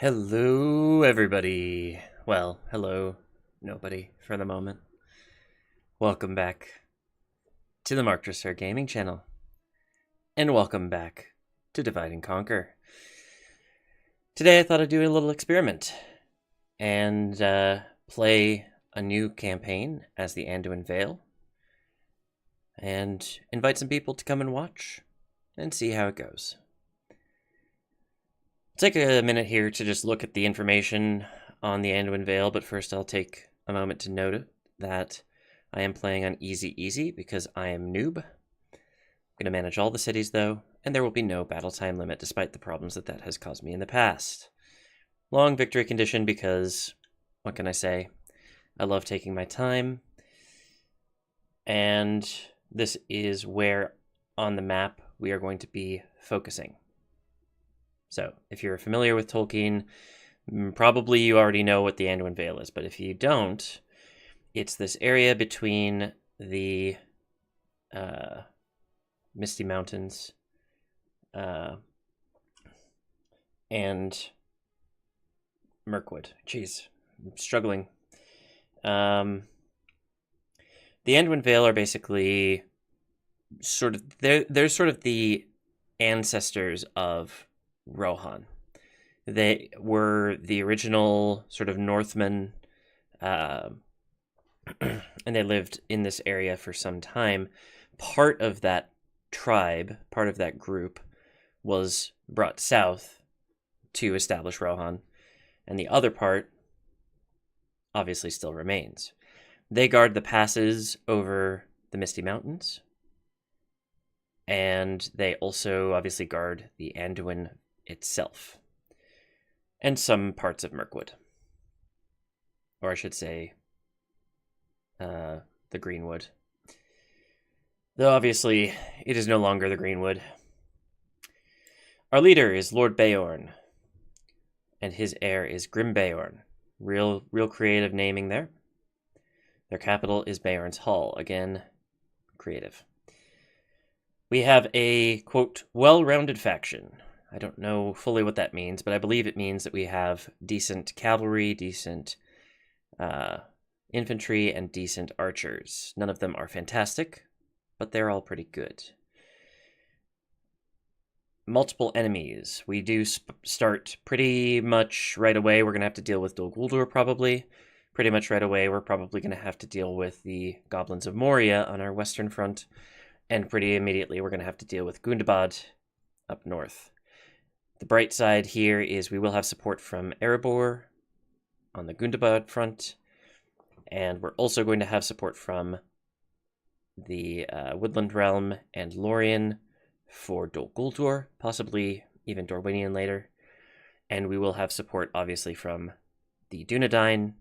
Hello, everybody. Well, hello, nobody for the moment. Welcome back to the MarkTraceur gaming channel. And welcome back to Divide and Conquer. Today I thought I'd do a little experiment and play a new campaign as the Anduin Vale and invite some people to come and watch and see how it goes. Take a minute here to just look at the information on the Anduin Vale, but first I'll take a moment to note that I am playing on easy because I am noob. I'm going to manage all the cities though, and there will be no battle time limit despite the problems that has caused me in the past. Long victory condition because, what can I say, I love taking my time, and this is where on the map we are going to be focusing. So, if you're familiar with Tolkien, probably you already know what the Anduin Vale is, but if you don't, it's this area between the Misty Mountains and Mirkwood. Jeez, I'm struggling. The Anduin Vale are basically sort of, they're sort of the ancestors of Rohan. They were the original sort of Northmen, and they lived in this area for some time. Part of that tribe, part of that group, was brought south to establish Rohan, and the other part obviously still remains. They guard the passes over the Misty Mountains, and they also obviously guard the Anduin itself, and some parts of Mirkwood, or I should say the Greenwood, though obviously it is no longer the Greenwood. Our leader is Lord Beorn, and his heir is Grim Beorn. Real creative naming there. Their capital is Beorn's Hall. Again, creative. We have a, quote, well-rounded faction. I don't know fully what that means, but I believe it means that we have decent cavalry, decent infantry, and decent archers. None of them are fantastic, but they're all pretty good. Multiple enemies. We do start pretty much right away. We're going to have to deal with Dol Guldur probably. Pretty much right away, we're probably going to have to deal with the Goblins of Moria on our western front. And pretty immediately, we're going to have to deal with Gundabad up north. The bright side here is we will have support from Erebor on the Gundabad front, and we're also going to have support from the Woodland Realm and Lorien for Dol Guldur, possibly even Rhovanion later, and we will have support, obviously, from the Dunedain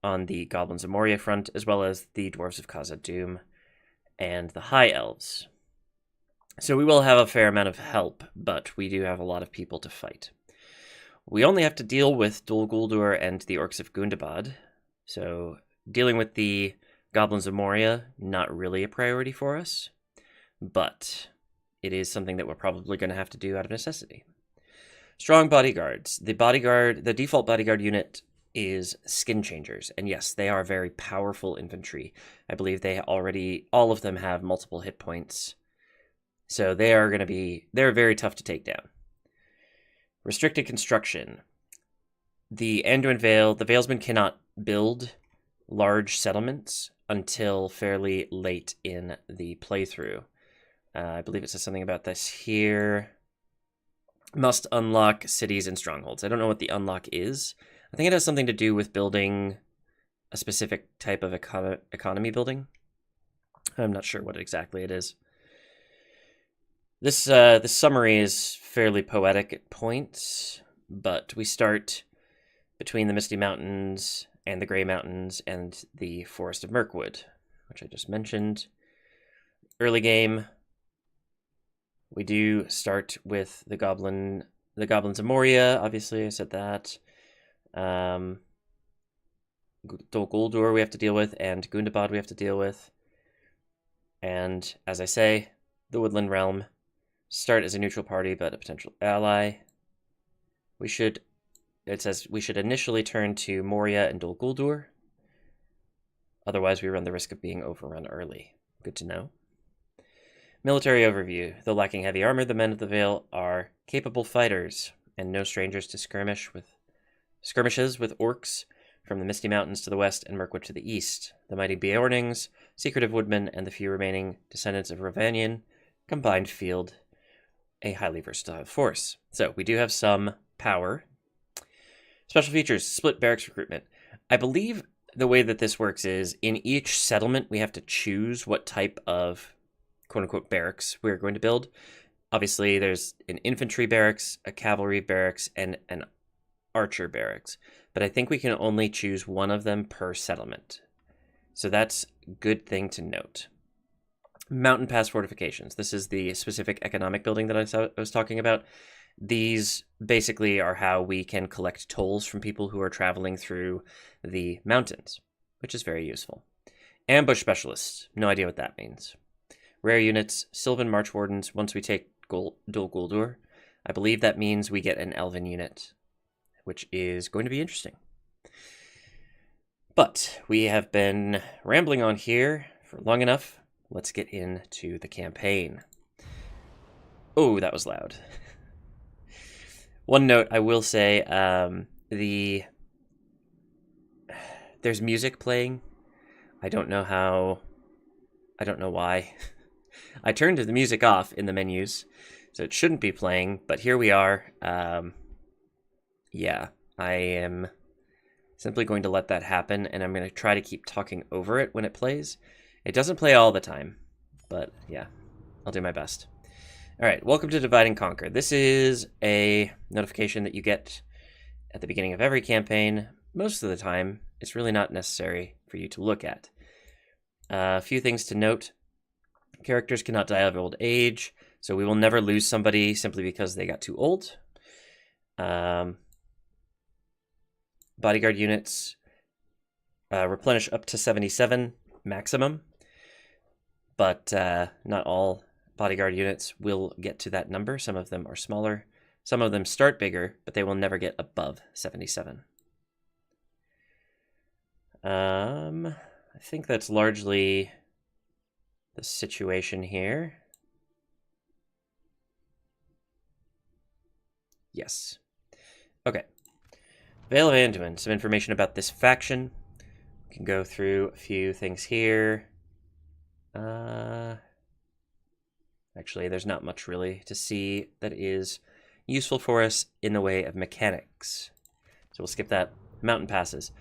on the Goblins of Moria front, as well as the Dwarves of Khazad-dûm and the High Elves. So we will have a fair amount of help, but we do have a lot of people to fight. We only have to deal with Dol Guldur and the Orcs of Gundabad, so dealing with the Goblins of Moria, not really a priority for us, but it is something that we're probably going to have to do out of necessity. Strong bodyguards. The default bodyguard unit is Skin Changers, and yes, they are very powerful infantry. I believe all of them have multiple hit points. So they're very tough to take down. Restricted construction. The Anduin Vale, the Valesmen cannot build large settlements until fairly late in the playthrough. I believe it says something about this here. Must unlock cities and strongholds. I don't know what the unlock is. I think it has something to do with building a specific type of economy building. I'm not sure what exactly it is. This summary is fairly poetic at points, but we start between the Misty Mountains and the Grey Mountains and the Forest of Mirkwood, which I just mentioned. Early game, we do start with the Goblins of Moria, obviously, I said that. Dol Guldur we have to deal with, and Gundabad we have to deal with. And, as I say, the Woodland Realm. Start as a neutral party, but a potential ally. it says we should initially turn to Moria and Dol Guldur. Otherwise, we run the risk of being overrun early. Good to know. Military overview. Though lacking heavy armor, the men of the Vale are capable fighters and no strangers to skirmishes with orcs from the Misty Mountains to the west and Mirkwood to the east. The mighty Beornings, secretive woodmen, and the few remaining descendants of Rhovanion combined field a highly versatile force. So we do have some power. Special features, split barracks recruitment. I believe the way that this works is in each settlement we have to choose what type of quote-unquote barracks we're going to build. Obviously, there's an infantry barracks, a cavalry barracks, and an archer barracks. But I think we can only choose one of them per settlement. So that's a good thing to note. Mountain Pass fortifications. This is the specific economic building that I was talking about. These basically are how we can collect tolls from people who are traveling through the mountains, which is very useful. Ambush specialists. No idea what that means. Rare units. Sylvan March Wardens. Once we take Dol Guldur, I believe that means we get an Elven unit, which is going to be interesting. But we have been rambling on here for long enough. Let's get into the campaign. Oh, that was loud. One note I will say, there's music playing. I don't know why. I turned the music off in the menus, so it shouldn't be playing, but here we are. Yeah, I am simply going to let that happen, and I'm going to try to keep talking over it when it plays. It doesn't play all the time, but yeah, I'll do my best. All right, welcome to Divide and Conquer. This is a notification that you get at the beginning of every campaign. Most of the time, it's really not necessary for you to look at. A few things to note. Characters cannot die of old age, so we will never lose somebody simply because they got too old. Bodyguard units replenish up to 77 maximum, but not all bodyguard units will get to that number. Some of them are smaller. Some of them start bigger, but they will never get above 77. I think that's largely the situation here. Yes. Okay. Vale of Anduin. Some information about this faction. We can go through a few things here. Actually, there's not much really to see that is useful for us in the way of mechanics. So we'll skip that. Mountain passes.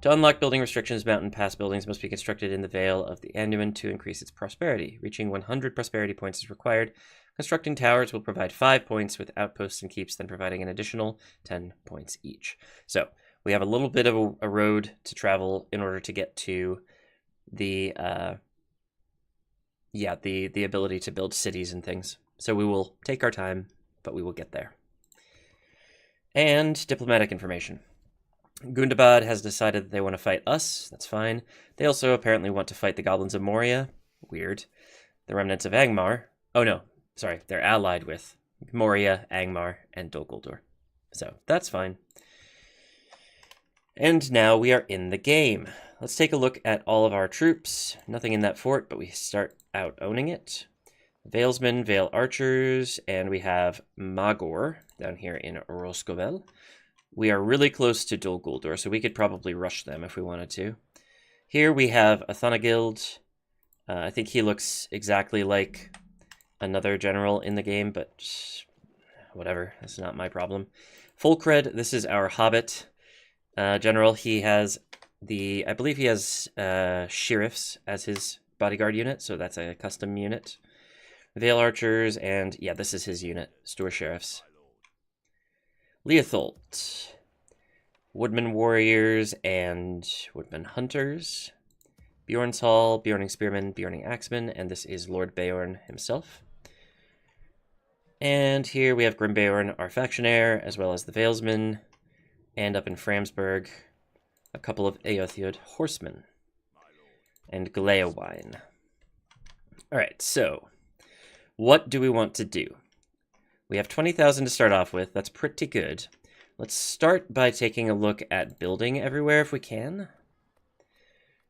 To unlock building restrictions, mountain pass buildings must be constructed in the Vale of the Anduin to increase its prosperity. Reaching 100 prosperity points is required. Constructing towers will provide 5 points, with outposts and keeps then providing an additional 10 points each. So we have a little bit of a road to travel in order to get to the ability to build cities and things. So we will take our time, but we will get there. And diplomatic information. Gundabad has decided that they want to fight us. That's fine. They also apparently want to fight the goblins of Moria. Weird. The remnants of Angmar. Oh no, sorry. They're allied with Moria, Angmar, and Dol Guldur. So that's fine. And now we are in the game. Let's take a look at all of our troops. Nothing in that fort, but we start out owning it. Valesmen, Vale Archers, and we have Magor down here in Roscovel. We are really close to Dol Guldur, so we could probably rush them if we wanted to. Here we have a Thanagild. I think he looks exactly like another general in the game, but whatever, that's not my problem. Fulcred, this is our Hobbit general. He has I believe he has sheriffs as his bodyguard unit, so that's a custom unit. Vale Archers, and yeah, this is his unit, Store Sheriffs. Leotholt, Woodman Warriors and Woodman Hunters. Bjorn's Hall, Bjorning Spearmen, Bjorning Axemen, and this is Lord Beorn himself. And here we have Grimbeorn, our factionaire, as well as the Valesmen, and up in Framsburg, a couple of Eothiod horsemen, and Galeowine. Alright, so, what do we want to do? We have 20,000 to start off with. That's pretty good. Let's start by taking a look at building everywhere if we can.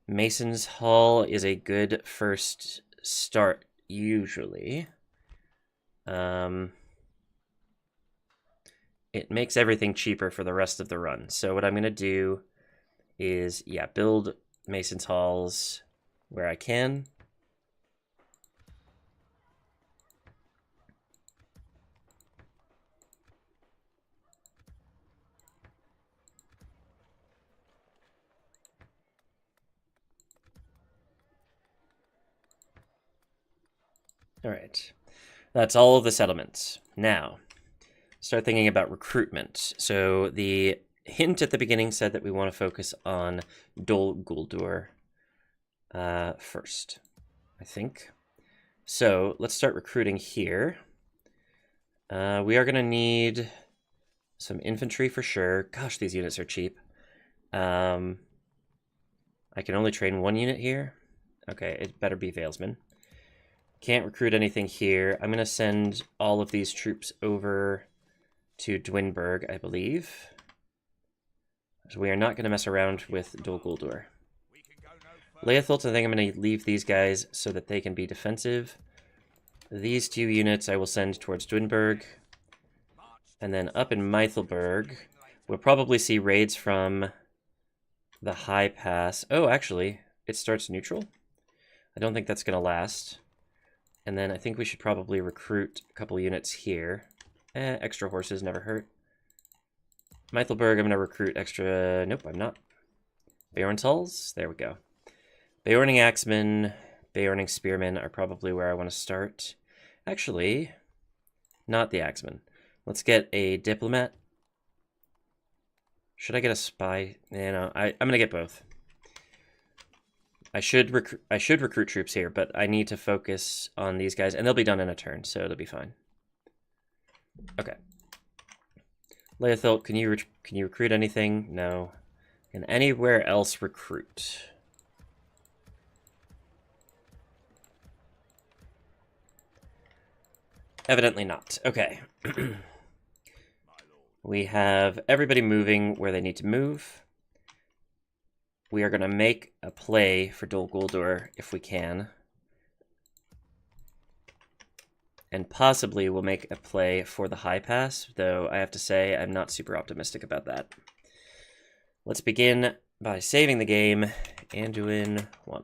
Mason's Hall is a good first start, usually. It makes everything cheaper for the rest of the run. So what I'm going to do is, yeah, build Mason's Halls where I can. All right. That's all of the settlements. Now, start thinking about recruitment. So the hint at the beginning said that we want to focus on Dol Guldur first, I think. So let's start recruiting here. We are going to need some infantry for sure. Gosh, these units are cheap. I can only train one unit here. Okay, it better be Valesmen. Can't recruit anything here. I'm going to send all of these troops over to Dwinberg, I believe. So we are not going to mess around with Dol Guldur. Leothilt, I think I'm going to leave these guys so that they can be defensive. These two units I will send towards Dwinberg. And then up in Meithelberg, we'll probably see raids from the High Pass. Oh, actually, it starts neutral. I don't think that's going to last. And then I think we should probably recruit a couple units here. Extra horses never hurt. Meithelberg, I'm going to recruit extra... Nope, I'm not. Beorntalls? There we go. Beorning Axemen, Beorning Spearmen are probably where I want to start. Actually, not the Axemen. Let's get a Diplomat. Should I get a Spy? No, I'm going to get both. I should recruit troops here, but I need to focus on these guys, and they'll be done in a turn, so it'll be fine. Okay. Leothilt, can you recruit anything? No. Can anywhere else recruit? Evidently not. Okay. We have everybody moving where they need to move. We are going to make a play for Dol Guldur if we can. And possibly we'll make a play for the High Pass, though I have to say I'm not super optimistic about that. Let's begin by saving the game. Anduin 1.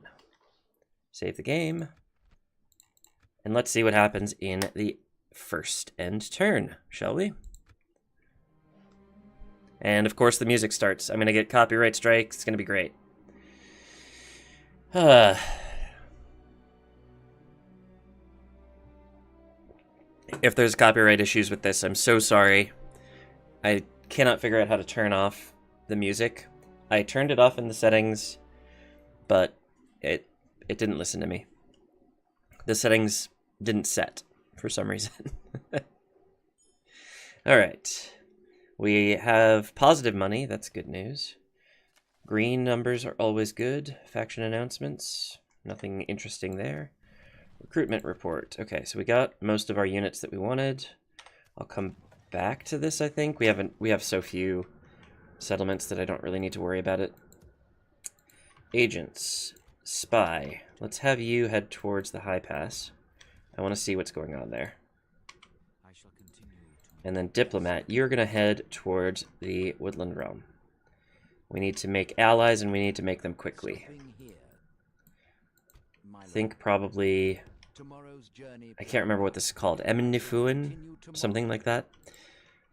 Save the game. And let's see what happens in the first end turn, shall we? And of course the music starts. I'm going to get copyright strikes. It's going to be great. If there's copyright issues with this, I'm so sorry. I cannot figure out how to turn off the music. I turned it off in the settings, but it didn't listen to me. The settings didn't set for some reason. All right. We have positive money. That's good news. Green numbers are always good. Faction announcements. Nothing interesting there. Recruitment report. Okay, so we got most of our units that we wanted. I'll come back to this, I think. We have so few settlements that I don't really need to worry about it. Agents. Spy. Let's have you head towards the High Pass. I want to see what's going on there. And then Diplomat, you're going to head towards the Woodland Realm. We need to make allies, and we need to make them quickly. I think probably... I can't remember what this is called. Emnifuin? Something like that.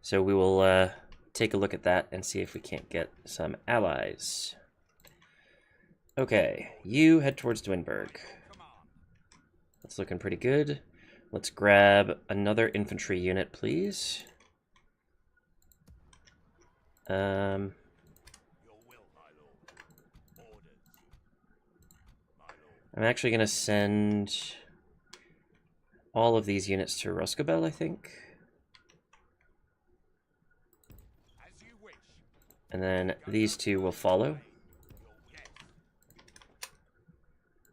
So we will take a look at that and see if we can't get some allies. Okay, you head towards Dwinberg. That's looking pretty good. Let's grab another infantry unit, please. I'm actually going to send all of these units to Roscobel, I think. And then these two will follow.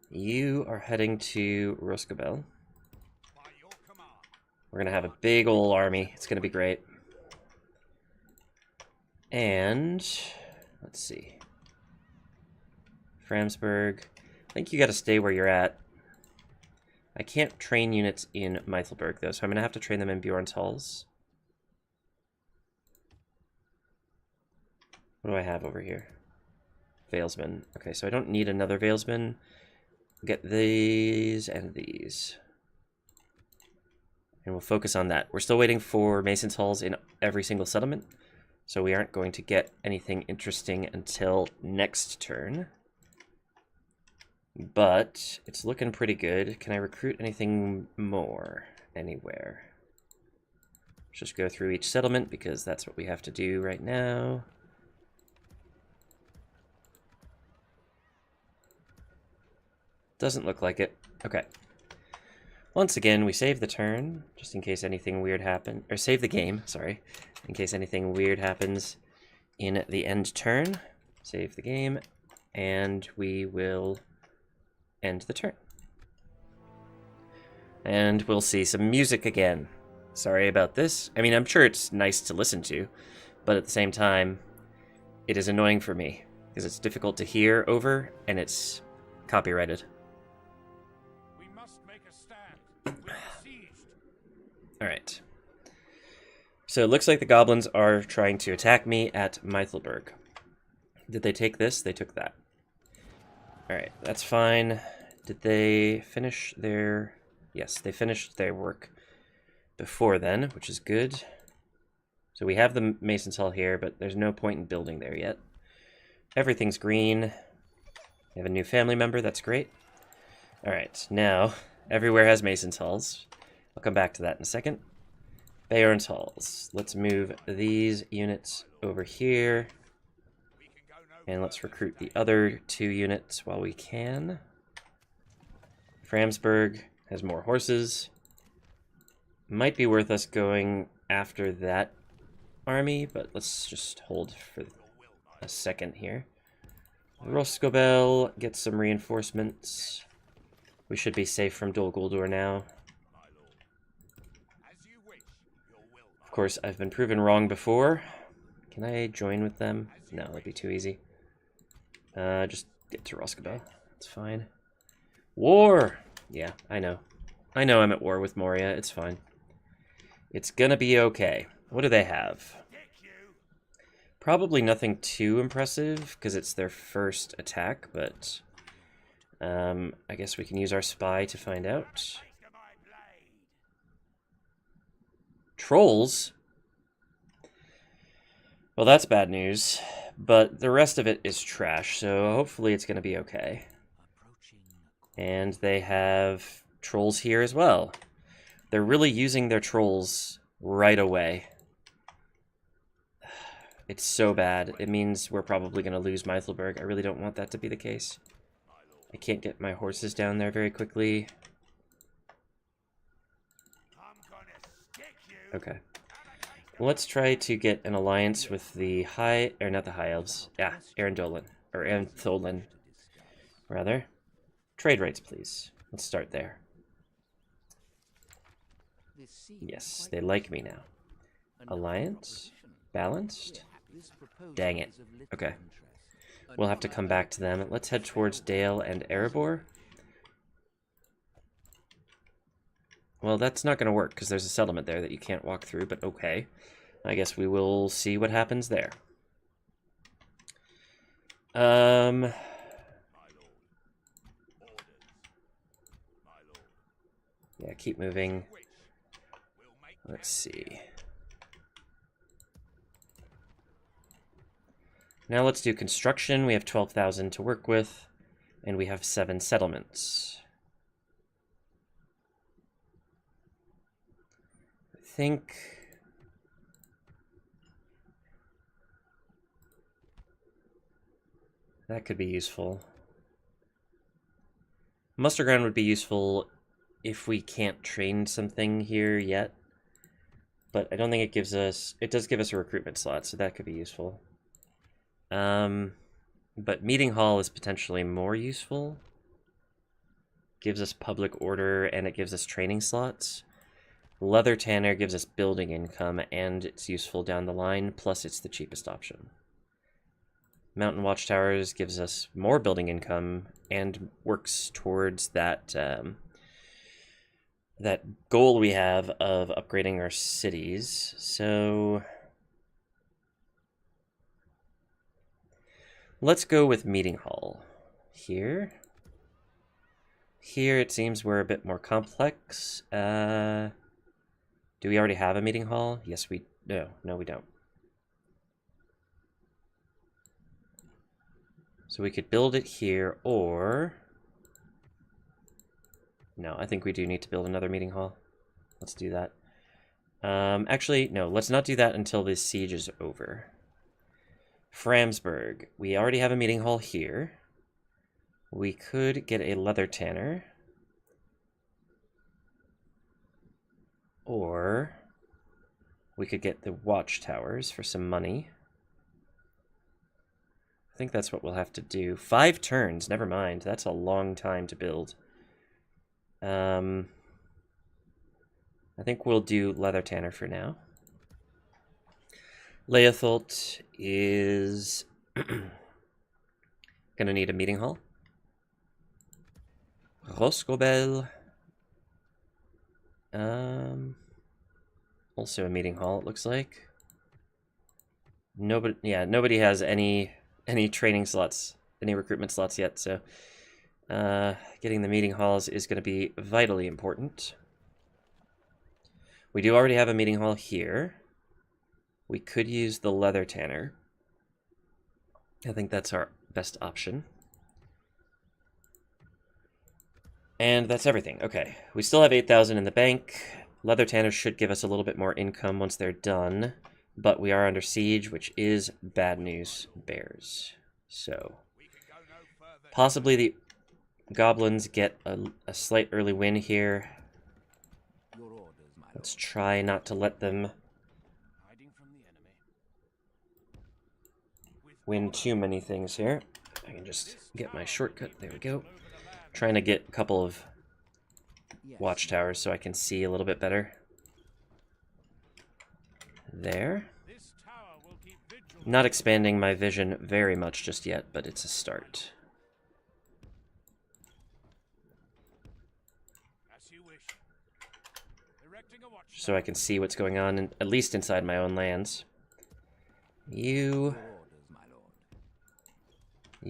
You are heading to Roscobel. We're going to have a big ol' army. It's going to be great. And let's see. Framsburg. I think you got to stay where you're at. I can't train units in Meithelberg, though, so I'm going to have to train them in Bjorn's Halls. What do I have over here? Valesmen. Okay, so I don't need another Valesman. Get these and these. And we'll focus on that. We're still waiting for Mason's Halls in every single settlement, so we aren't going to get anything interesting until next turn. But it's looking pretty good. Can I recruit anything more anywhere? Let's just go through each settlement because that's what we have to do right now. Doesn't look like it. Okay. Once again, we save the turn, just in case anything weird happens. Or save the game, sorry. In case anything weird happens in the end turn. Save the game, and we will end the turn. And we'll see some music again. Sorry about this. I mean, I'm sure it's nice to listen to, but at the same time, it is annoying for me, because it's difficult to hear over, and it's copyrighted. Alright. So it looks like the goblins are trying to attack me at Meithelberg. Did they take this? They took that. Alright, that's fine. Did they finish their... Yes, they finished their work before then, which is good. So we have the Mason's Hall here, but there's no point in building there yet. Everything's green. We have a new family member, that's great. Alright, now, everywhere has Mason's Halls. I'll come back to that in a second. Bayern's Halls. Let's move these units over here. And let's recruit the other 2 units while we can. Framsburg has more horses. Might be worth us going after that army, but let's just hold for a second here. Roscobel gets some reinforcements. We should be safe from Dol Guldur now. Of course, I've been proven wrong before. Can I join with them? No, that'd be too easy. Just get to Roscobel. It's fine. War! Yeah, I know. I know I'm at war with Moria. It's fine. It's gonna be okay. What do they have? Probably nothing too impressive, because it's their first attack, but... I guess we can use our spy to find out. Trolls? Well, that's bad news, but the rest of it is trash, so hopefully it's going to be okay. And they have trolls here as well. They're really using their trolls right away. It's so bad. It means we're probably going to lose Meithelberg. I really don't want that to be the case. I can't get my horses down there very quickly. Okay. Let's try to get an alliance with the High... Or not the High Elves. Yeah, Arendolin. Or Antholin, rather. Trade rates, please. Let's start there. Yes, they like me now. Alliance? Balanced? Dang it. Okay. We'll have to come back to them. Let's head towards Dale and Erebor. Well, that's not going to work, because there's a settlement there that you can't walk through, but okay. I guess we will see what happens there. Yeah, keep moving. Let's see. Now let's do construction. We have 12,000 to work with, and we have 7 settlements. I think... that could be useful. Muster ground would be useful if we can't train something here yet. But I don't think it gives us... it does give us a recruitment slot, so that could be useful. But Meeting Hall is potentially more useful. Gives us public order, and it gives us training slots. Leather Tanner gives us building income, and it's useful down the line, plus it's the cheapest option. Mountain Watchtowers gives us more building income, and works towards that, that goal we have of upgrading our cities. So let's go with Meeting Hall here. Here it seems we're a bit more complex. Do we already have a meeting hall? Yes, we... No, we don't. So we could build it here, or... No, I think we do need to build another meeting hall. Let's do that. Actually, no, let's not do that until this siege is over. Framsburg. We already have a meeting hall here. We could get a leather tanner. Or we could get the watchtowers for some money. I think that's what we'll have to do. 5 turns, never mind. That's a long time to build. I think we'll do leather tanner for now. Leotholt is gonna need a meeting hall. Roscobel. Also a meeting hall, it looks like. Nobody has any training slots, any recruitment slots yet, so getting the meeting halls is going to be vitally important. We do already have a meeting hall here. We could use the leather tanner. I think that's our best option. And that's everything. Okay, we still have 8,000 in the bank. Leather tanners should give us a little bit more income once they're done, but we are under siege, which is bad news bears. So, possibly the goblins get a slight early win here. Let's try not to let them win too many things here. I can just get my shortcut. There we go. Trying to get a couple of watchtowers so I can see a little bit better. There. Not expanding my vision very much just yet, but it's a start. So I can see what's going on, at least inside my own lands. You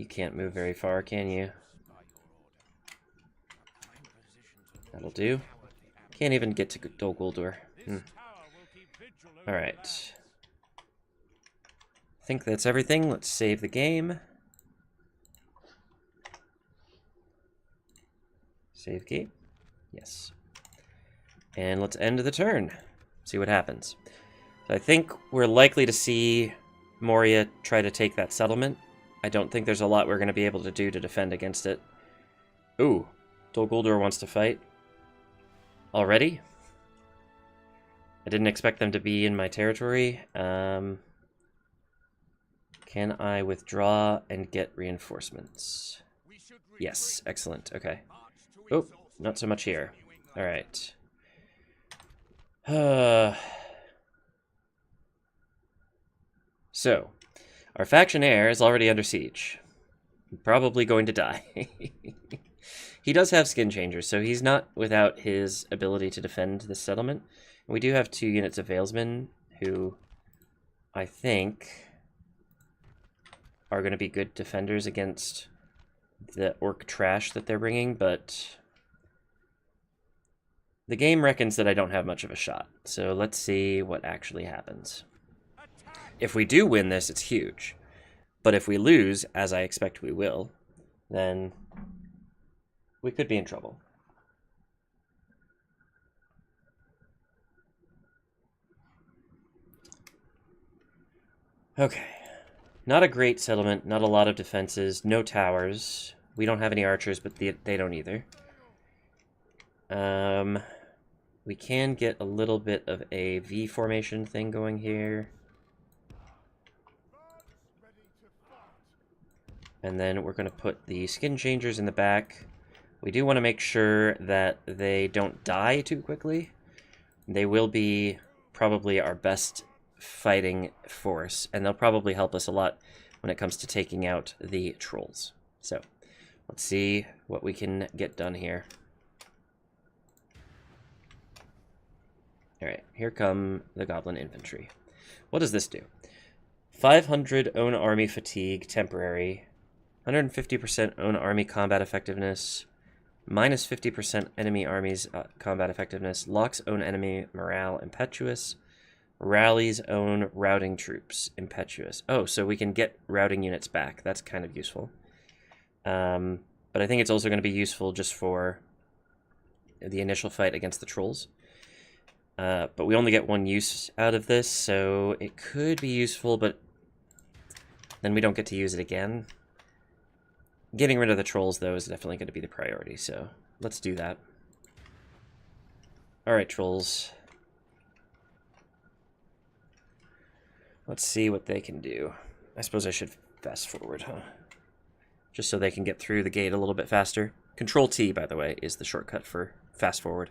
can't move very far, can you? That'll do. Can't even get to Dol Guldur. Alright. I think that's everything. Let's save the game. Save game? Yes. And let's end the turn. See what happens. So I think we're likely to see Moria try to take that settlement. I don't think there's a lot we're going to be able to do to defend against it. Ooh, Dol Guldur wants to fight. Already? I didn't expect them to be in my territory. Can I withdraw and get reinforcements? Yes, excellent, okay. Oh, not so much here. Alright. So, our faction heir is already under siege. Probably going to die. He does have skin changers, so he's not without his ability to defend this settlement. We do have 2 units of Valesmen, who I think are going to be good defenders against the orc trash that they're bringing, but the game reckons that I don't have much of a shot. So let's see what actually happens. If we do win this, it's huge. But if we lose, as I expect we will, then we could be in trouble. Okay. Not a great settlement, not a lot of defenses, no towers. We don't have any archers, but they don't either. We can get a little bit of a V formation thing going here. And then we're going to put the skin changers in the back. We do want to make sure that they don't die too quickly. They will be probably our best fighting force, and they'll probably help us a lot when it comes to taking out the trolls. So, let's see what we can get done here. Alright, here come the goblin infantry. What does this do? 500 own army fatigue, temporary. 150% own army combat effectiveness. Minus 50% enemy armies combat effectiveness. Locks own enemy morale, impetuous. Rallies own routing troops, impetuous. Oh, so we can get routing units back. That's kind of useful. But I think it's also going to be useful just for the initial fight against the trolls. But we only get one use out of this, so it could be useful, but then we don't get to use it again. Getting rid of the trolls, though, is definitely going to be the priority, so let's do that. Alright, trolls. Let's see what they can do. I suppose I should fast forward, huh? Just so they can get through the gate a little bit faster. Control-T, by the way, is the shortcut for fast forward.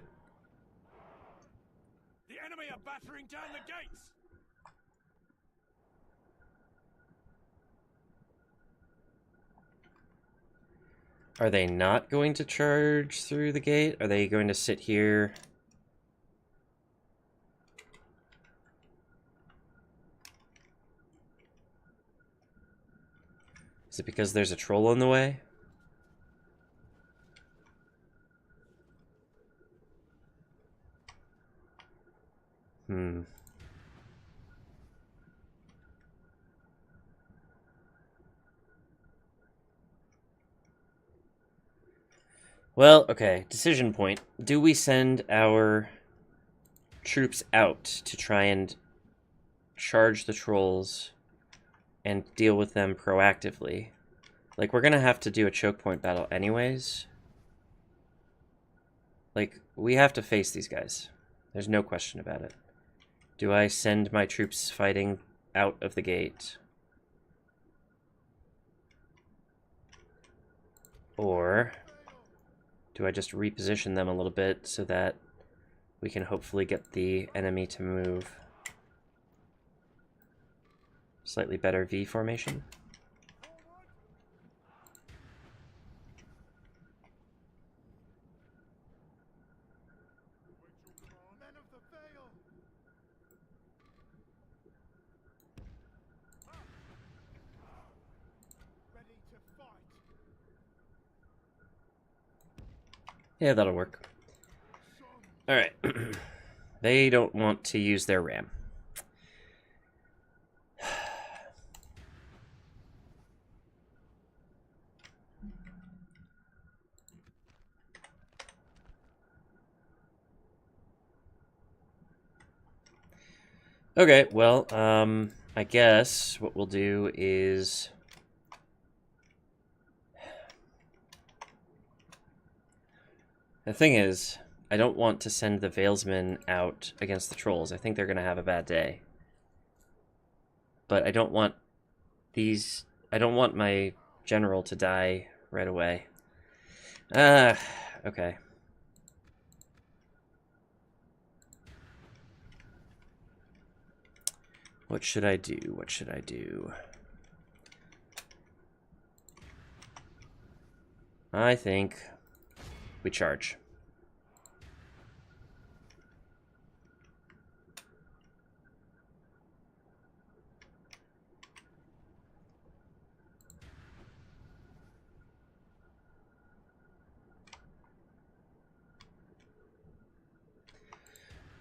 The enemy are battering down the gates! Are they not going to charge through the gate? Are they going to sit here? Is it because there's a troll in the way? Well, okay, decision point. Do we send our troops out to try and charge the trolls and deal with them proactively? Like, we're gonna have to do a choke point battle anyways. Like, we have to face these guys. There's no question about it. Do I send my troops fighting out of the gate? Or do I just reposition them a little bit so that we can hopefully get the enemy to move? Slightly better V formation. Yeah, that'll work. Alright. They don't want to use their ram. Okay, well, I guess what we'll do is... The thing is, I don't want to send the Valesmen out against the trolls. I think they're going to have a bad day. But I don't want these... I don't want my general to die right away. Okay. What should I do? What should I do? I think we charge.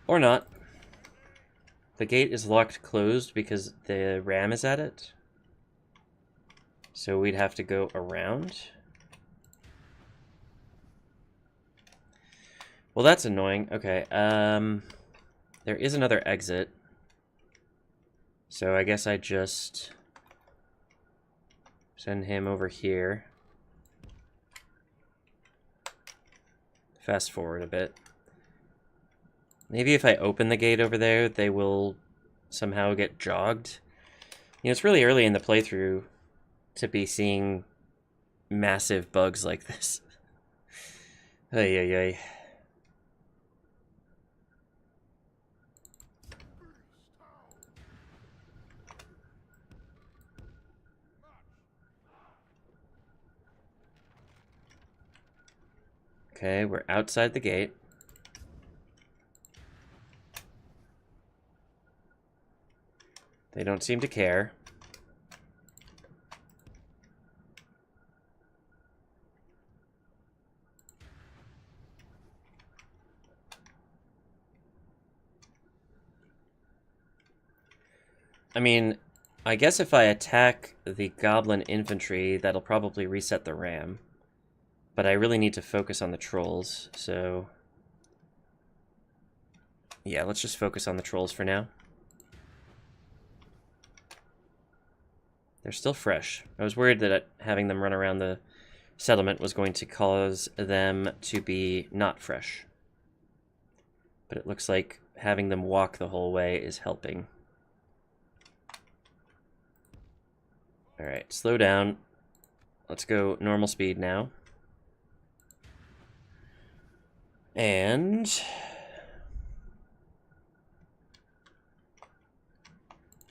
Or not. The gate is locked closed because the ram is at it. So we'd have to go around. Well, that's annoying. Okay, there is another exit. So I guess I just send him over here. Fast forward a bit. Maybe if I open the gate over there, they will somehow get jogged. You know, it's really early in the playthrough to be seeing massive bugs like this. Ay, ay, ay. Okay, we're outside the gate. They don't seem to care. I mean, I guess if I attack the goblin infantry, that'll probably reset the ram. But I really need to focus on the trolls, so... yeah, let's just focus on the trolls for now. They're still fresh. I was worried that having them run around the settlement was going to cause them to be not fresh. But it looks like having them walk the whole way is helping. Alright, slow down. Let's go normal speed now. And...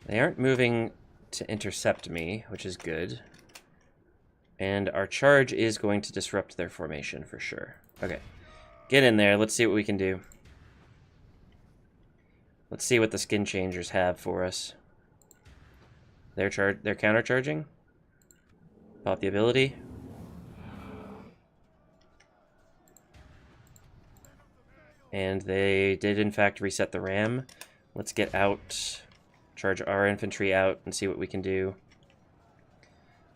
they aren't moving to intercept me, which is good. And our charge is going to disrupt their formation for sure. Okay, get in there. Let's see what we can do. Let's see what the skin changers have for us. They're countercharging. Pop the ability. And they did in fact reset the ram. Let's get out, charge our infantry out, and see what we can do.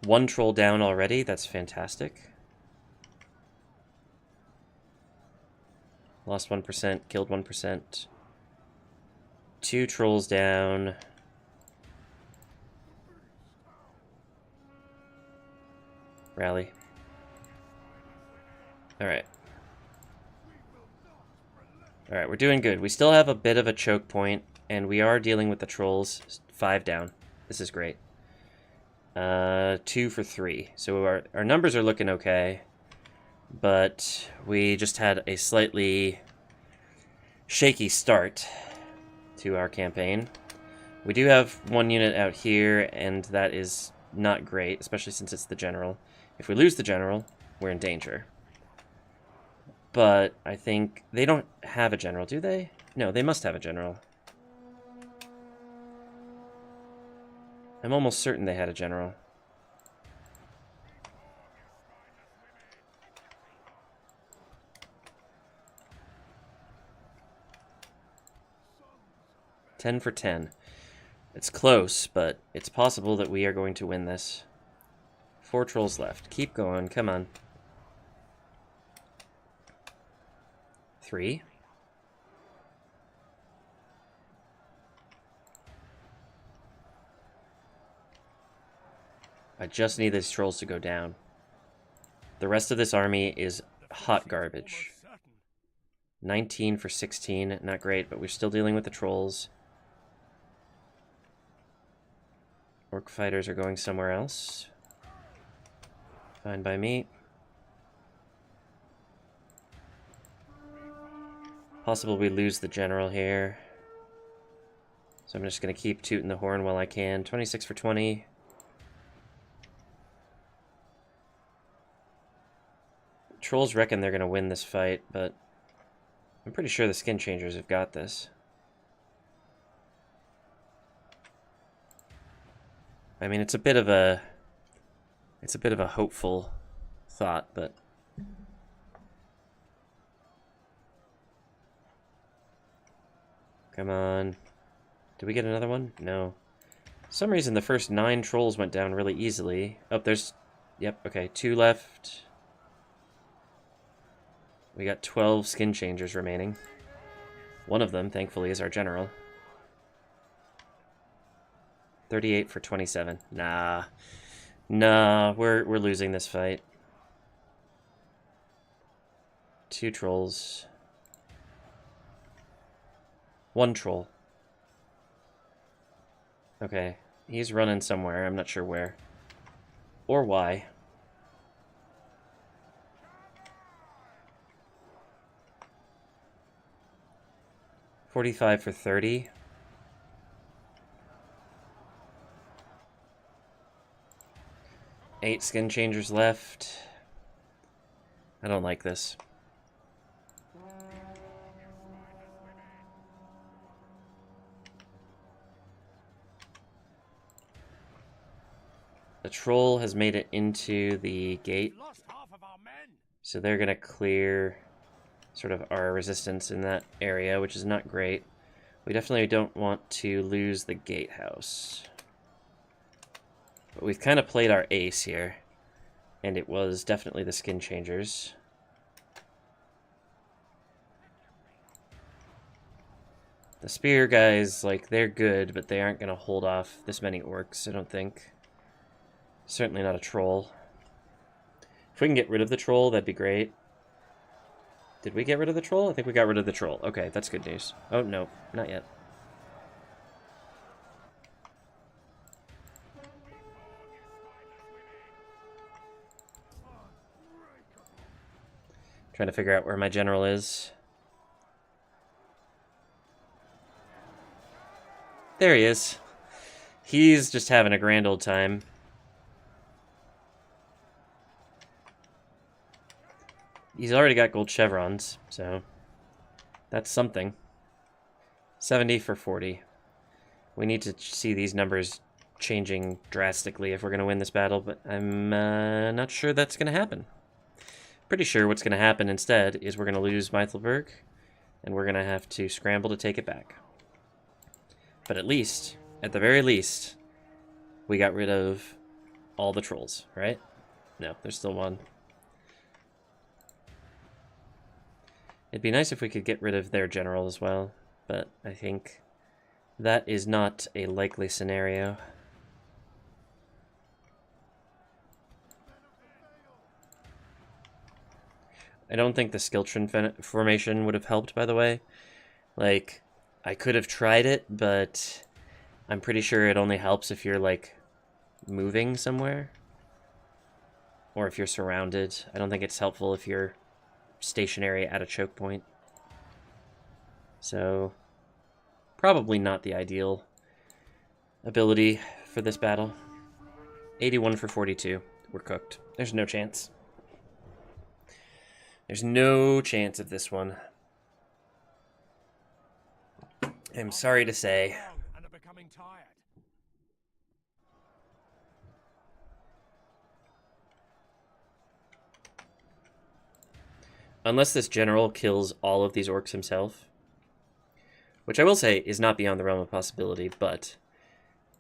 One troll down already, that's fantastic. Lost 1%, killed 1%. 2 trolls down. Rally. Alright. Alright, we're doing good. We still have a bit of a choke point, and we are dealing with the trolls. 5 down. This is great. 2 for 3. So our numbers are looking okay, but we just had a slightly shaky start to our campaign. We do have 1 unit out here, and that is not great, especially since it's the general. If we lose the general, we're in danger. But I think they don't have a general, do they? No, they must have a general. I'm almost certain they had a general. $10 for 10. It's close, but it's possible that we are going to win this. 4 trolls left. Keep going. Come on. 3. I just need these trolls to go down. The rest of this army is hot garbage. 19 for 16. Not great, but we're still dealing with the trolls. Orc fighters are going somewhere else. Fine by me. Possible we lose the general here. So I'm just going to keep tooting the horn while I can. 26 for 20. Trolls reckon they're going to win this fight, but I'm pretty sure the skin changers have got this. I mean, it's a bit of a hopeful thought, but come on. Did we get another one? No. For some reason the first 9 trolls went down really easily. Oh, there's... yep, okay, 2 left. We got 12 skin changers remaining. One of them, thankfully, is our general. 38 for 27. Nah. Nah, we're losing this fight. 2 trolls. 1 troll. Okay, he's running somewhere. I'm not sure where. Or why. $45 for 30. Eight skin changers left. I don't like this. The troll has made it into the gate, We lost half of our men. so they're going to clear sort of our resistance in that area, which is not great. We definitely don't want to lose the gatehouse. But we've kind of played our ace here, and it was definitely the skin changers. The spear guys, like, they're good, but they aren't going to hold off this many orcs, I don't think. Certainly not a troll. If we can get rid of the troll, that'd be great. Did we get rid of the troll? I think we got rid of the troll. Okay, that's good news. Oh, no, not yet. Trying to figure out where my general is. There he is. He's just having a grand old time. He's already got gold chevrons, so that's something. 70 for 40. We need to see these numbers changing drastically if we're going to win this battle, but I'm not sure that's going to happen. Pretty sure what's going to happen instead is we're going to lose Meithelberg, and we're going to have to scramble to take it back. But at least, at the very least, we got rid of all the trolls, right? No, there's still one. It'd be nice if we could get rid of their general as well, but I think that is not a likely scenario. I don't think the Skiltron formation would have helped, by the way. Like, I could have tried it, but I'm pretty sure it only helps if you're, like, moving somewhere. Or if you're surrounded. I don't think it's helpful if you're stationary at a choke point. So, probably not the ideal ability for this battle. 81 for 42. We're cooked. There's no chance. There's no chance of this one. I'm sorry to say. And are becoming tired. Unless this general kills all of these orcs himself, which I will say is not beyond the realm of possibility, but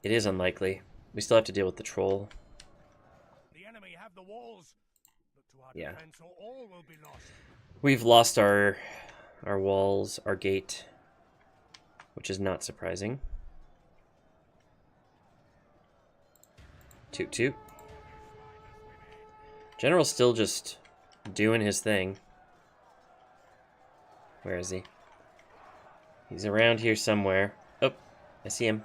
it is unlikely. We still have to deal with the troll. The enemy have the walls. Look to our Yeah. defense or all will be lost. We've lost our walls, our gate, which is not surprising. Toot toot. General's still just doing his thing. Where is he? He's around here somewhere. Oh, I see him.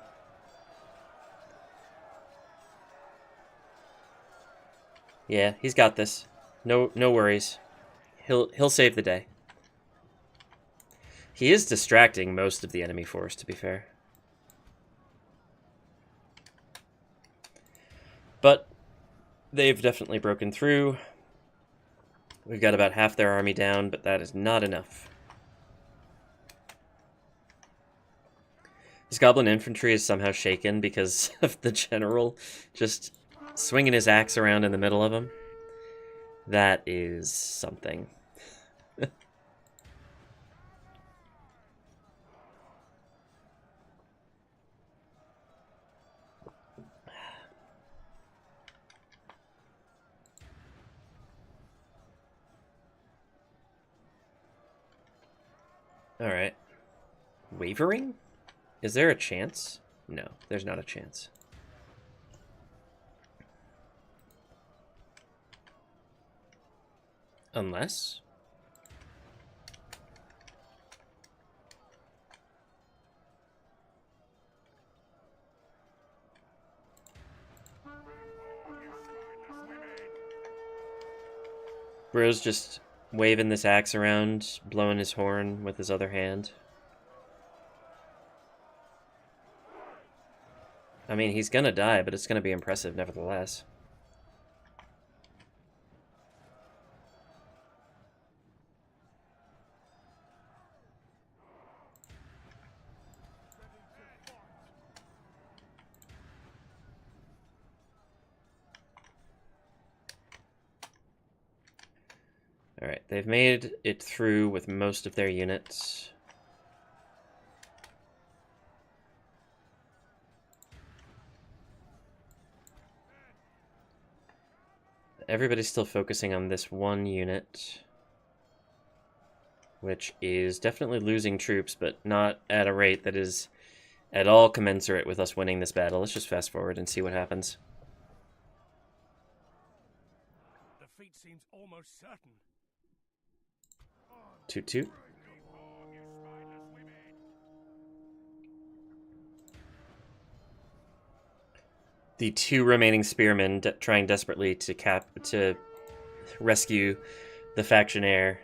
Yeah, he's got this. No worries. He'll save the day. He is distracting most of the enemy force, to be fair. But they've definitely broken through. We've got about half their army down, but that is not enough. This goblin infantry is somehow shaken because of the general just swinging his axe around in the middle of them. That is something. Alright. Wavering? Is there a chance? No, there's not a chance. Unless... Bro's just waving this axe around, blowing his horn with his other hand. I mean, he's gonna die, but it's gonna be impressive nevertheless. Alright, they've made it through with most of their units. Everybody's still focusing on this one unit, which is definitely losing troops, but not at a rate that is at all commensurate with us winning this battle. Let's just fast forward and see what happens. Defeat seems almost certain. 2-2. The two remaining spearmen trying desperately to rescue the faction heir.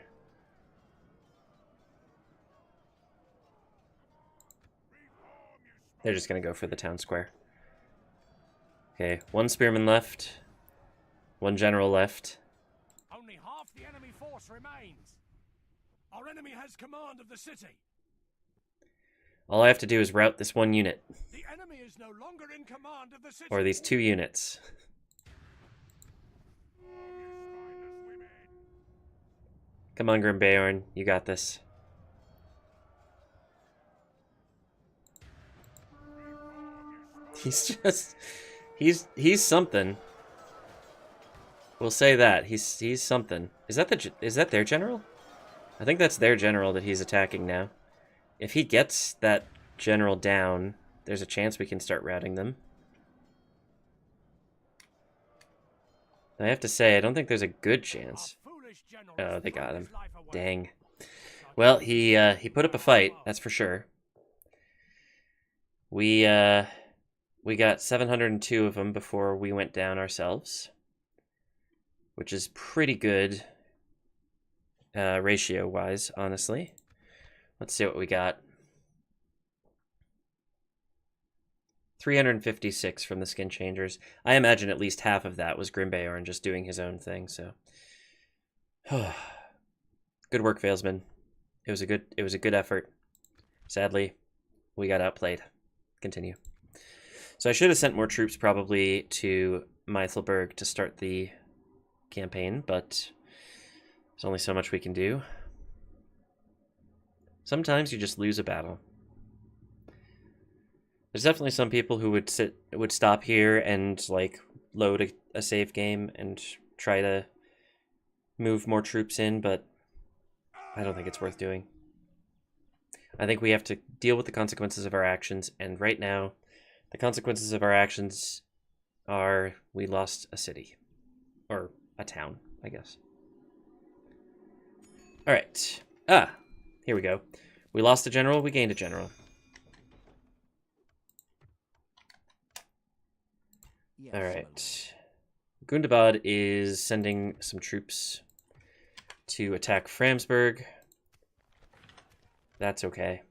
They're just going to go for the town square. Okay, one spearman left. One general left. Only half the enemy force remains. Our enemy has command of the city. All I have to do is rout this one unit. The enemy is no longer in command of the city. Or these two units. Come on, Grimbeorn, you got this. He's just... He's something. We'll say that. He's something. Is that their general? I think that's their general that he's attacking now. If he gets that general down, there's a chance we can start routing them. I have to say, I don't think there's a good chance. Oh, they got him. Dang. Well, he put up a fight, that's for sure. We got 702 of them before we went down ourselves, which is pretty good ratio-wise, honestly. Let's see what we got. 356 from the Skin Changers. I imagine at least half of that was Grimbeorn just doing his own thing, so. Good work, Valesmen. It was a good effort. Sadly, we got outplayed. Continue. So I should have sent more troops probably to Mythelberg to start the campaign, but there's only so much we can do. Sometimes you just lose a battle. There's definitely some people who would stop here and like load a save game and try to move more troops in, but I don't think it's worth doing. I think we have to deal with the consequences of our actions, and right now, the consequences of our actions are we lost a city. Or a town, I guess. Alright. Here we go. We lost a general, we gained a general. Alright. Gundabad is sending some troops to attack Framsburg. That's okay.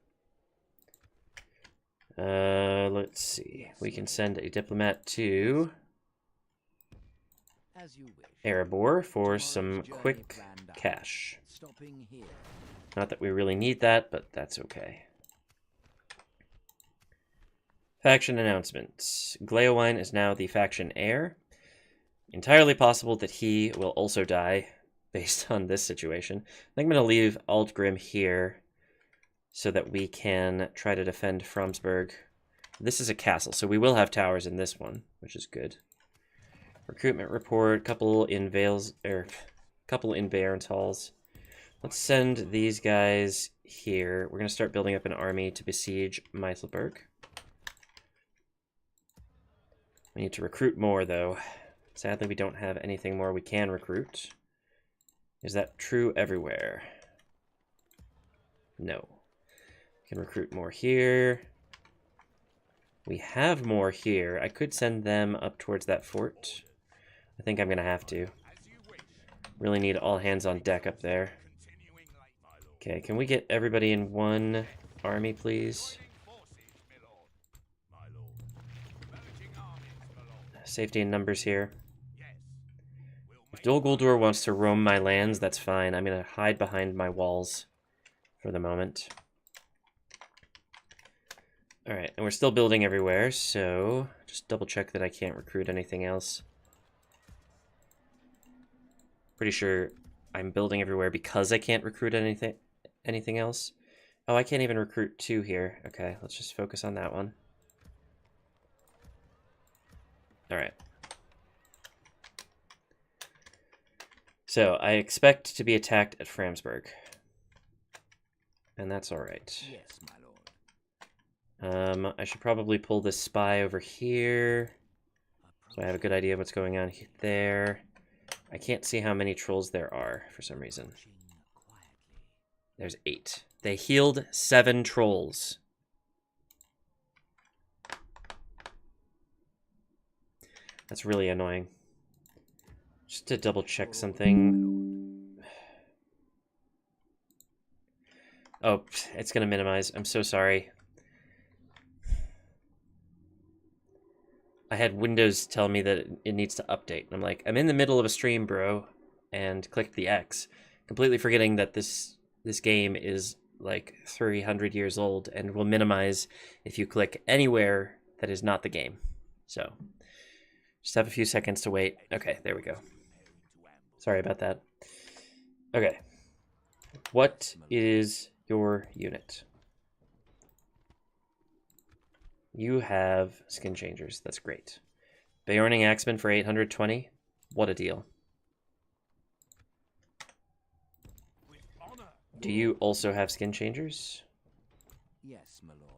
Let's see. We can send a diplomat to Erebor for some quick cash. Not that we really need that, but that's okay. Faction announcements. Gleowine is now the faction heir. Entirely possible that he will also die based on this situation. I think I'm going to leave Aldgrim here so that we can try to defend Fromsburg. This is a castle, so we will have towers in this one, which is good. Recruitment report, couple in Baron's Halls. Let's send these guys here. We're going to start building up an army to besiege Mythelberg. We need to recruit more, though. Sadly, we don't have anything more we can recruit. Is that true everywhere? No. We can recruit more here. We have more here. I could send them up towards that fort. I think I'm going to have to. Really need all hands on deck up there. Okay, can we get everybody in one army, please? Safety in numbers here. If Dol Guldur wants to roam my lands, that's fine. I'm going to hide behind my walls for the moment. Alright, and we're still building everywhere, so just double check that I can't recruit anything else. Pretty sure I'm building everywhere because I can't recruit anything else. Oh, I can't even recruit 2 here. Okay, let's just focus on that one. All right. So I expect to be attacked at Framsburg. And that's all right. Yes, my lord. I should probably pull this spy over here, so I have a good idea of what's going on there. I can't see how many trolls there are for some reason. There's 8. They healed 7 trolls. That's really annoying. Just to double check something. Oh, it's going to minimize. I'm so sorry. I had Windows tell me that it needs to update. And I'm like, I'm in the middle of a stream, bro. And clicked the X. Completely forgetting that this game is like 300 years old and will minimize if you click anywhere that is not the game. So, just have a few seconds to wait. Okay, there we go. Sorry about that. Okay. What is your unit? You have skin changers. That's great. Beorning Axeman for 820. What a deal. Do you also have skin changers? Yes, my lord.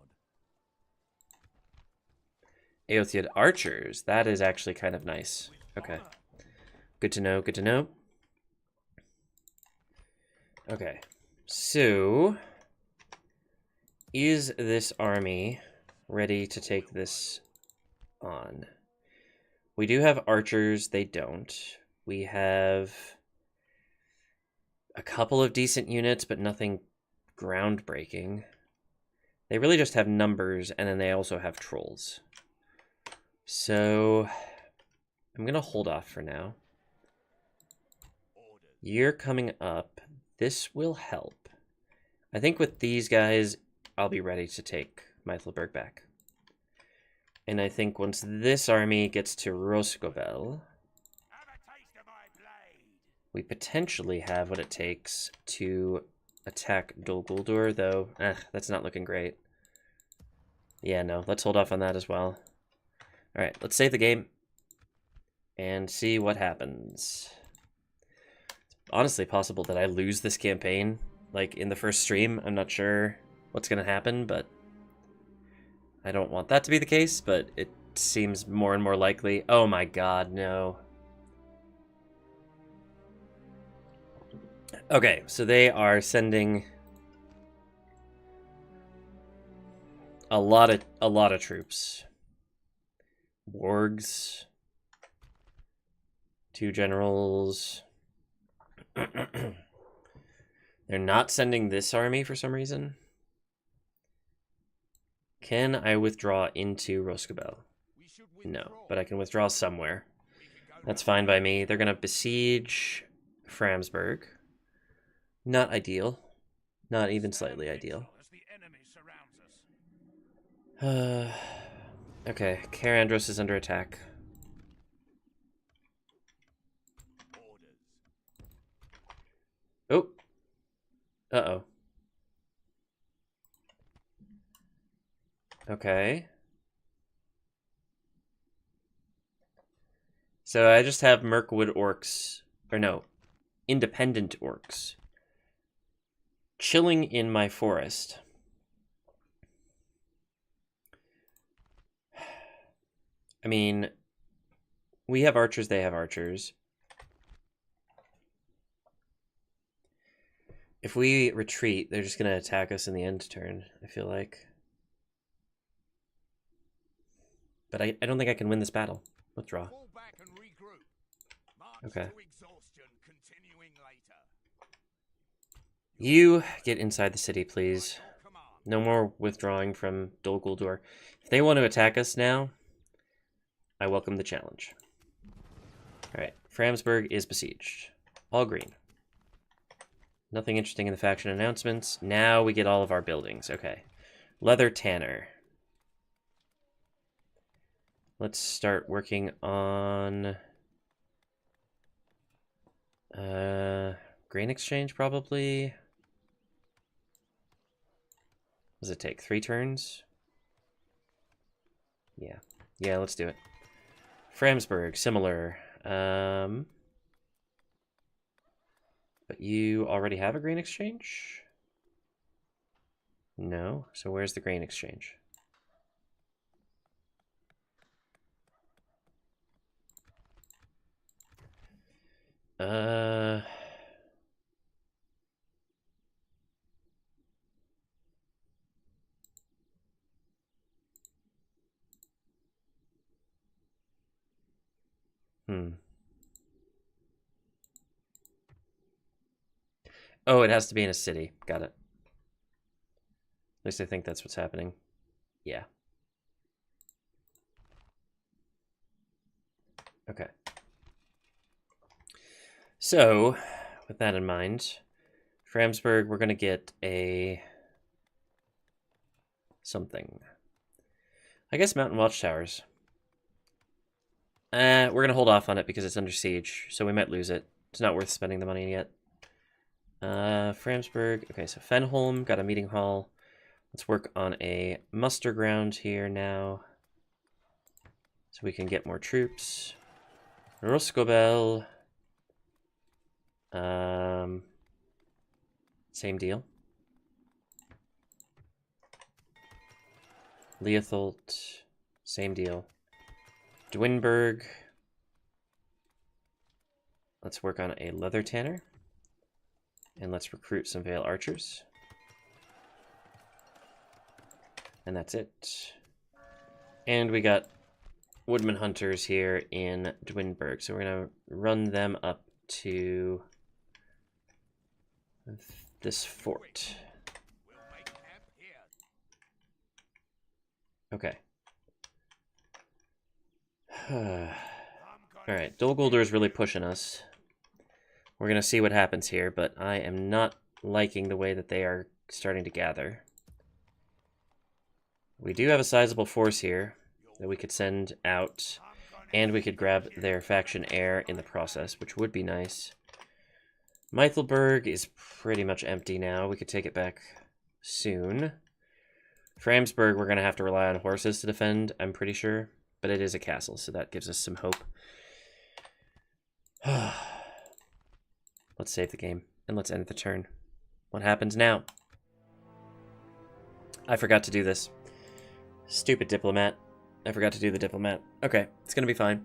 Aothiad archers. That is actually kind of nice. Okay. Good to know, good to know. Okay. So, is this army ready to take this on? We do have archers, they don't. We have a couple of decent units, but nothing groundbreaking. They really just have numbers, and then they also have trolls. So, I'm going to hold off for now. You're coming up. This will help. I think with these guys, I'll be ready to take Meithelberg back. And I think once this army gets to Roscovel, we potentially have what it takes to attack Dol Guldur, though that's not looking great. Yeah, no, let's hold off on that as well. Alright, let's save the game and see what happens. It's honestly possible that I lose this campaign, like, in the first stream. I'm not sure what's going to happen, but I don't want that to be the case, but it seems more and more likely. Oh my god, no. Okay, so they are sending a lot of troops. Wargs, 2 generals. They're not sending this army for some reason. Can I withdraw into Roscovel? No, but I can withdraw somewhere. That's fine by me. They're going to besiege Framsburg. Not ideal. Not even slightly ideal. Okay, Karandros is under attack. Oh. Uh-oh. Okay. So I just have Mirkwood orcs, or no, independent orcs, chilling in my forest. I mean, we have archers, they have archers. If we retreat, they're just going to attack us in the end turn, I feel like. But I don't think I can win this battle. Withdraw. Okay. You get inside the city, please. No more withdrawing from Dol Guldur. If they want to attack us now, I welcome the challenge. Alright, Framsburg is besieged. All green. Nothing interesting in the faction announcements. Now we get all of our buildings. Okay. Leather Tanner. Let's start working on Grain exchange, probably. What does it take? 3 turns? Yeah. Yeah, let's do it. Framsburg, similar. But you already have a grain exchange? No. So where's the grain exchange? Oh, it has to be in a city. Got it. At least I think that's what's happening. Yeah. Okay. So, with that in mind, Framsburg, we're going to get a something. I guess Mountain Watchtowers. We're going to hold off on it because it's under siege, so we might lose it. It's not worth spending the money yet. Framsburg. Okay, so Fenholm, got a meeting hall. Let's work on a muster ground here now, so we can get more troops. Roscobel. Same deal. Leotholt, same deal. Dwinberg. Let's work on a leather tanner. And let's recruit some Vale archers. And that's it. And we got woodman hunters here in Dwinberg. So we're going to run them up to this fort. Okay. Alright, Dol Guldur is really pushing us. We're going to see what happens here, but I am not liking the way that they are starting to gather. We do have a sizable force here that we could send out, and we could grab their faction heir in the process, which would be nice. Meithelberg is pretty much empty now. We could take it back soon. Framsburg, we're going to have to rely on horses to defend, I'm pretty sure. But it is a castle, so that gives us some hope. Let's save the game, and let's end the turn. What happens now? I forgot to do this. Stupid diplomat. I forgot to do the diplomat. Okay, it's going to be fine.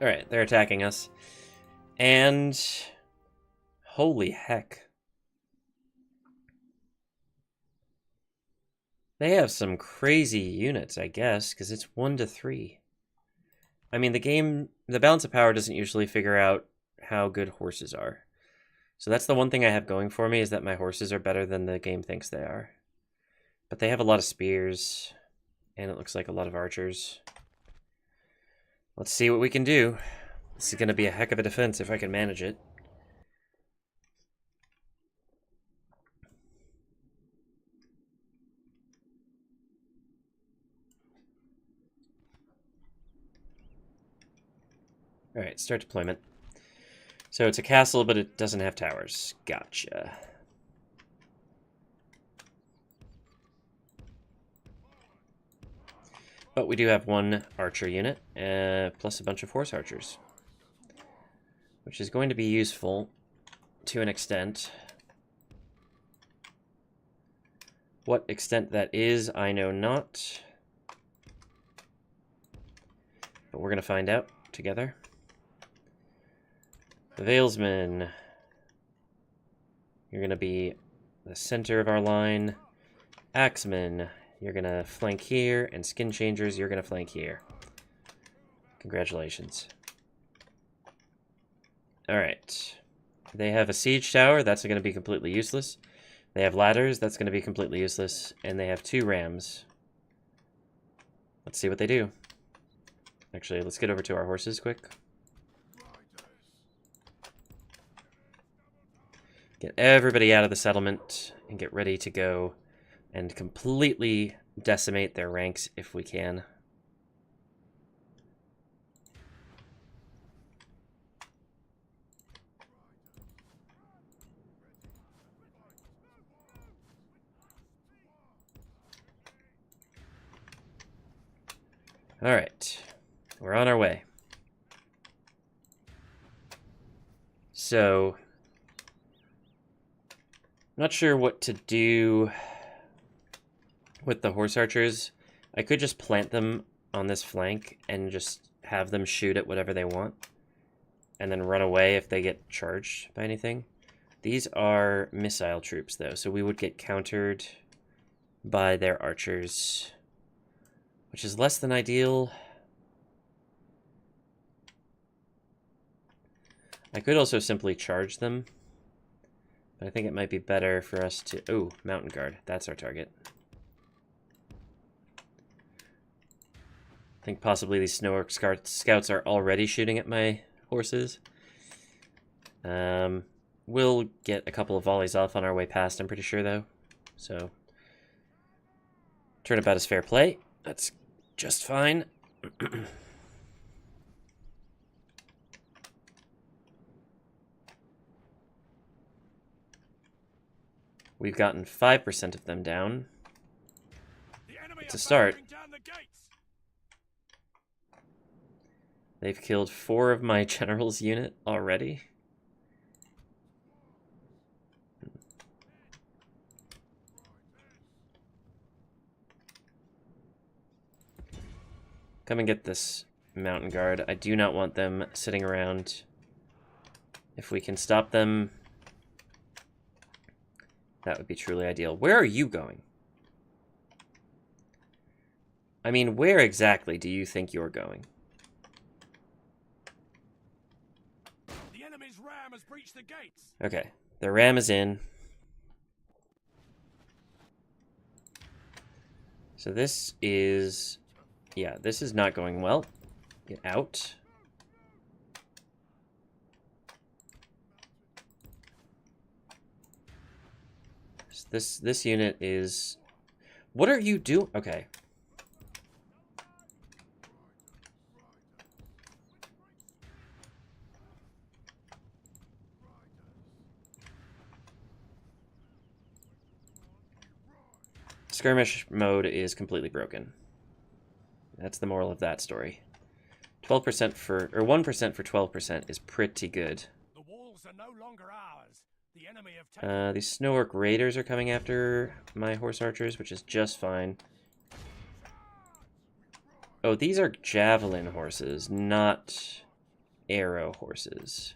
Alright, they're attacking us. And... holy heck. They have some crazy units, I guess, because it's 1 to 3. I mean, the balance of power doesn't usually figure out how good horses are. So that's the one thing I have going for me, is that my horses are better than the game thinks they are. But they have a lot of spears, and it looks like a lot of archers. Let's see what we can do. This is going to be a heck of a defense if I can manage it. Alright, start deployment. So it's a castle, but it doesn't have towers. Gotcha. But we do have 1 archer unit, plus a bunch of horse archers. Which is going to be useful to an extent. What extent that is, I know not. But we're going to find out together. The Valesmen. You're going to be the center of our line. Axemen, you're going to flank here. And Skin Changers, you're going to flank here. Congratulations. Alright. They have a siege tower. That's going to be completely useless. They have ladders. That's going to be completely useless. And they have 2 rams. Let's see what they do. Actually, let's get over to our horses quick. Get everybody out of the settlement and get ready to go and completely decimate their ranks if we can. Alright. We're on our way. So, not sure what to do with the horse archers. I could just plant them on this flank and just have them shoot at whatever they want. And then run away if they get charged by anything. These are missile troops, though, so we would get countered by their archers, which is less than ideal. I could also simply charge them, but I think it might be better for us to... Oh, Mountain Guard. That's our target. I think possibly these Snow Orc scouts are already shooting at my horses. We'll get a couple of volleys off on our way past, I'm pretty sure, though. So, turnabout is fair play. That's just fine. We've gotten 5% of them down. It's a start. They've killed 4 of my general's unit already. Come and get this Mountain Guard. I do not want them sitting around. If we can stop them, that would be truly ideal. Where are you going? I mean, where exactly do you think you're going? The enemy's ram has breached the gates. Okay, the ram is in. So this is... Yeah, this is not going well. Get out. This unit is... What are you doing? Okay. Skirmish mode is completely broken. That's the moral of that story. 12% for... Or 1% for 12% is pretty good. The walls are no longer ours. The enemy have taken... These Snow Orc Raiders are coming after my horse archers, which is just fine. Oh, these are javelin horses, not arrow horses.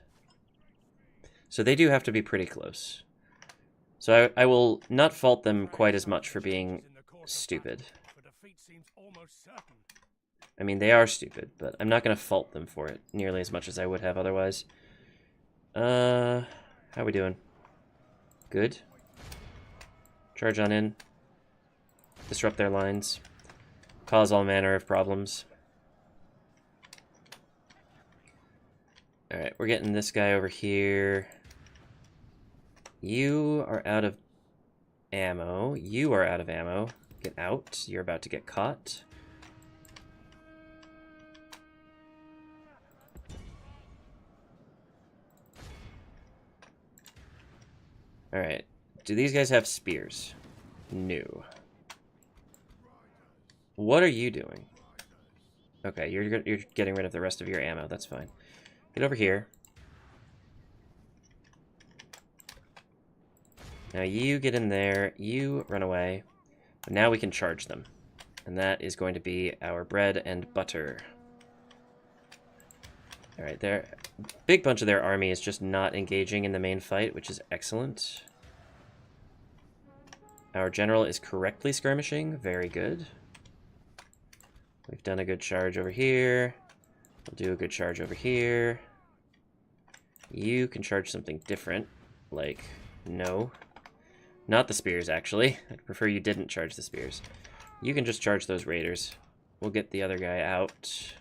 So they do have to be pretty close. So I will not fault them quite as much for being stupid. I mean, they are stupid, but I'm not going to fault them for it nearly as much as I would have otherwise. How are we doing? Good. Charge on in. Disrupt their lines. Cause all manner of problems. Alright, we're getting this guy over here. You are out of ammo. You are out of ammo. Get out. You're about to get caught. Alright. Do these guys have spears? No. What are you doing? Okay, you're getting rid of the rest of your ammo. That's fine. Get over here. Now you get in there. You run away. But now we can charge them. And that is going to be our bread and butter. Alright, their big bunch of their army is just not engaging in the main fight, which is excellent. Our general is correctly skirmishing. Very good. We've done a good charge over here. We'll do a good charge over here. You can charge something different. Like, no. Not the spears, actually. I'd prefer you didn't charge the spears. You can just charge those raiders. We'll get the other guy out.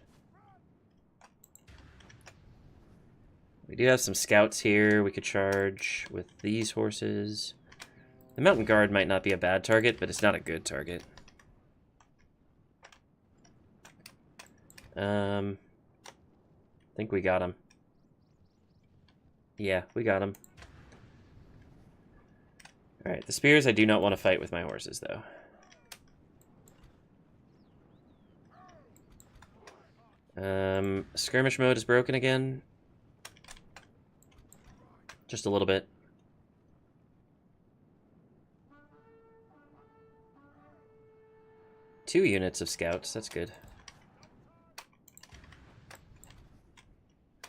We do have some scouts here we could charge with these horses. The Mountain Guard might not be a bad target, but it's not a good target. I think we got him. Yeah, we got him. Alright, the spears I do not want to fight with my horses, though. Skirmish mode is broken again. Just a little bit. Two units of scouts, that's good.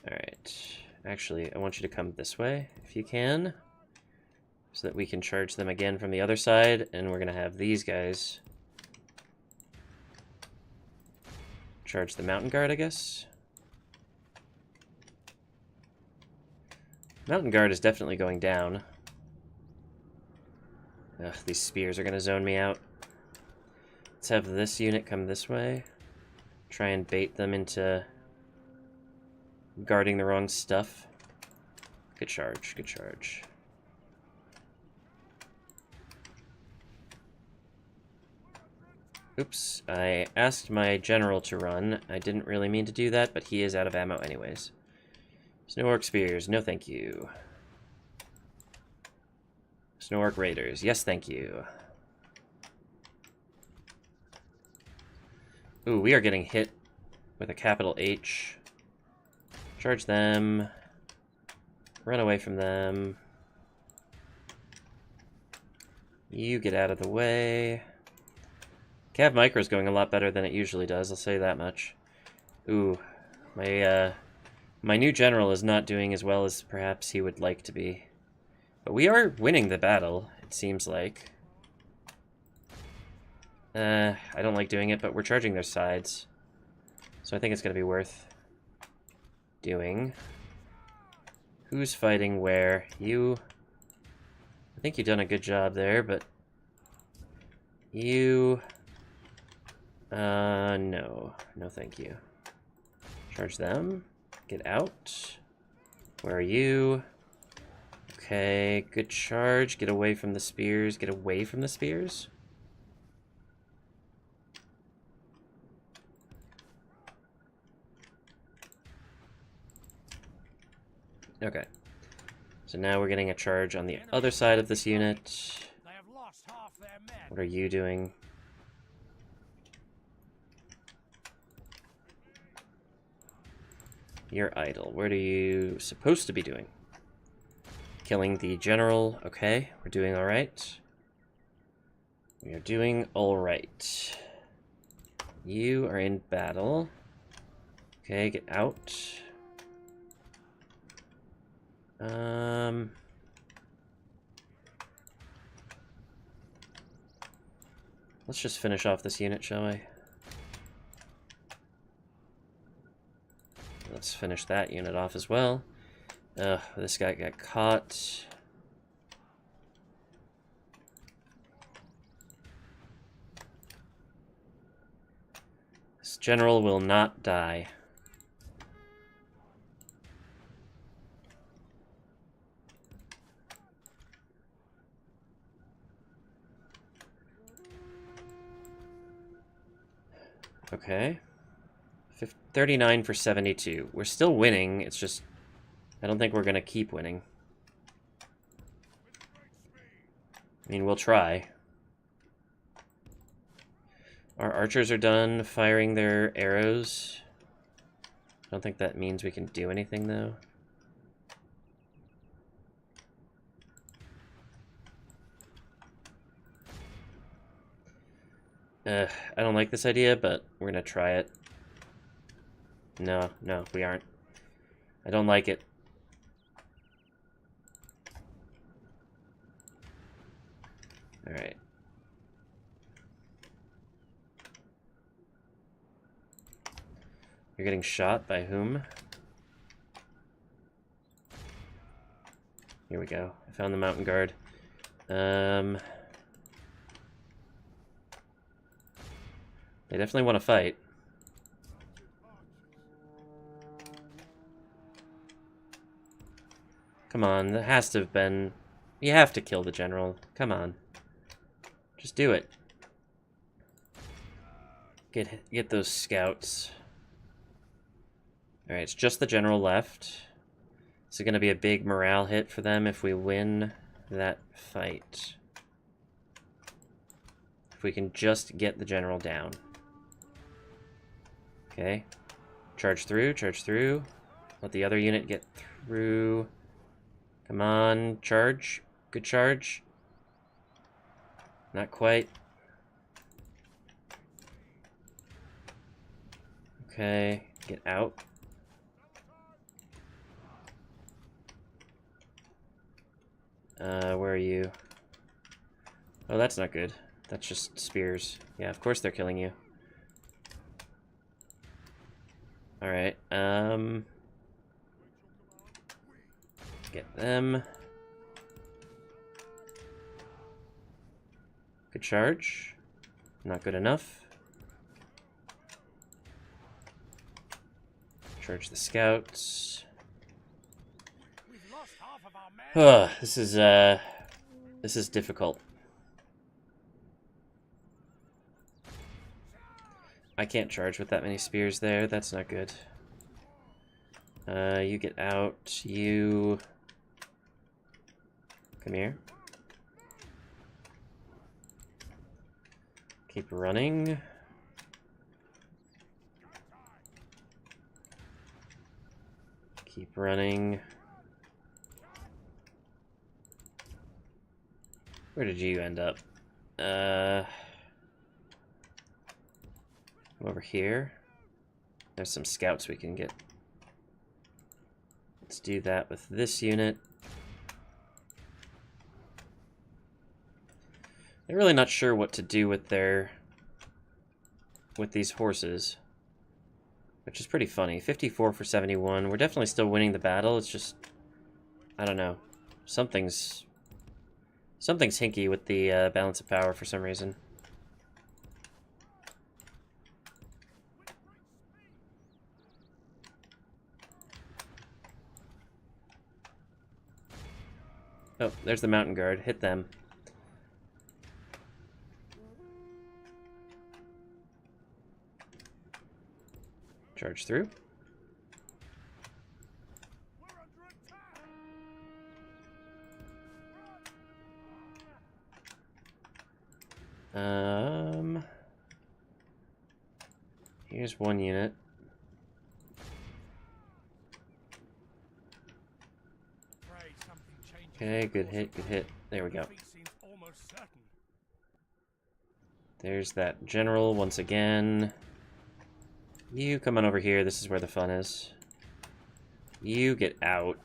Alright. Actually, I want you to come this way, if you can. So that we can charge them again from the other side, and we're going to have these guys charge the Mountain Guard, I guess. Mountain Guard is definitely going down. Ugh, these spears are going to zone me out. Let's have this unit come this way. Try and bait them into guarding the wrong stuff. Good charge, good charge. Oops, I asked my general to run. I didn't really mean to do that, but he is out of ammo anyways. Snow Orc Spears, no thank you. Snow Orc Raiders, yes thank you. Ooh, we are getting hit with a capital H. Charge them. Run away from them. You get out of the way. Cav Micro is going a lot better than it usually does, I'll say that much. Ooh, my new general is not doing as well as perhaps he would like to be. But we are winning the battle, it seems like. I don't like doing it, but we're charging their sides. So I think it's going to be worth doing. Who's fighting where? You. I think you've done a good job there, but you. No. No, thank you. Charge them. Get out. Where are you? Okay, good charge. Get away from the spears. Get away from the spears. Okay. So now we're getting a charge on the other side of this unit. What are you doing? You're idle. What are you supposed to be doing? Killing the general. Okay, we're doing alright. We are doing alright. You are in battle. Okay, get out. Let's just finish off this unit, shall we? Let's finish that unit off as well. This guy got caught. This general will not die. Okay. 39 for 72. We're still winning, it's just I don't think we're going to keep winning. I mean, we'll try. Our archers are done firing their arrows. I don't think that means we can do anything, though. I don't like this idea, but we're going to try it. No, we aren't. I don't like it. Alright. You're getting shot by whom? Here we go. I found the mountain guard. They definitely want to fight. Come on, that has to have been... You have to kill the general. Come on. Just do it. Get those scouts. Alright, it's just the general left. This is going to be a big morale hit for them if we win that fight. If we can just get the general down. Okay. Charge through, charge through. Let the other unit get through. Come on, charge. Good charge. Not quite. Okay, get out. Where are you? Oh, that's not good. That's just spears. Yeah, of course they're killing you. Alright, get them. Good charge. Not good enough. Charge the scouts. We've lost half of our men. This is difficult. I can't charge with that many spears there. That's not good. You get out. You come here. Keep running. Keep running. Where did you end up? Over here. There's some scouts we can get. Let's do that with this unit. I'm really not sure what to do with these horses, which is pretty funny. 54 for 71. We're definitely still winning the battle. It's just, I don't know. Something's hinky with the balance of power for some reason. Oh, there's the mountain guard. Hit them. Charge through. Here's one unit. Okay, good hit, good hit. There we go. There's that general once again. You come on over here, this is where the fun is. You get out.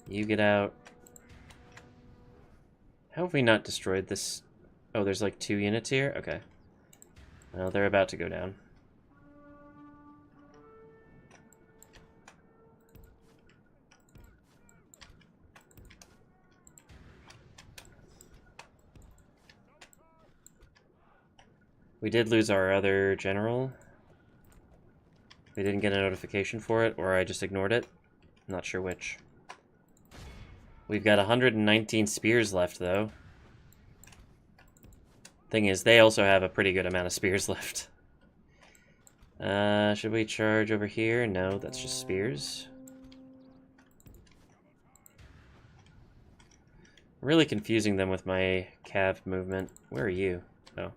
You get out. How have we not destroyed this? Oh, there's like 2 units here? Okay. Well, they're about to go down. We did lose our other general. We didn't get a notification for it, or I just ignored it. I'm not sure which. We've got 119 spears left, though. Thing is, they also have a pretty good amount of spears left. Should we charge over here? No, that's just spears. I'm really confusing them with my cav movement. Where are you? Oh.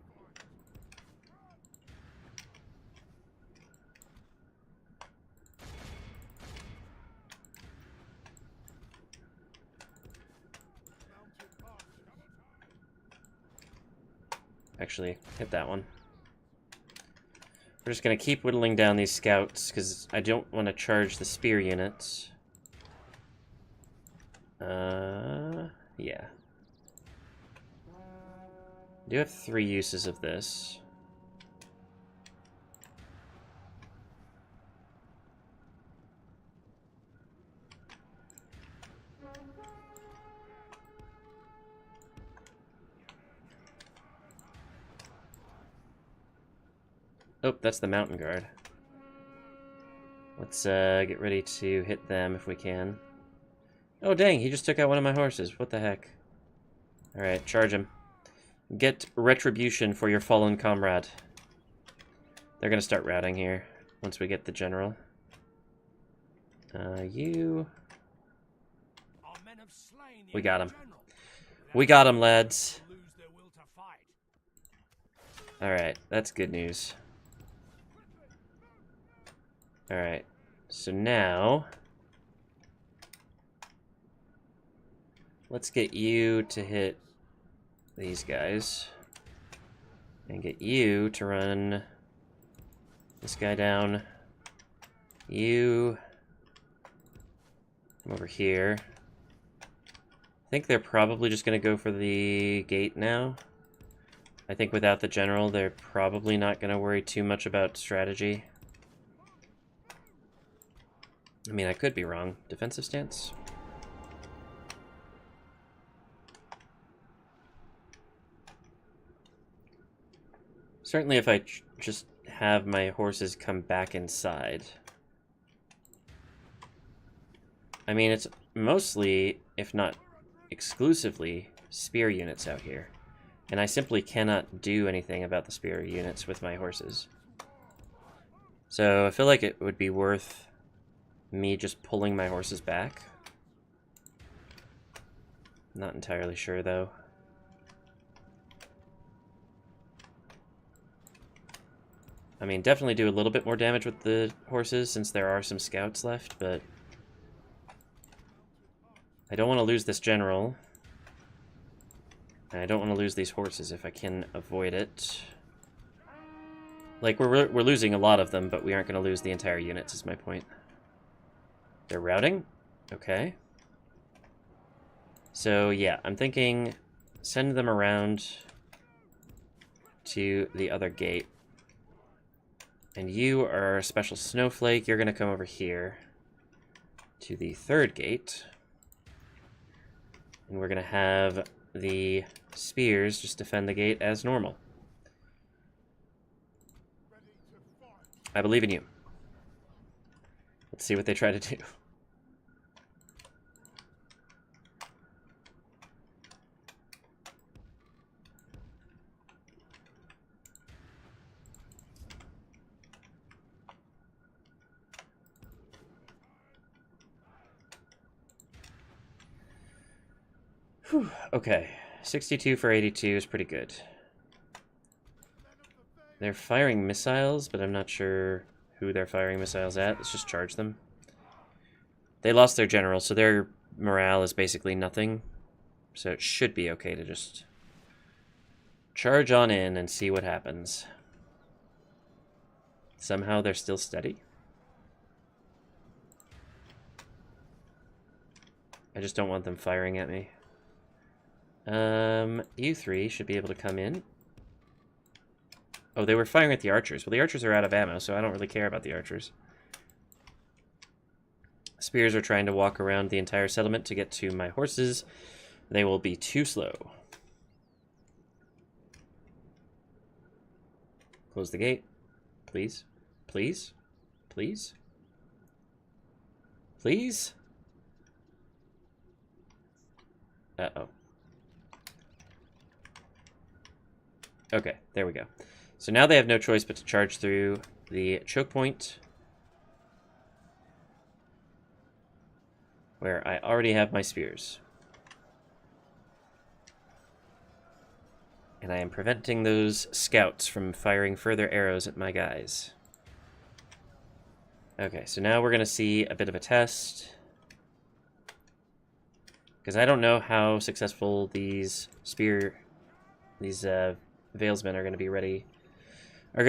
Actually, hit that one. We're just going to keep whittling down these scouts, because I don't want to charge the spear units. Yeah. I do have 3 uses of this. Oh, that's the mountain guard. Let's get ready to hit them if we can. Oh dang, he just took out one of my horses. What the heck? Alright, charge him. Get retribution for your fallen comrade. They're gonna start routing here once we get the general. You... We got him. We got him, lads. Alright, that's good news. Alright, so now... let's get you to hit these guys. And get you to run this guy down. You... come over here. I think they're probably just going to go for the gate now. I think without the general, they're probably not going to worry too much about strategy. I mean, I could be wrong. Defensive stance? Certainly if I just have my horses come back inside. I mean, it's mostly, if not exclusively, spear units out here. And I simply cannot do anything about the spear units with my horses. So I feel like it would be worth me just pulling my horses back. Not entirely sure, though. I mean, definitely do a little bit more damage with the horses since there are some scouts left, but I don't want to lose this general. And I don't want to lose these horses if I can avoid it. Like, we're losing a lot of them, but we aren't going to lose the entire units, is my point. They're routing? Okay. So, yeah, I'm thinking send them around to the other gate. And you are a special snowflake. You're going to come over here to the third gate. And we're going to have the spears just defend the gate as normal. I believe in you. Let's see what they try to do. Whew, okay, 62 for 82 is pretty good. They're firing missiles, but I'm not sure who they're firing missiles at. Let's just charge them. They lost their general, so their morale is basically nothing. So it should be okay to just charge on in and see what happens. Somehow they're still steady. I just don't want them firing at me. You three should be able to come in. Oh, they were firing at the archers. Well, the archers are out of ammo, so I don't really care about the archers. Spears are trying to walk around the entire settlement to get to my horses. They will be too slow. Close the gate. Please. Please. Please. Please. Uh-oh. Okay, there we go. So now they have no choice but to charge through the choke point, where I already have my spears. And I am preventing those scouts from firing further arrows at my guys. Okay, so now we're going to see a bit of a test. Because I don't know how successful these Valesmen are going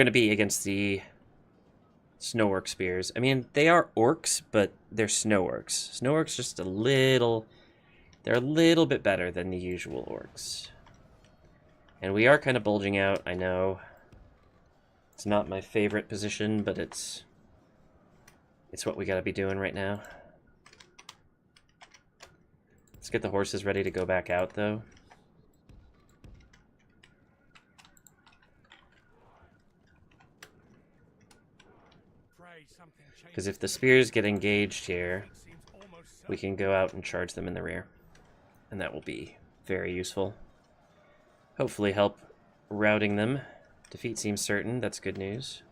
to be against the snow orc spears. I mean, they are orcs, but they're snow orcs. Snow orcs just they're a little bit better than the usual orcs. And we are kind of bulging out, I know. It's not my favorite position, but it's what we gotta be doing right now. Let's get the horses ready to go back out, though. Because if the spears get engaged here, we can go out and charge them in the rear. And that will be very useful. Hopefully help routing them. Defeat seems certain. That's good news.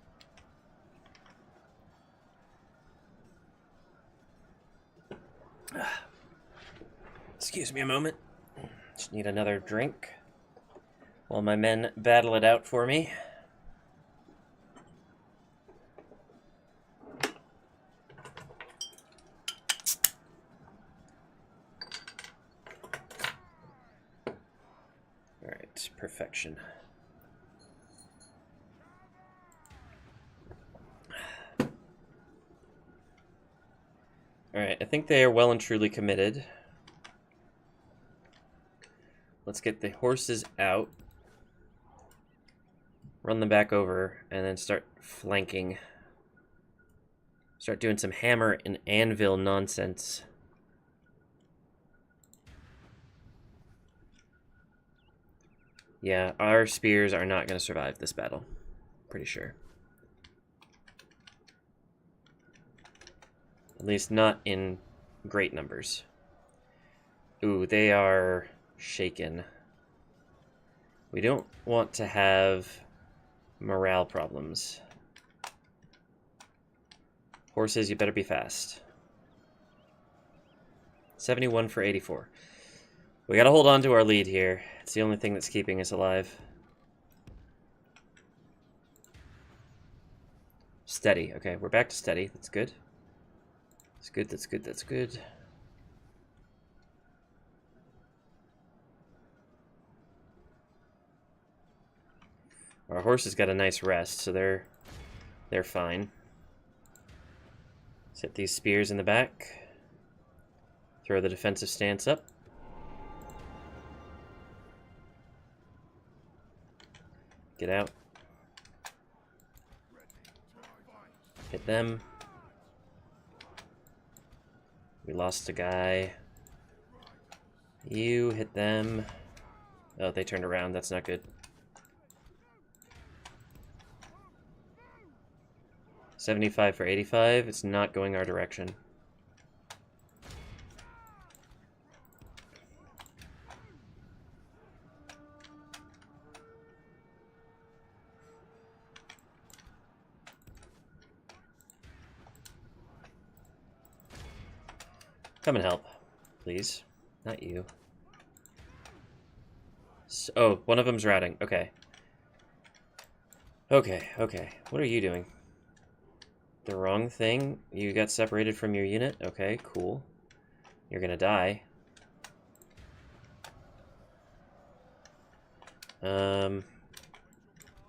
Excuse me a moment. Just need another drink while my men battle it out for me. Perfect. Perfection. Alright, I think they are well and truly committed. Let's get the horses out. Run them back over, and then start flanking. Start doing some hammer and anvil nonsense. Yeah, our spears are not going to survive this battle. Pretty sure. At least not in great numbers. Ooh, they are shaken. We don't want to have morale problems. Horses, you better be fast. 71 for 84. We gotta hold on to our lead here. It's the only thing that's keeping us alive. Steady. Okay, we're back to steady. That's good. That's good, that's good, that's good. Our horses got a nice rest, so they're fine. Set these spears in the back. Throw the defensive stance up. Get out. Hit them. We lost a guy. You hit them. Oh, they turned around. That's not good. 75 for 85. It's not going our direction. Come and help, please. Not you. So, oh, one of them's routing. Okay. Okay, okay. What are you doing? The wrong thing? You got separated from your unit? Okay, cool. You're gonna die.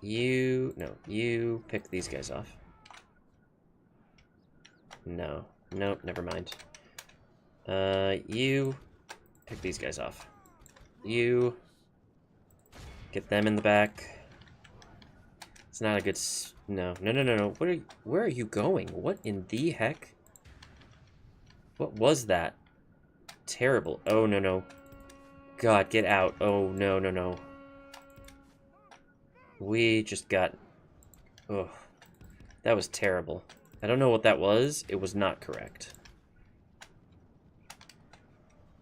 You pick these guys off. No. Nope, never mind. You pick these guys off. You get them in the back. It's not a good no. Where are you going? What in the heck? What was that? Terrible. Oh, no. God, get out. Oh, no. We just got... Oh, that was terrible. I don't know what that was. It was not correct.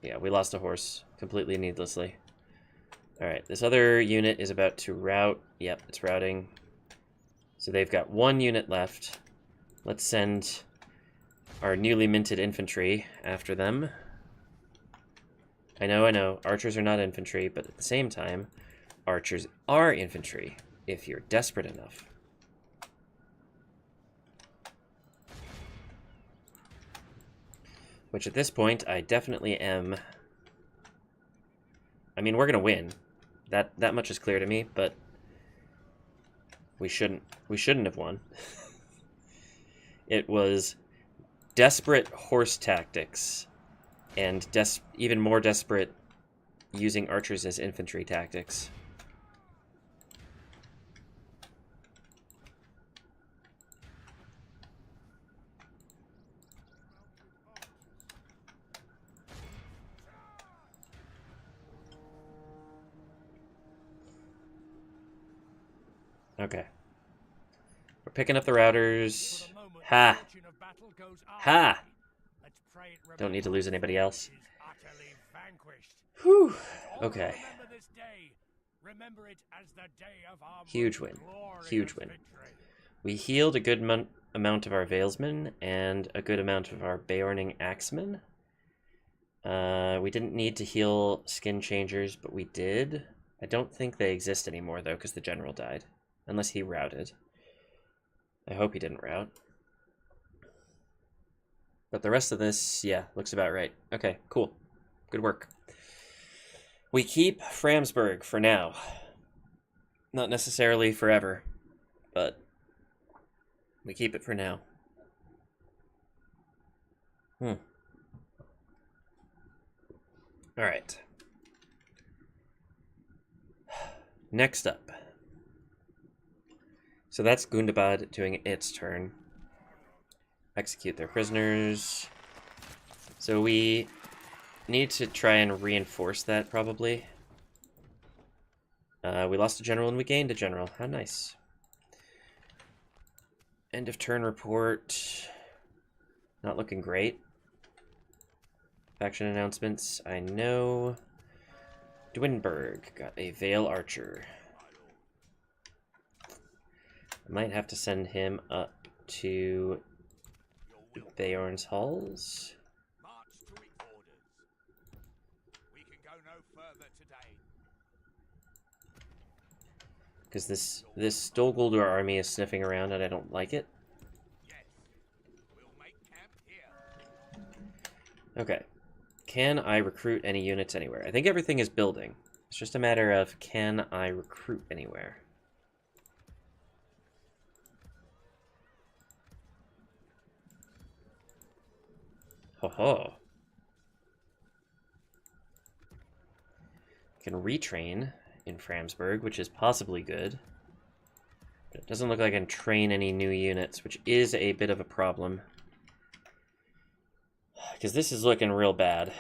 Yeah, we lost a horse completely needlessly. Alright, this other unit is about to rout. Yep, it's routing. So they've got one unit left. Let's send our newly minted infantry after them. I know. Archers are not infantry, but at the same time, archers are infantry if you're desperate enough. Which at this point, I definitely am. I mean, we're gonna win. That much is clear to me, but we shouldn't have won. It was desperate horse tactics and even more desperate using archers as infantry tactics. Okay. We're picking up the routers. Ha! Ha! Don't need to lose anybody else. Whew. Okay. Huge win. Huge win. We healed a good amount of our Valesmen and a good amount of our Beorning Axemen. We didn't need to heal Skin Changers, but we did. I don't think they exist anymore, though, because the general died. Unless he routed. I hope he didn't rout. But the rest of this, yeah, looks about right. Okay, cool. Good work. We keep Framsburg for now. Not necessarily forever, but we keep it for now. Alright. Next up. So that's Gundabad doing its turn. Execute their prisoners. So we need to try and reinforce that, probably. We lost a general and we gained a general. How nice. End of turn report. Not looking great. Faction announcements. I know Dwinberg got a Vale Archer. I might have to send him up to Beorn's Halls. Because this Dol Guldur army is sniffing around and I don't like it. Okay. Can I recruit any units anywhere? I think everything is building. It's just a matter of, can I recruit anywhere? Ho-ho. Can retrain in Framsburg, which is possibly good. But it doesn't look like I can train any new units, which is a bit of a problem. Because this is looking real bad.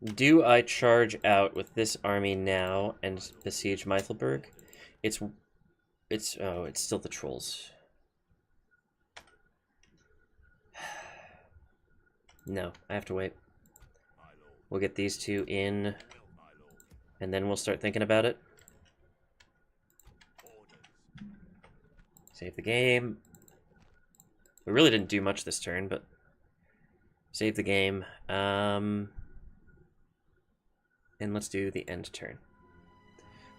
Do I charge out with this army now and besiege Meithelberg? It's still the trolls. No, I have to wait. We'll get these two in, and then we'll start thinking about it. Save the game. We really didn't do much this turn, but save the game. And let's do the end turn.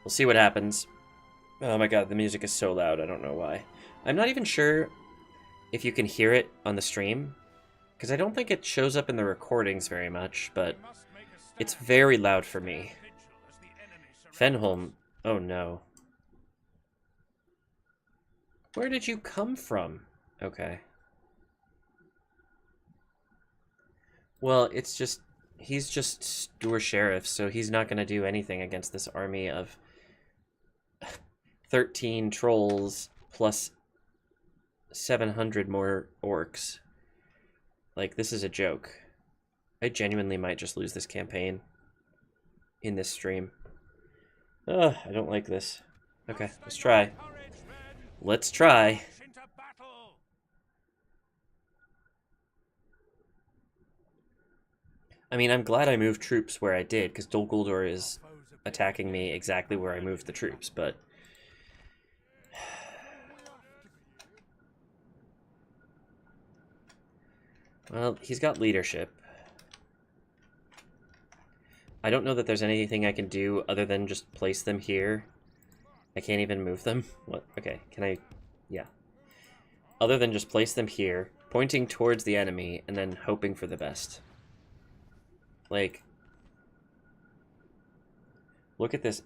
We'll see what happens. Oh my god, the music is so loud, I don't know why. I'm not even sure if you can hear it on the stream, because I don't think it shows up in the recordings very much, but it's very loud for me. Fenholm, oh no. Where did you come from? Okay. Well, it's just, he's just Stour Sheriff, so he's not going to do anything against this army of 13 trolls plus 700 more orcs. Like, this is a joke. I genuinely might just lose this campaign in this stream. Ugh, I don't like this. Okay, let's try. Let's try. I mean, I'm glad I moved troops where I did, because Dol Guldur is attacking me exactly where I moved the troops, but... Well, he's got leadership. I don't know that there's anything I can do other than just place them here. I can't even move them. What? Okay, can I... Yeah. Other than just place them here, pointing towards the enemy, and then hoping for the best. Like... Look at this.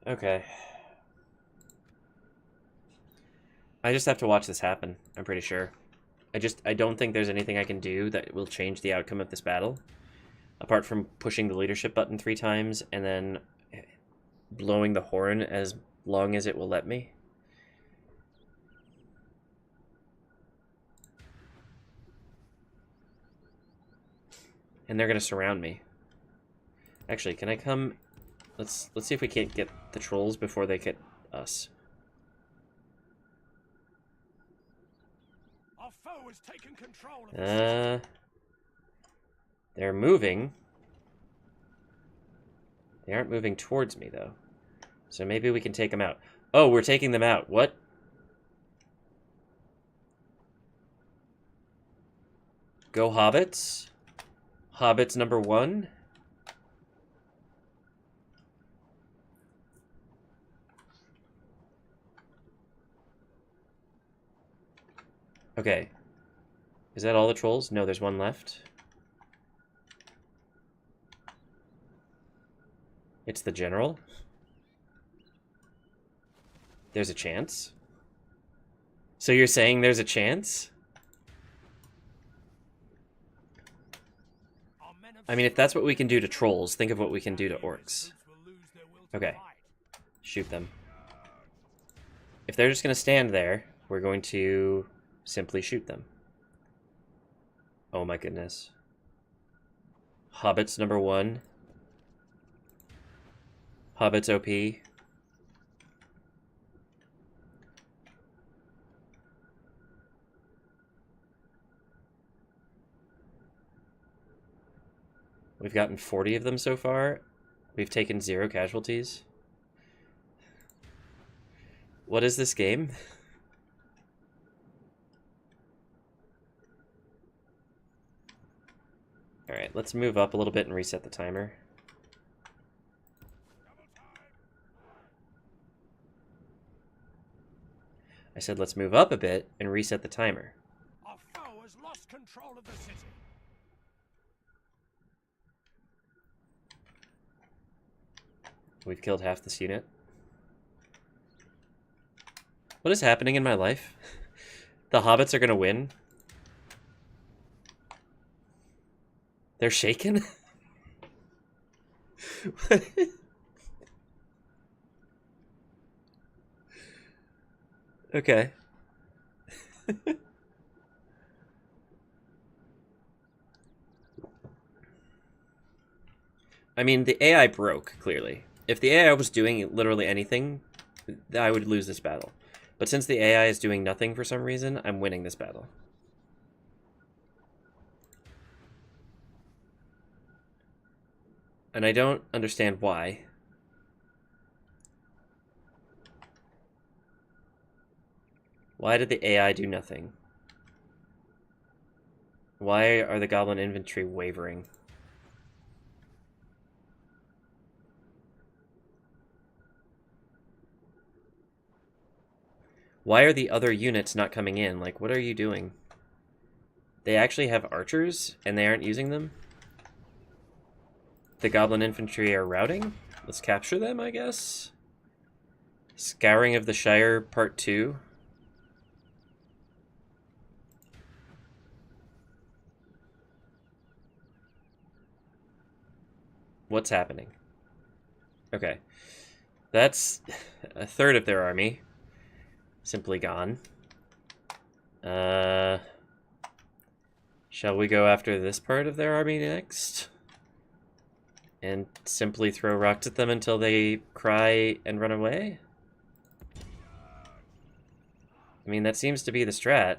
Okay. I just have to watch this happen, I'm pretty sure. I don't think there's anything I can do that will change the outcome of this battle. Apart from pushing the leadership button 3 times and then blowing the horn as long as it will let me. And they're gonna surround me. Actually, can I come... Let's see if we can't get the trolls before they get us. Our foe has taken control of the They're moving. They aren't moving towards me, though. So maybe we can take them out. Oh, we're taking them out. What? Go Hobbits. Hobbits number 1. Okay. Is that all the trolls? No, there's one left. It's the general. There's a chance. So you're saying there's a chance? I mean, if that's what we can do to trolls, think of what we can do to orcs. Okay. Shoot them. If they're just going to stand there, we're going to simply shoot them. Oh my goodness. Hobbits number 1. Hobbits OP. We've gotten 40 of them so far. We've taken 0 casualties. What is this game? Alright, let's move up a little bit and reset the timer. I said let's move up a bit and reset the timer. Our foe has lost control of the city. We've killed half this unit. What is happening in my life? The hobbits are gonna win? They're shaken? Okay. I mean, the AI broke, clearly. If the AI was doing literally anything, I would lose this battle. But since the AI is doing nothing for some reason, I'm winning this battle. And I don't understand why. Why did the AI do nothing? Why are the goblin infantry wavering? Why are the other units not coming in? Like, what are you doing? They actually have archers, and they aren't using them? The goblin infantry are routing? Let's capture them, I guess? Scouring of the Shire, Part 2. What's happening? Okay. That's a third of their army. Simply gone. Shall we go after this part of their army next? And simply throw rocks at them until they cry and run away? I mean, that seems to be the strat.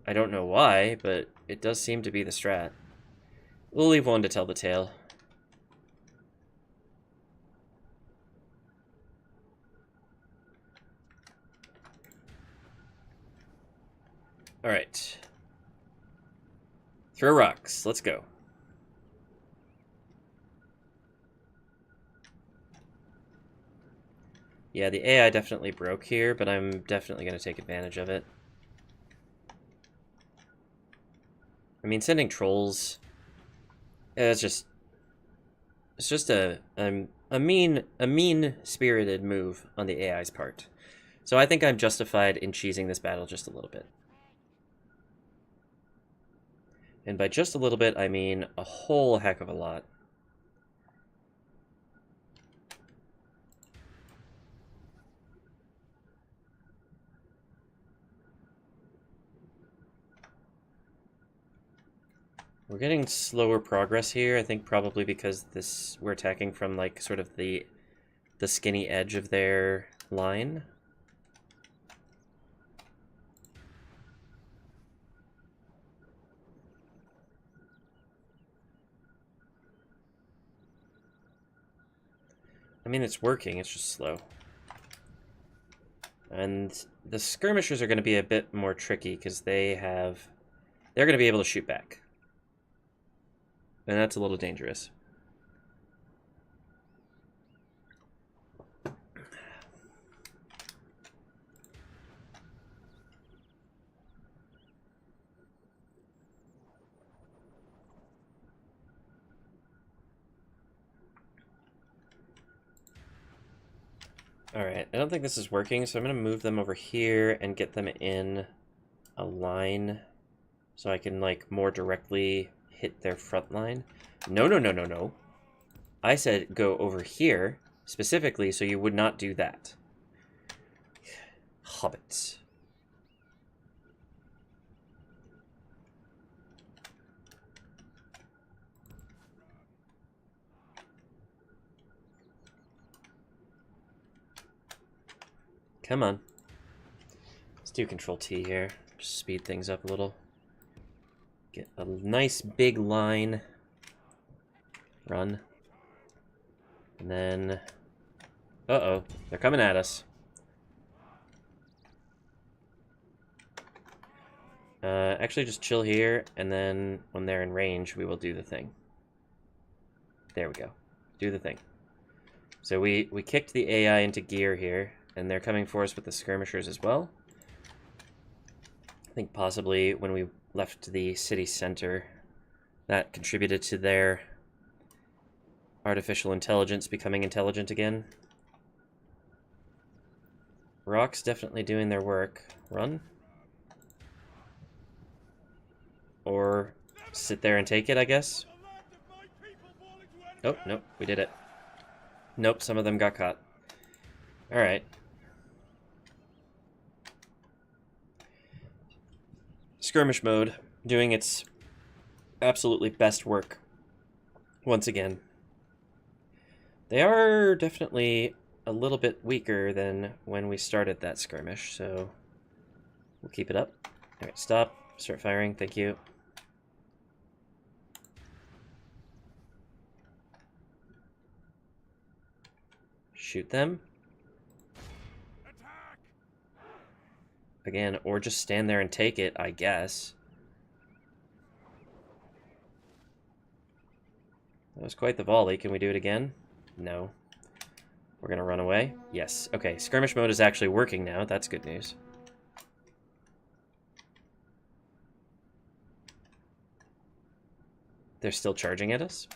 I don't know why, but it does seem to be the strat. We'll leave one to tell the tale. Alright. Throw rocks. Let's go. Yeah, the AI definitely broke here, but I'm definitely going to take advantage of it. I mean, sending trolls... It's just a mean-spirited move on the AI's part. So I think I'm justified in cheesing this battle just a little bit. And by just a little bit, I mean a whole heck of a lot. We're getting slower progress here, I think probably because we're attacking from like sort of the skinny edge of their line. I mean, it's working, it's just slow. And the skirmishers are going to be a bit more tricky because they're going to be able to shoot back. And that's a little dangerous. Alright, I don't think this is working, so I'm going to move them over here and get them in a line so I can, like, more directly hit their front line. No, no, no, no, no. I said go over here, specifically, so you would not do that. Hobbits. Come on. Let's do Control-T here. Just speed things up a little. Get a nice big line. Run. And then... Uh-oh. They're coming at us. Actually, just chill here, and then when they're in range, we will do the thing. There we go. Do the thing. So we kicked the AI into gear here, and they're coming for us with the skirmishers as well. I think possibly when we left the city center, that contributed to their artificial intelligence becoming intelligent again. Rock's definitely doing their work. Run. Or sit there and take it, I guess. Oh, nope, we did it. Nope, some of them got caught. Alright. Skirmish mode, doing its absolutely best work. Once again. They are definitely a little bit weaker than when we started that skirmish, so we'll keep it up. Alright, stop. Start firing, thank you. Shoot them. Attack! Again, or just stand there and take it, I guess. That was quite the volley. Can we do it again? No. We're gonna run away? Yes. Okay, skirmish mode is actually working now. That's good news. They're still charging at us.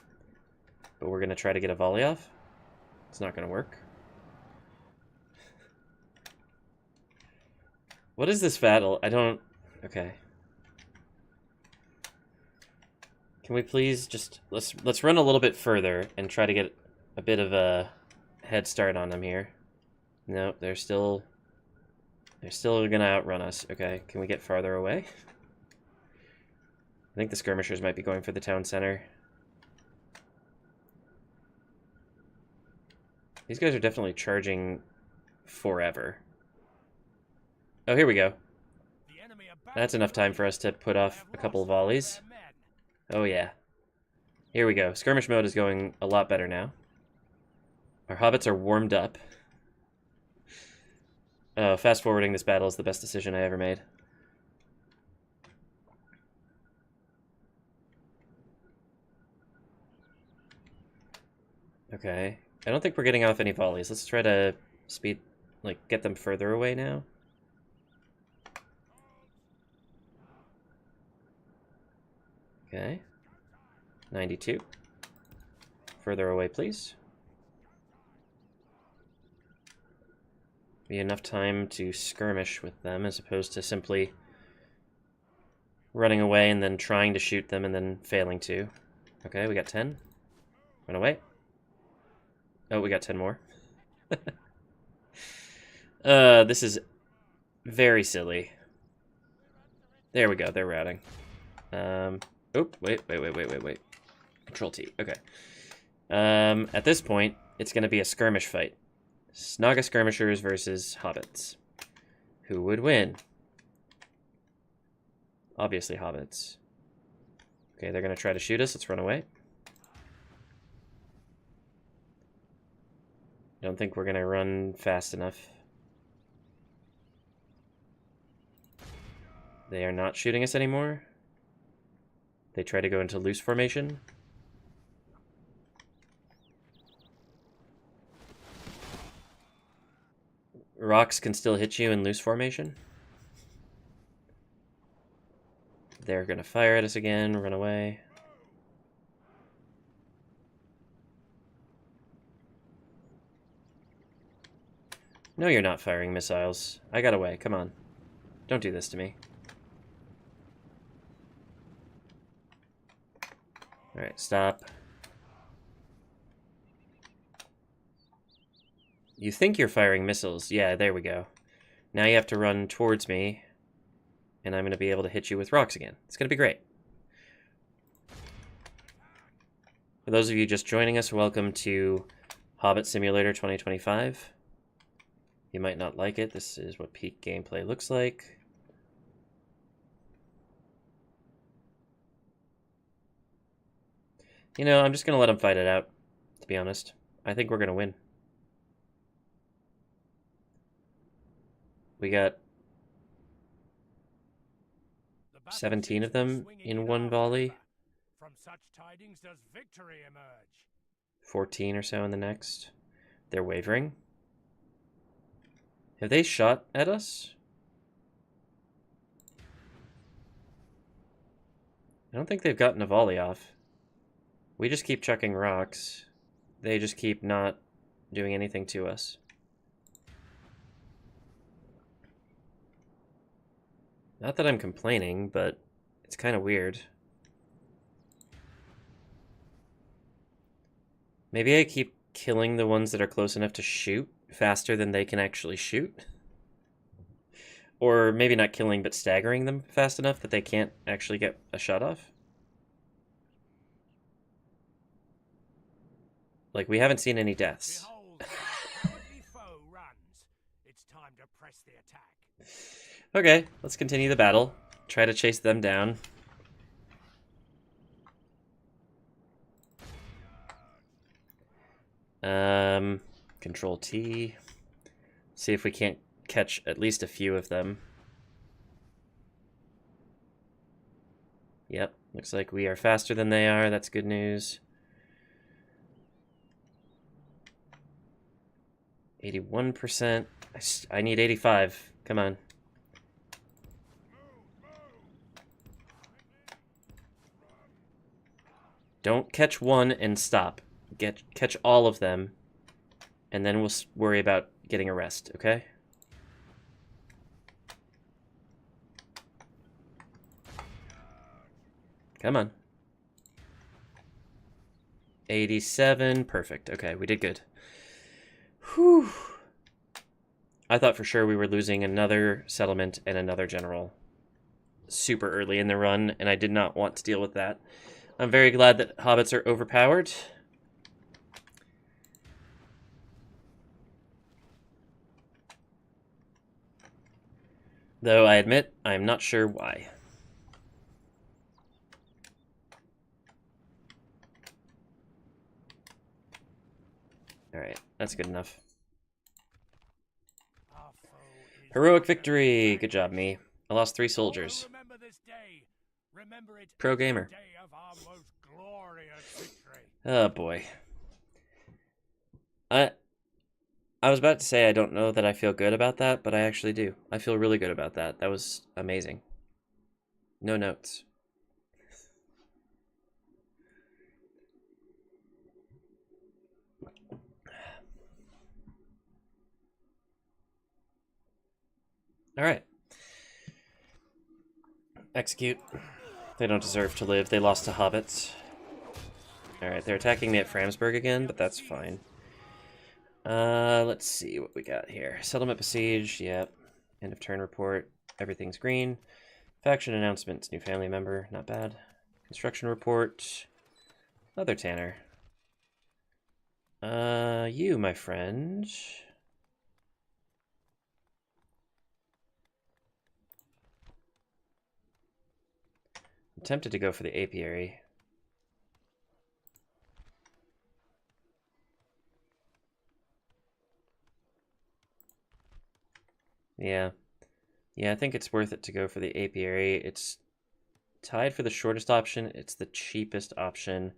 But we're gonna try to get a volley off. It's not gonna work. What is this battle? I don't... Okay. Can we please just... Let's run a little bit further and try to get a bit of a head start on them here. No, they're still gonna outrun us. Okay, can we get farther away? I think the skirmishers might be going for the town center. These guys are definitely charging forever. Oh, here we go. That's enough time for us to put off a couple of volleys. Oh, yeah. Here we go. Skirmish mode is going a lot better now. Our hobbits are warmed up. Fast forwarding this battle is the best decision I ever made. Okay. I don't think we're getting off any volleys. Let's try to speed, like, get them further away now. Okay. 92. Further away, please. Be enough time to skirmish with them as opposed to simply running away and then trying to shoot them and then failing to. Okay, we got 10. Run away. Oh, we got 10 more. This is very silly. There we go, they're routing. Oh, wait. Control-T, okay. At this point, it's going to be a skirmish fight. Snaga skirmishers versus hobbits. Who would win? Obviously hobbits. Okay, they're going to try to shoot us. Let's run away. I don't think we're going to run fast enough. They are not shooting us anymore. They try to go into loose formation. Rocks can still hit you in loose formation. They're going to fire at us again, run away. No, you're not firing missiles. I got away. Come on. Don't do this to me. Alright, stop. You think you're firing missiles. Yeah, there we go. Now you have to run towards me, and I'm going to be able to hit you with rocks again. It's going to be great. For those of you just joining us, welcome to Hobbit Simulator 2025. You might not like it. This is what peak gameplay looks like. You know, I'm just going to let them fight it out, to be honest. I think we're going to win. We got 17 of them in one volley. From such tidings does victory emerge. 14 or so in the next. They're wavering. Have they shot at us? I don't think they've gotten a volley off. We just keep chucking rocks. They just keep not doing anything to us. Not that I'm complaining, but it's kind of weird. Maybe I keep killing the ones that are close enough to shoot faster than they can actually shoot. Or maybe not killing, but staggering them fast enough that they can't actually get a shot off. Like, we haven't seen any deaths. Behold, the cowardly foe runs. It's time to press the attack. Okay, let's continue the battle. Try to chase them down. Control T. See if we can't catch at least a few of them. Yep, looks like we are faster than they are. That's good news. 81%. I need 85. Come on. Don't catch one and stop. Catch all of them, and then we'll worry about getting a rest, okay? Come on. 87. Perfect. Okay, we did good. Whew. I thought for sure we were losing another settlement and another general super early in the run, and I did not want to deal with that. I'm very glad that hobbits are overpowered. Though I admit, I'm not sure why. Alright, that's good enough. Heroic victory! Good job, me. I lost 3 soldiers. Pro gamer. Oh boy. I was about to say I don't know that I feel good about that, but I actually do. I feel really good about that. That was amazing. No notes. Alright. Execute. They don't deserve to live. They lost to hobbits. Alright, they're attacking me at Framsburg again, but that's fine. Let's see what we got here. Settlement besieged, yep. End of turn report, everything's green. Faction announcements, new family member, not bad. Construction report, other Tanner. You, my friend. I'm tempted to go for the apiary. Yeah. Yeah, I think it's worth it to go for the apiary. It's tied for the shortest option. It's the cheapest option,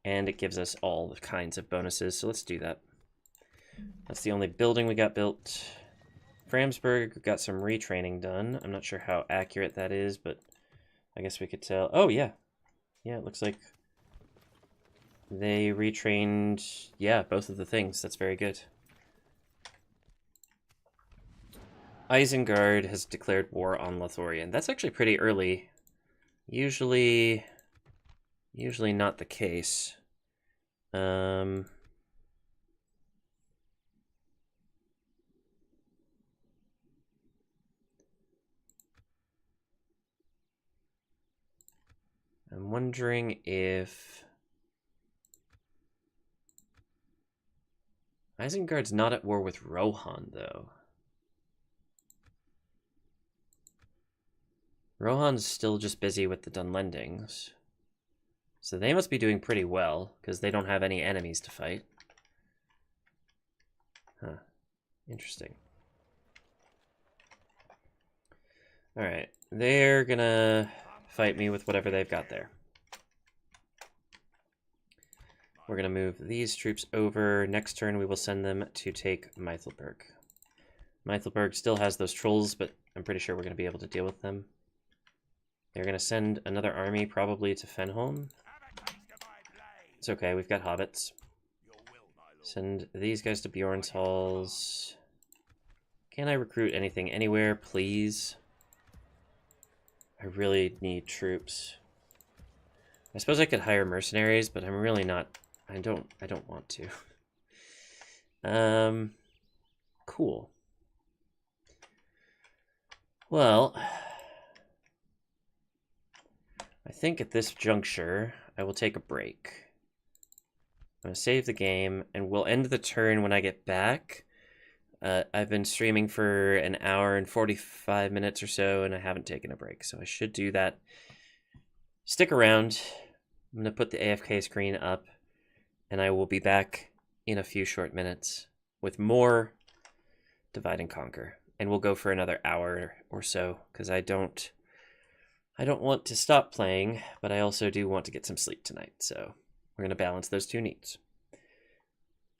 and it gives us all kinds of bonuses, so let's do that. That's the only building we got built. Framsburg got some retraining done. I'm not sure how accurate that is, but I guess we could tell. Oh, yeah. Yeah, it looks like they retrained, yeah, both of the things. That's very good. Isengard has declared war on Lothlorien. That's actually pretty early. Usually not the case. I'm wondering if Isengard's not at war with Rohan, though. Rohan's still just busy with the Dunlendings. So they must be doing pretty well, because they don't have any enemies to fight. Huh. Interesting. Alright. They're gonna fight me with whatever they've got there. We're gonna move these troops over. Next turn we will send them to take Meithelberg. Meithelberg still has those trolls, but I'm pretty sure we're gonna be able to deal with them. They're gonna send another army probably to Fenholm. It's okay, we've got hobbits. Send these guys to Bjorn's halls. Can I recruit anything anywhere, please? I really need troops. I suppose I could hire mercenaries, but I'm really not. I don't want to. Cool. Well, I think at this juncture I will take a break. I'm gonna save the game, and we'll end the turn when I get back. I've been streaming for an hour and 45 minutes or so, and I haven't taken a break, so I should do that. Stick around. I'm going to put the AFK screen up, and I will be back in a few short minutes with more Divide and Conquer. And we'll go for another hour or so, because I don't want to stop playing, but I also do want to get some sleep tonight, so we're going to balance those two needs.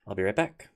I'll be right back.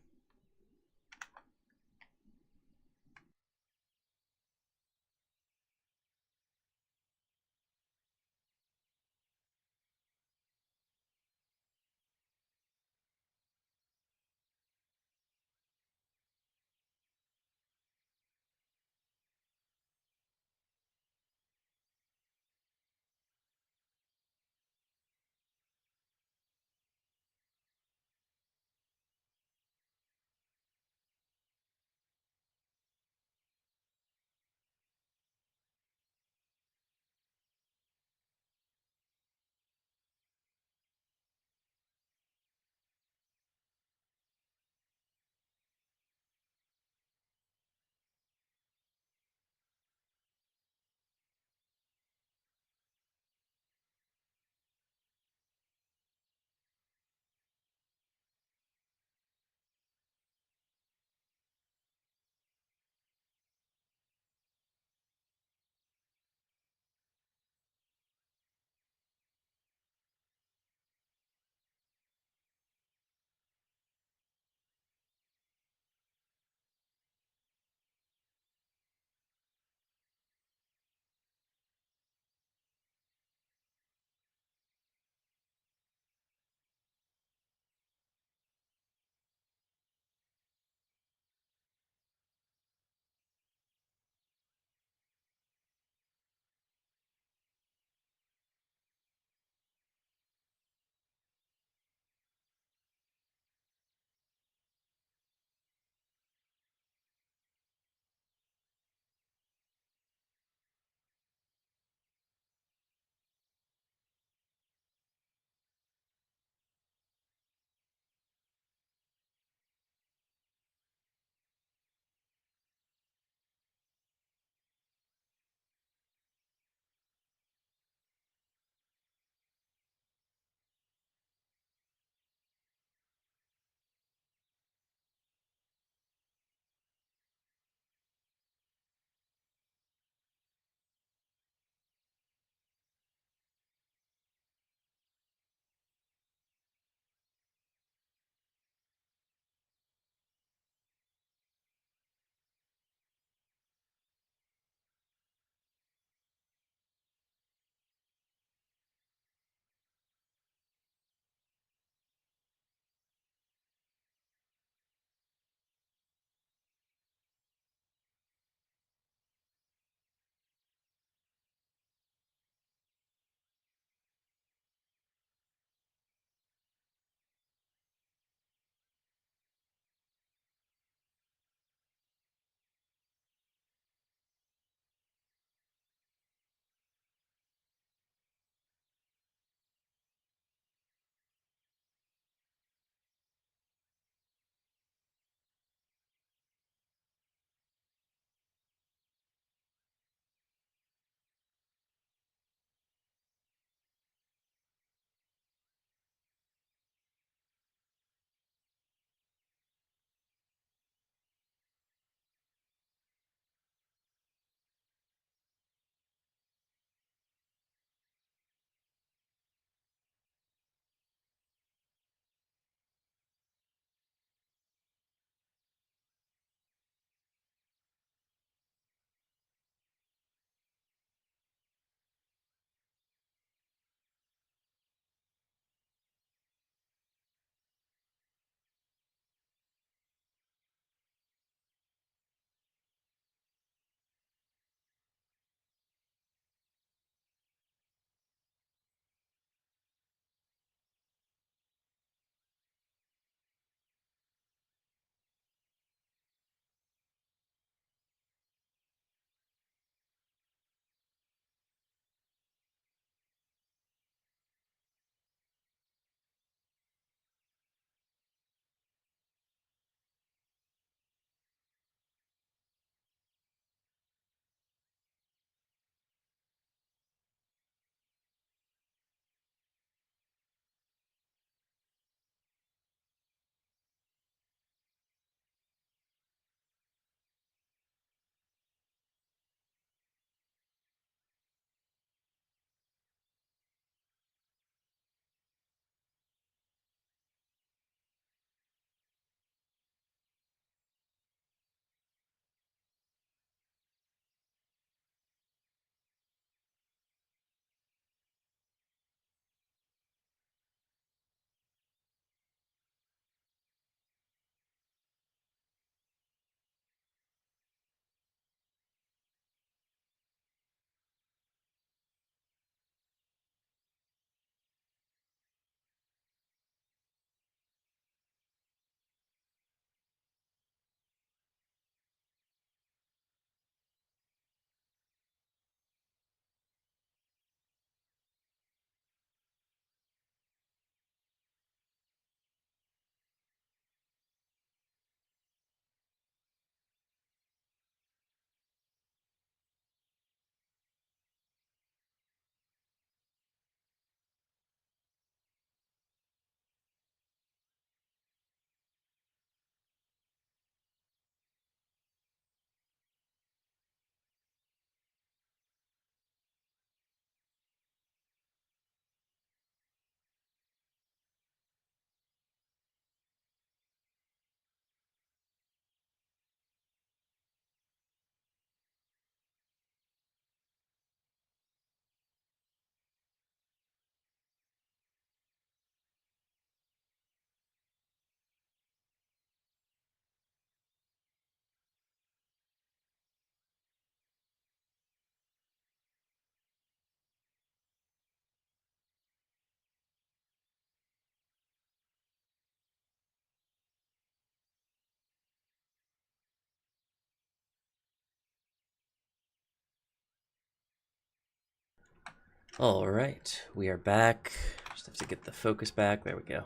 Alright, we are back. Just have to get the focus back. There we go.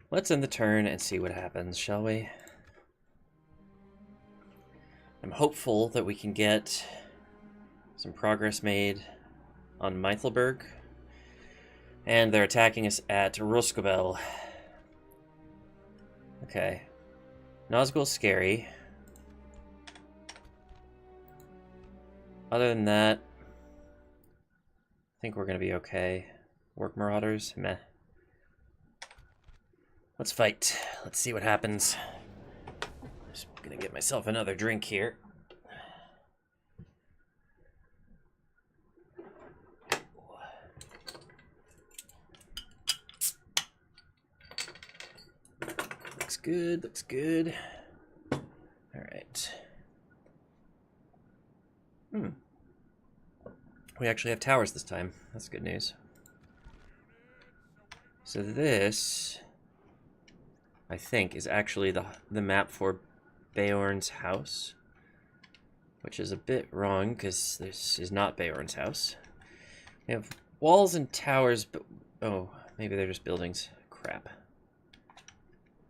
Let's end the turn and see what happens, shall we? I'm hopeful that we can get some progress made on Meithelberg. And they're attacking us at Roskobel. Okay. Nazgul's scary. Other than that, I think we're going to be okay. Work Marauders? Meh. Let's fight. Let's see what happens. Just going to get myself another drink here. Looks good, looks good. Alright. We actually have towers this time. That's good news. So this, I think, is actually the map for Beorn's house. Which is a bit wrong, because this is not Beorn's house. We have walls and towers, but... oh, maybe they're just buildings. Crap.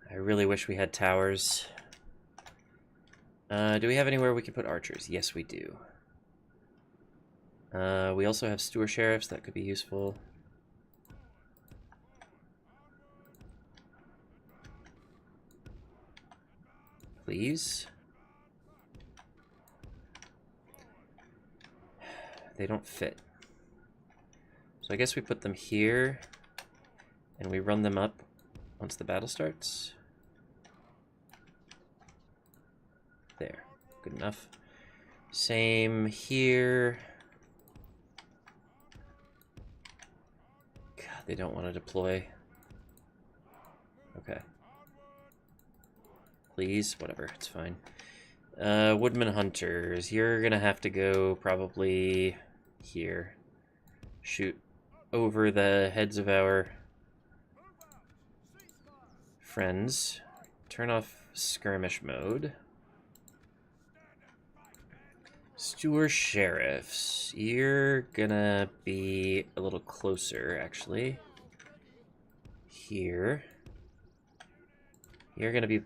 I really wish we had towers. Do we have anywhere we can put archers? Yes, we do. We also have Steward Sheriffs. That could be useful. Please? They don't fit. So I guess we put them here, and we run them up once the battle starts. There. Good enough. Same here. God, they don't want to deploy. Okay. Please, whatever, it's fine. Woodman Hunters, you're gonna have to go probably here. Shoot over the heads of our friends. Turn off skirmish mode. Steward Sheriffs, you're gonna be a little closer, actually. Here. You're gonna be...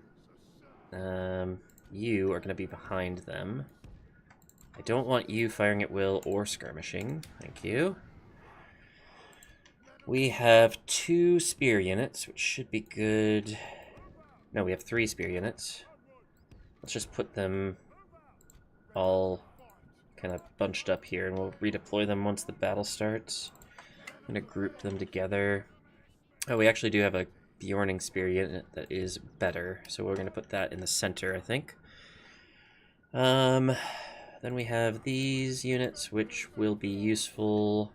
you are gonna be behind them. I don't want you firing at will or skirmishing. Thank you. We have 2 spear units, which should be good. No, we have 3 spear units. Let's just put them all kind of bunched up here, and we'll redeploy them once the battle starts. I'm going to group them together. Oh, we actually do have a Bjorning spear unit that is better, so we're going to put that in the center, I think. Then we have these units, which will be useful.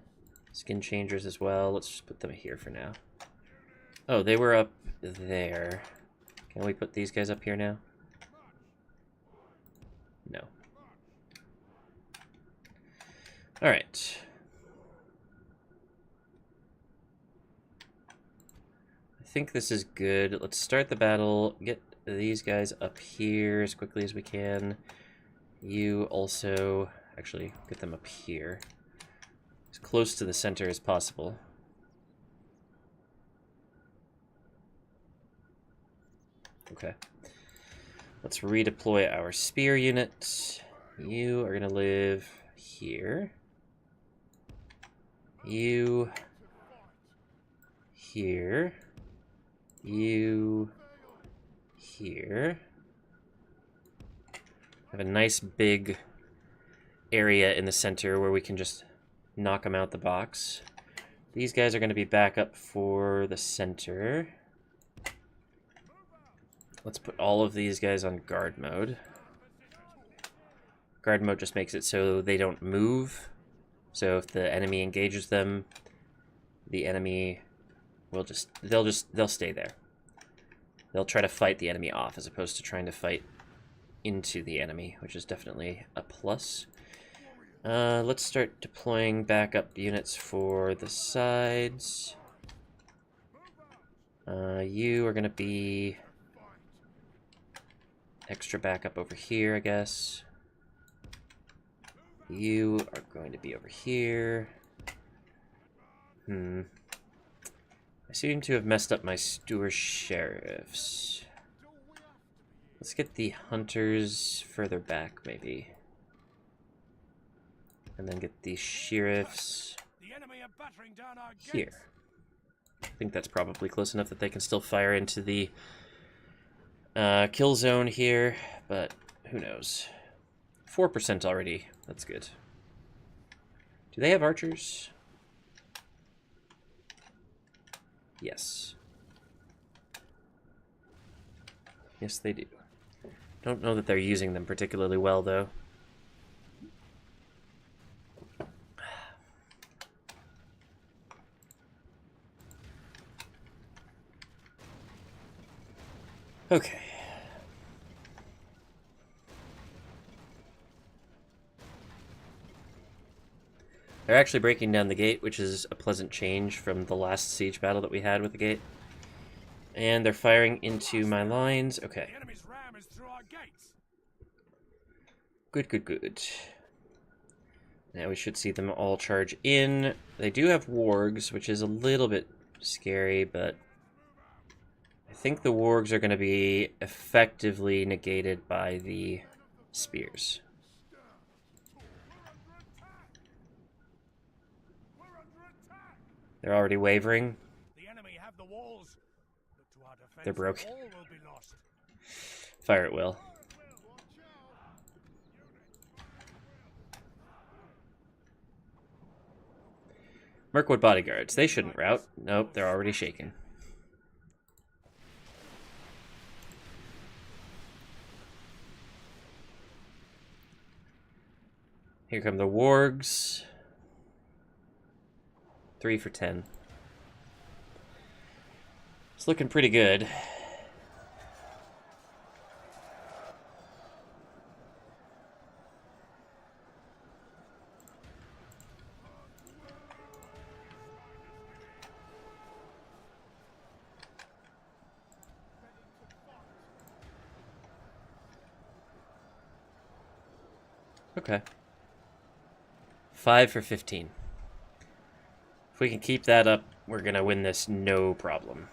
Skin changers as well. Let's just put them here for now. Oh, they were up there. Can we put these guys up here now? No. Alright. I think this is good. Let's start the battle. Get these guys up here as quickly as we can. You also... actually, get them up here. As close to the center as possible. Okay. Let's redeploy our spear unit. You are going to live here. You... here. You... here. Have a nice big area in the center where we can just knock them out the box. These guys are going to be back up for the center. Let's put all of these guys on guard mode. Guard mode just makes it so they don't move. So if the enemy engages them, the enemy will they'll stay there. They'll try to fight the enemy off as opposed to trying to fight into the enemy, which is definitely a plus. Let's start deploying backup units for the sides. You are going to be extra backup over here, I guess. You are going to be over here. I seem to have messed up my Steward Sheriffs. Let's get the Hunters further back, maybe. And then get the Sheriffs The enemy are battering down our here. gates. I think that's probably close enough that they can still fire into the kill zone here, but who knows. 4% already. That's good. Do they have archers? Yes. Yes, they do. Don't know that they're using them particularly well, though. Okay. They're actually breaking down the gate, which is a pleasant change from the last siege battle that we had with the gate. And they're firing into my lines. Okay. The enemy's ram is through our gates. Good, good, good. Now we should see them all charge in. They do have wargs, which is a little bit scary, but I think the wargs are going to be effectively negated by the spears. They're already wavering. The enemy have the walls, but to our defense, They're broken. all will be lost. Fire at will. Mirkwood bodyguards. They shouldn't rout. Nope, they're already shaken. Here come the wargs. 3 for 10. It's looking pretty good. Okay. 5 for 15. If we can keep that up, we're gonna win this no problem.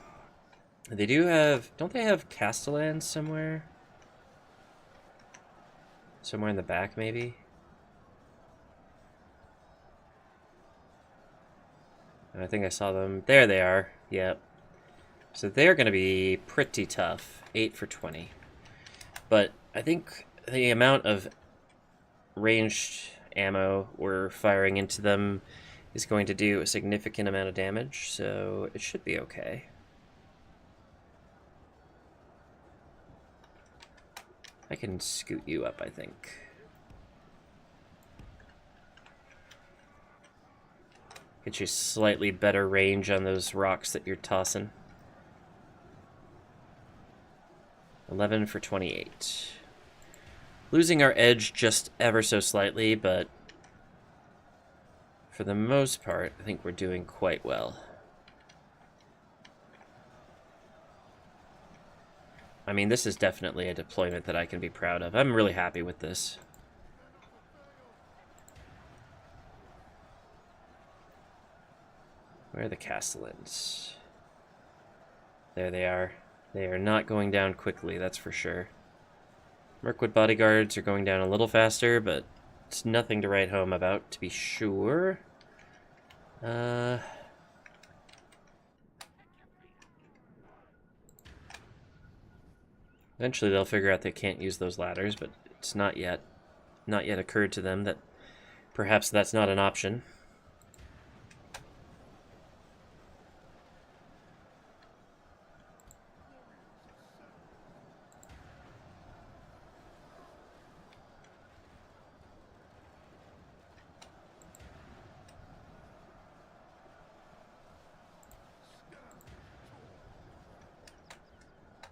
They do have... Don't they have Castellans somewhere? Somewhere in the back, maybe? I think I saw them. There they are. Yep. So they're gonna be pretty tough. 8 for 20. But I think the amount of ranged ammo we're firing into them is going to do a significant amount of damage, so it should be okay. I can scoot you up, I think. Get you slightly better range on those rocks that you're tossing. 11 for 28. Losing our edge just ever so slightly, but for the most part, I think we're doing quite well. I mean, this is definitely a deployment that I can be proud of. I'm really happy with this. Where are the Castellans? There they are. They are not going down quickly, that's for sure. Mirkwood bodyguards are going down a little faster, but it's nothing to write home about, to be sure. Eventually they'll figure out they can't use those ladders, but it's not yet occurred to them that perhaps that's not an option.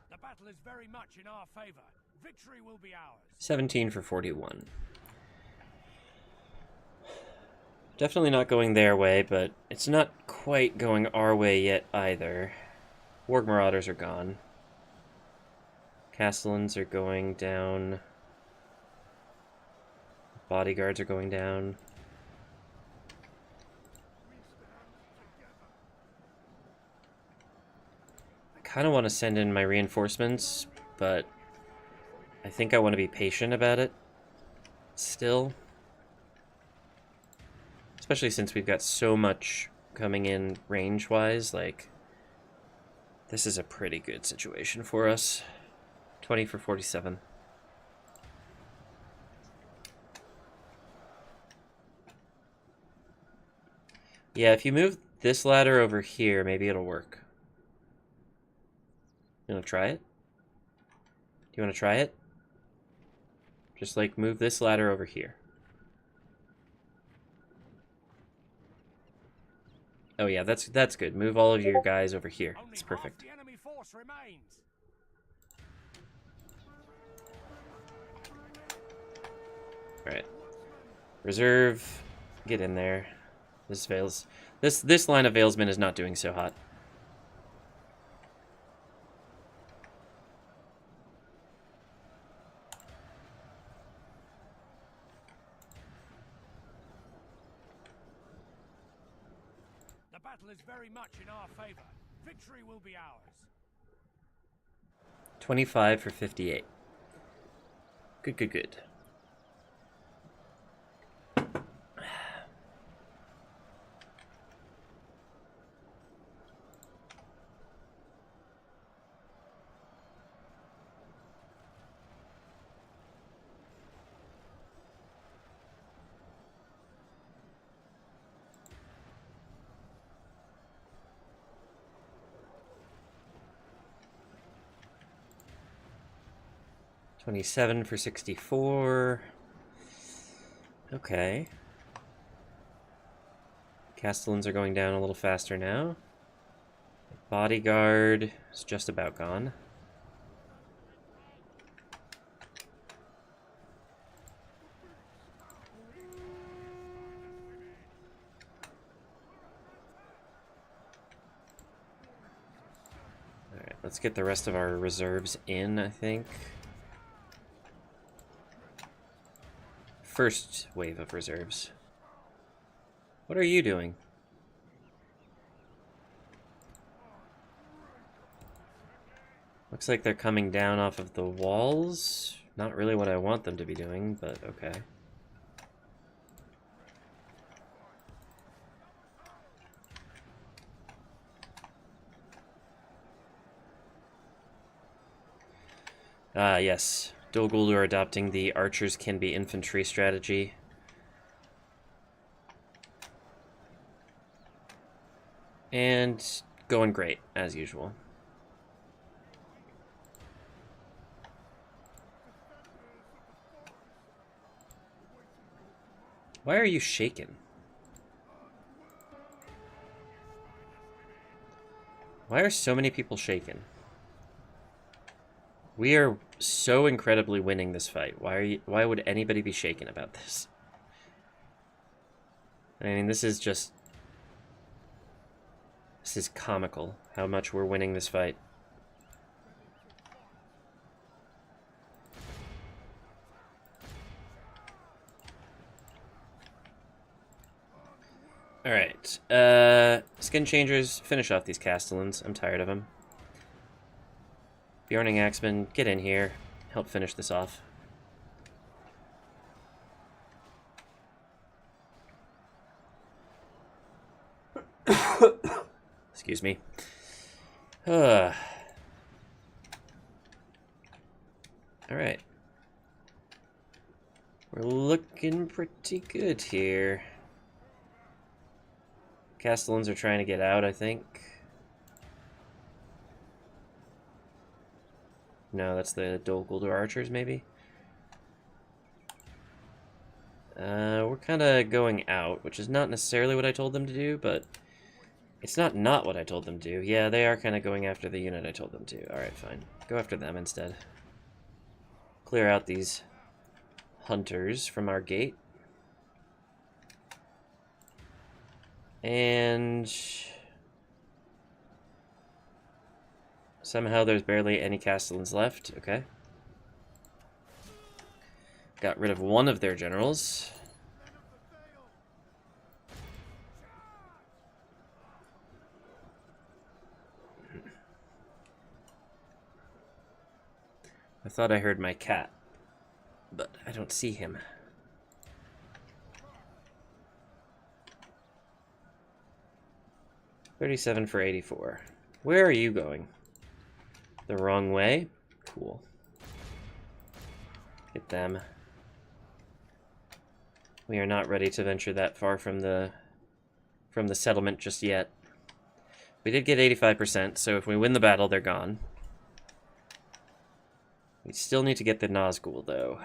The battle is very much in our favor. Victory will be ours. 17 for 41. Definitely not going their way, but it's not quite going our way yet either. Warg Marauders are gone. Castellans are going down. Bodyguards are going down. kind of want to send in my reinforcements, but I think I want to be patient about it still. Especially since we've got so much coming in range-wise, like, this is a pretty good situation for us. 20 for 47. Yeah, if you move this ladder over here, maybe it'll work. You want to try it? Do you want to try it? Just, like, move this ladder over here. Oh yeah, that's good. Move all of your guys over here. It's perfect. The enemy force remains. Alright. Reserve. Get in there. This line of Valesmen is not doing so hot. The battle is very much in our favor. Victory will be ours. 25 for 58. Good, good, good. $27 for 64. Okay. Castellans are going down a little faster now. Bodyguard is just about gone. Alright, let's get the rest of our reserves in, I think. First wave of reserves. What are you doing? Looks like they're coming down off of the walls. Not really what I want them to be doing, but okay. Ah, yes. Dol Guldur adopting the archers can be infantry strategy. And going great, as usual. Why are you shaken? Why are so many people shaken? We are so incredibly winning this fight. Why would anybody be shaken about this? I mean, this is comical, how much we're winning this fight. Alright, Skin Changers, finish off these Castellans. I'm tired of them. Bjorning Axeman, get in here. Help finish this off. Excuse me. Alright. We're looking pretty good here. Castellans are trying to get out, I think. No, that's the Dol Guldur archers, maybe? We're kind of going out, which is not necessarily what I told them to do, but it's not what I told them to do. Yeah, they are kind of going after the unit I told them to. Alright, fine. Go after them instead. Clear out these hunters from our gate. And somehow there's barely any Castellans left. Okay. Got rid of one of their generals. I thought I heard my cat, but I don't see him. $37 for 84. Where are you going? The wrong way? Cool. Get them. We are not ready to venture that far from the settlement just yet. We did get 85%, so if we win the battle, they're gone. We still need to get the Nazgul, though.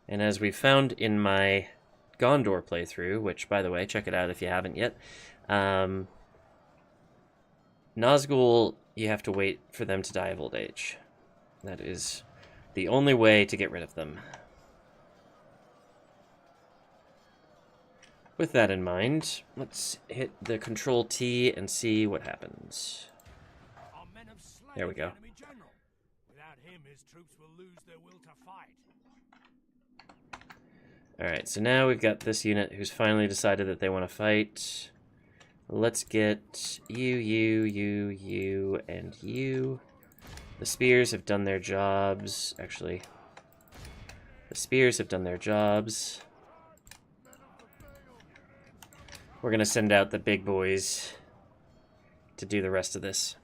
And as we found in my Gondor playthrough, which, by the way, check it out if you haven't yet, Nazgul, you have to wait for them to die of old age. That is the only way to get rid of them. With that in mind, let's hit the Control T and see what happens. There we go. Without him, his troops will lose their will to fight. Alright, so now we've got this unit who's finally decided that they want to fight. Let's get you, and you. The spears have done their jobs. Actually, the spears have done their jobs. We're going to send out the big boys to do the rest of this.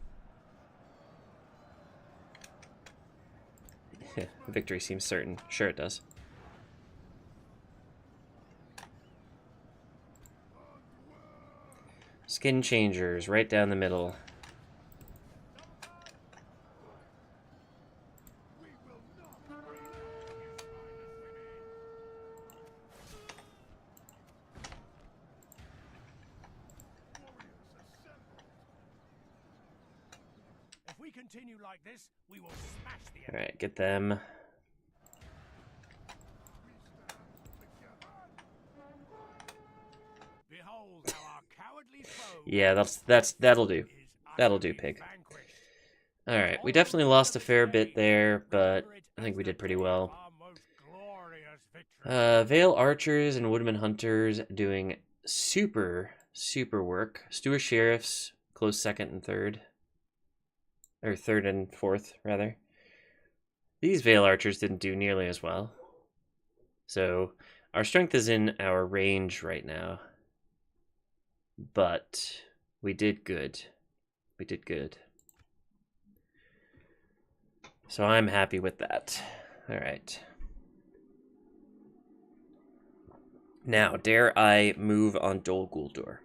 Victory seems certain. Sure it does. Skin changers, right down the middle. If we continue like this, we will smash the enemy. All right, get them. Behold how our cowardly foe. Yeah, that'll do. That'll do, pig. All right, we definitely lost a fair bit there, but I think we did pretty well. Vale archers and woodman hunters doing super work. Stewart sheriffs close second and third, or third and fourth rather. These Vale archers didn't do nearly as well. So our strength is in our range right now. But we did good. We did good. So I'm happy with that. All right. Now, dare I move on Dol Guldur?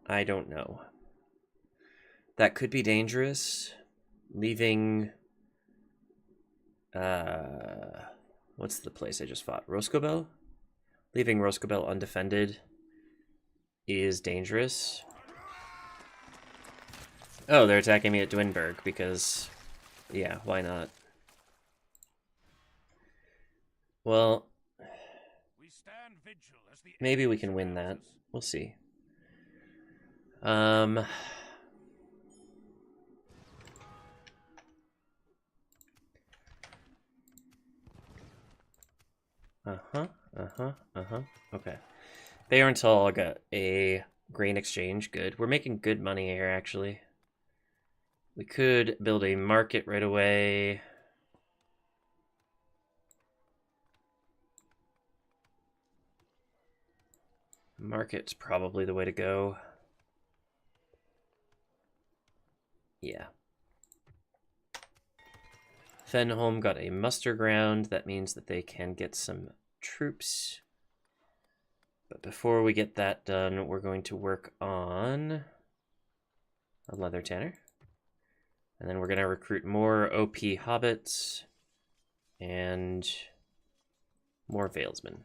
I don't know. That could be dangerous. Leaving... what's the place I just fought? Roscobel? Leaving Roscobel undefended is dangerous. Oh, they're attacking me at Dwinberg because... yeah, why not? Well... maybe we can win that. We'll see. Uh-huh. Okay. Beorntal got a grain exchange. Good. We're making good money here, actually. We could build a market right away. Market's probably the way to go. Yeah. Fenholm got a muster ground. That means that they can get some troops. But before we get that done, we're going to work on a leather tanner. And then we're going to recruit more OP hobbits and more Valesmen.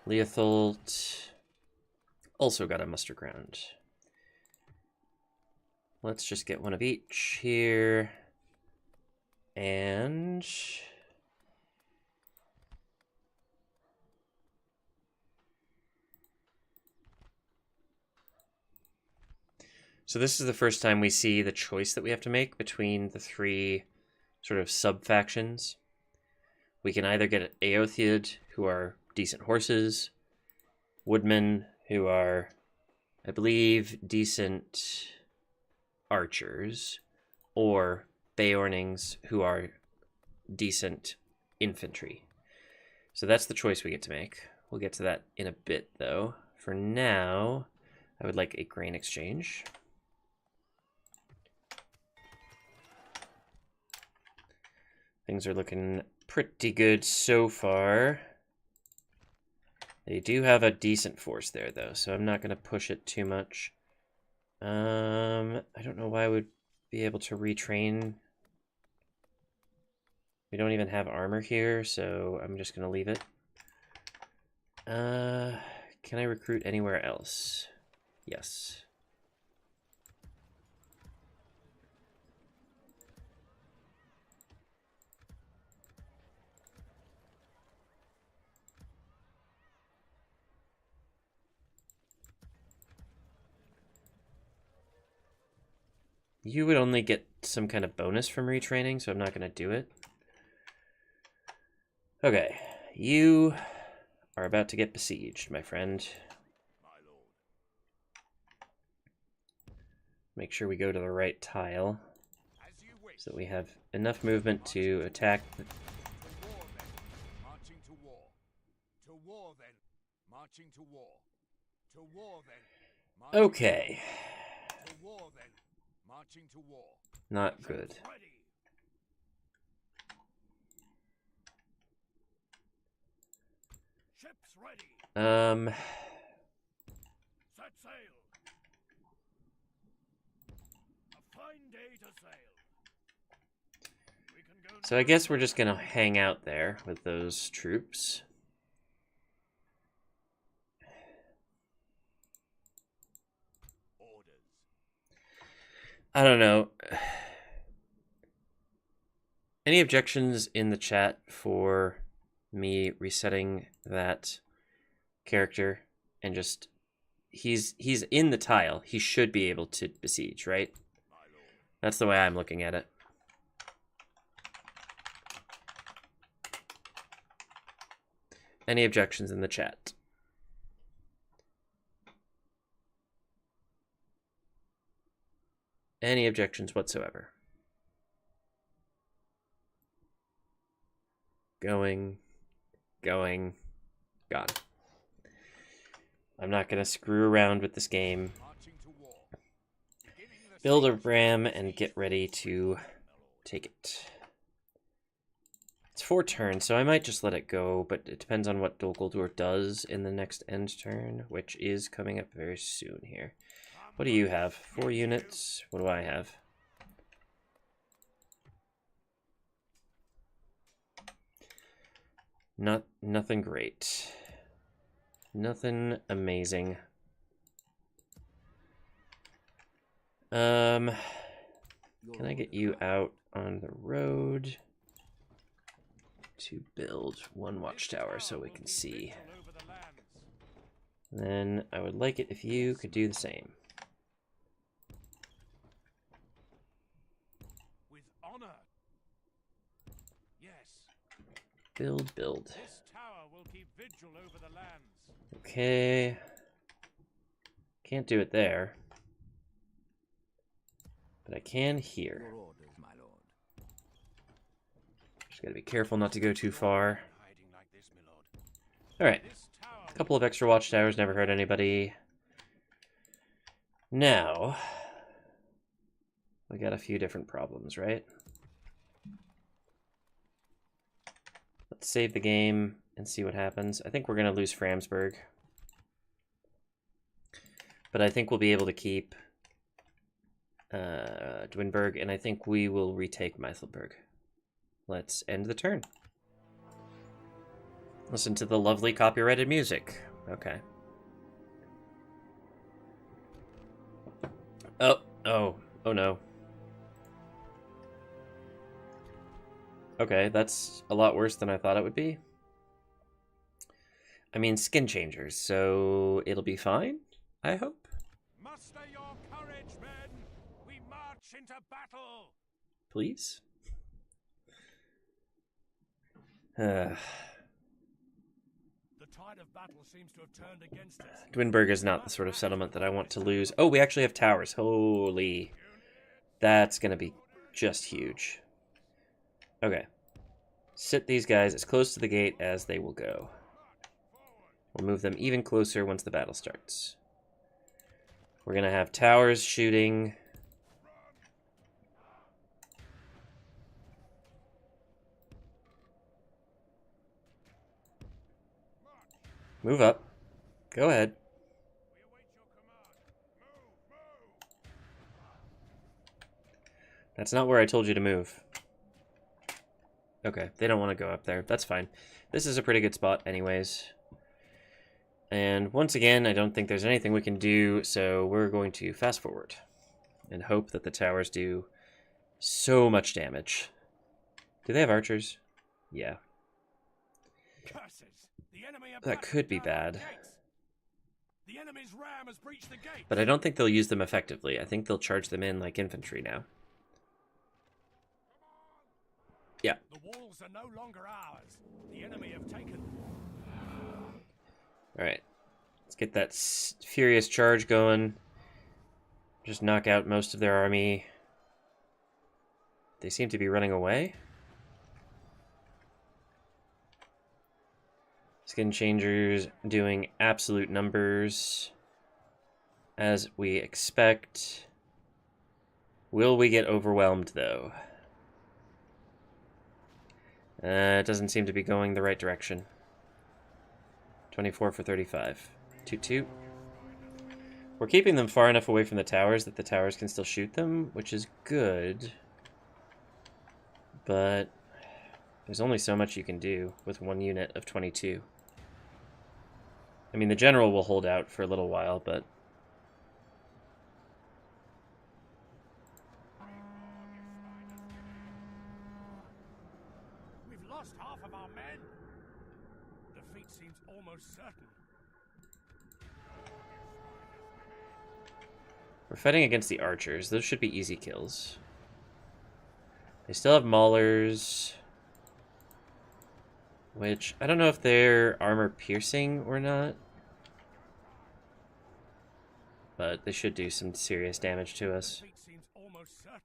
Leotholt also got a muster ground. Let's just get one of each here. And... so this is the first time we see the choice that we have to make between the three sort of sub-factions. We can either get Eothiad, who are decent horses, woodmen, who are, I believe, decent archers, or Beornings who are decent infantry. So that's the choice we get to make. We'll get to that in a bit, though. For now, I would like a grain exchange. Things are looking pretty good so far. They do have a decent force there, though, so I'm not going to push it too much. I don't know why I would be able to retrain. We don't even have armor here, so I'm just going to leave it. Can I recruit anywhere else? Yes. You would only get some kind of bonus from retraining, so I'm not going to do it. Okay, you are about to get besieged, my friend. Make sure we go to the right tile so that we have enough movement to attack. Marching to war. To war then. Marching to war. To war then. Okay. To war then. Marching to war. Not good. Ready. Ships ready. Set sail. A fine day to sail. We can go So I guess we're just gonna hang out there with those troops. orders. I don't know. Any objections in the chat for me resetting that character and just he's in the tile. He should be able to besiege, right? That's the way I'm looking at it. Any objections in the chat? Any objections whatsoever? Going, gone. I'm not going to screw around with this game. Build a ram and get ready to take it. It's 4 turns, so I might just let it go, but it depends on what Dol Guldur does in the next end turn, which is coming up very soon here. What do you have? 4 units? What do I have? Nothing great. Nothing amazing. Can I get you out on the road to build 1 watchtower so we can see? Then I would like it if you could do the same. With honor. Yes. Build. This tower will keep vigil over the lands. Okay. Can't do it there. But I can here. Your orders, my lord. Just gotta be careful not to go too far. Hiding like this, my lord. Alright. This tower A couple of extra watchtowers, never hurt anybody. Now, we got a few different problems, right? Let's save the game and see what happens. I think we're going to lose Framsburg. But I think we'll be able to keep Dwinberg, and I think we will retake Meithelberg. Let's end the turn. Listen to the lovely copyrighted music. Okay. Oh no. Okay, that's a lot worse than I thought it would be. I mean, skin changers, so it'll be fine, I hope. Muster your courage, men. We march into battle. Please. The tide of battle seems to have turned against us. Dwinberg is not the sort of settlement that I want to lose. Oh, we actually have towers. Holy. That's going to be just huge. Okay. Sit these guys as close to the gate as they will go. We'll move them even closer once the battle starts. We're going to have towers shooting. Move up. Go ahead. That's not where I told you to move. Okay, they don't want to go up there. That's fine. This is a pretty good spot anyways. And once again, I don't think there's anything we can do, so we're going to fast forward and hope that the towers do so much damage. Do they have archers? Yeah. That could be bad. But I don't think they'll use them effectively. I think they'll charge them in like infantry now. Yeah. The walls are no longer ours. The enemy have taken. Alright. Let's get that furious charge going. Just knock out most of their army. They seem to be running away. Skin Changers doing absolute numbers. As we expect. Will we get overwhelmed, though? It doesn't seem to be going the right direction. 24 for 35. 2-2. We're keeping them far enough away from the towers that the towers can still shoot them, which is good. But there's only so much you can do with one unit of 22. I mean, the general will hold out for a little while, but... We've lost half of our men. Defeat seems almost certain. We're fighting against the archers. Those should be easy kills. They still have maulers, which I don't know if they're armor piercing or not, but they should do some serious damage to us. Defeat seems almost certain.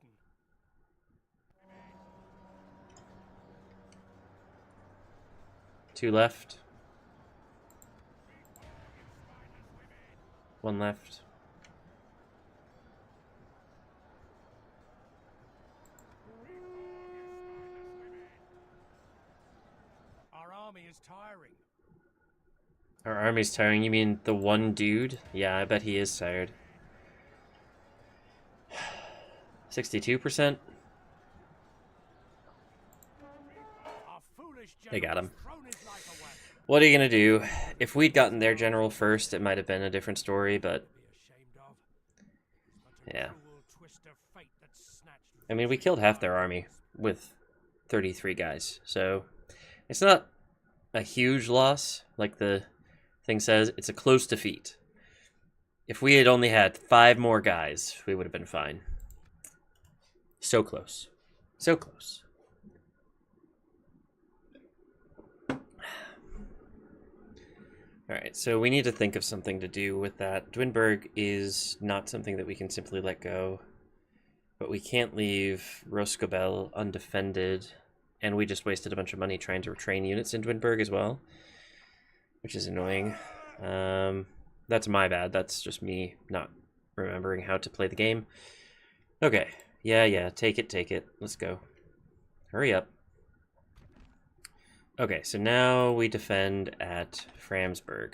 Two left. One left. Our army is tiring. Our army's tiring. You mean the one dude? Yeah, I bet he is tired. 62%? They got him. What are you going to do? If we'd gotten their general first, it might have been a different story, but... yeah. I mean, we killed half their army with 33 guys, so... it's not a huge loss, like the thing says. It's a close defeat. If we had only had 5 more guys, we would have been fine. So close. So close. Alright, so we need to think of something to do with that. Dwinberg is not something that we can simply let go. But we can't leave Roscobel undefended. And we just wasted a bunch of money trying to train units in Dwinberg as well. Which is annoying. That's my bad. That's just me not remembering how to play the game. Okay. Yeah. Take it. Let's go. Hurry up. Okay, so now we defend at Framsburg.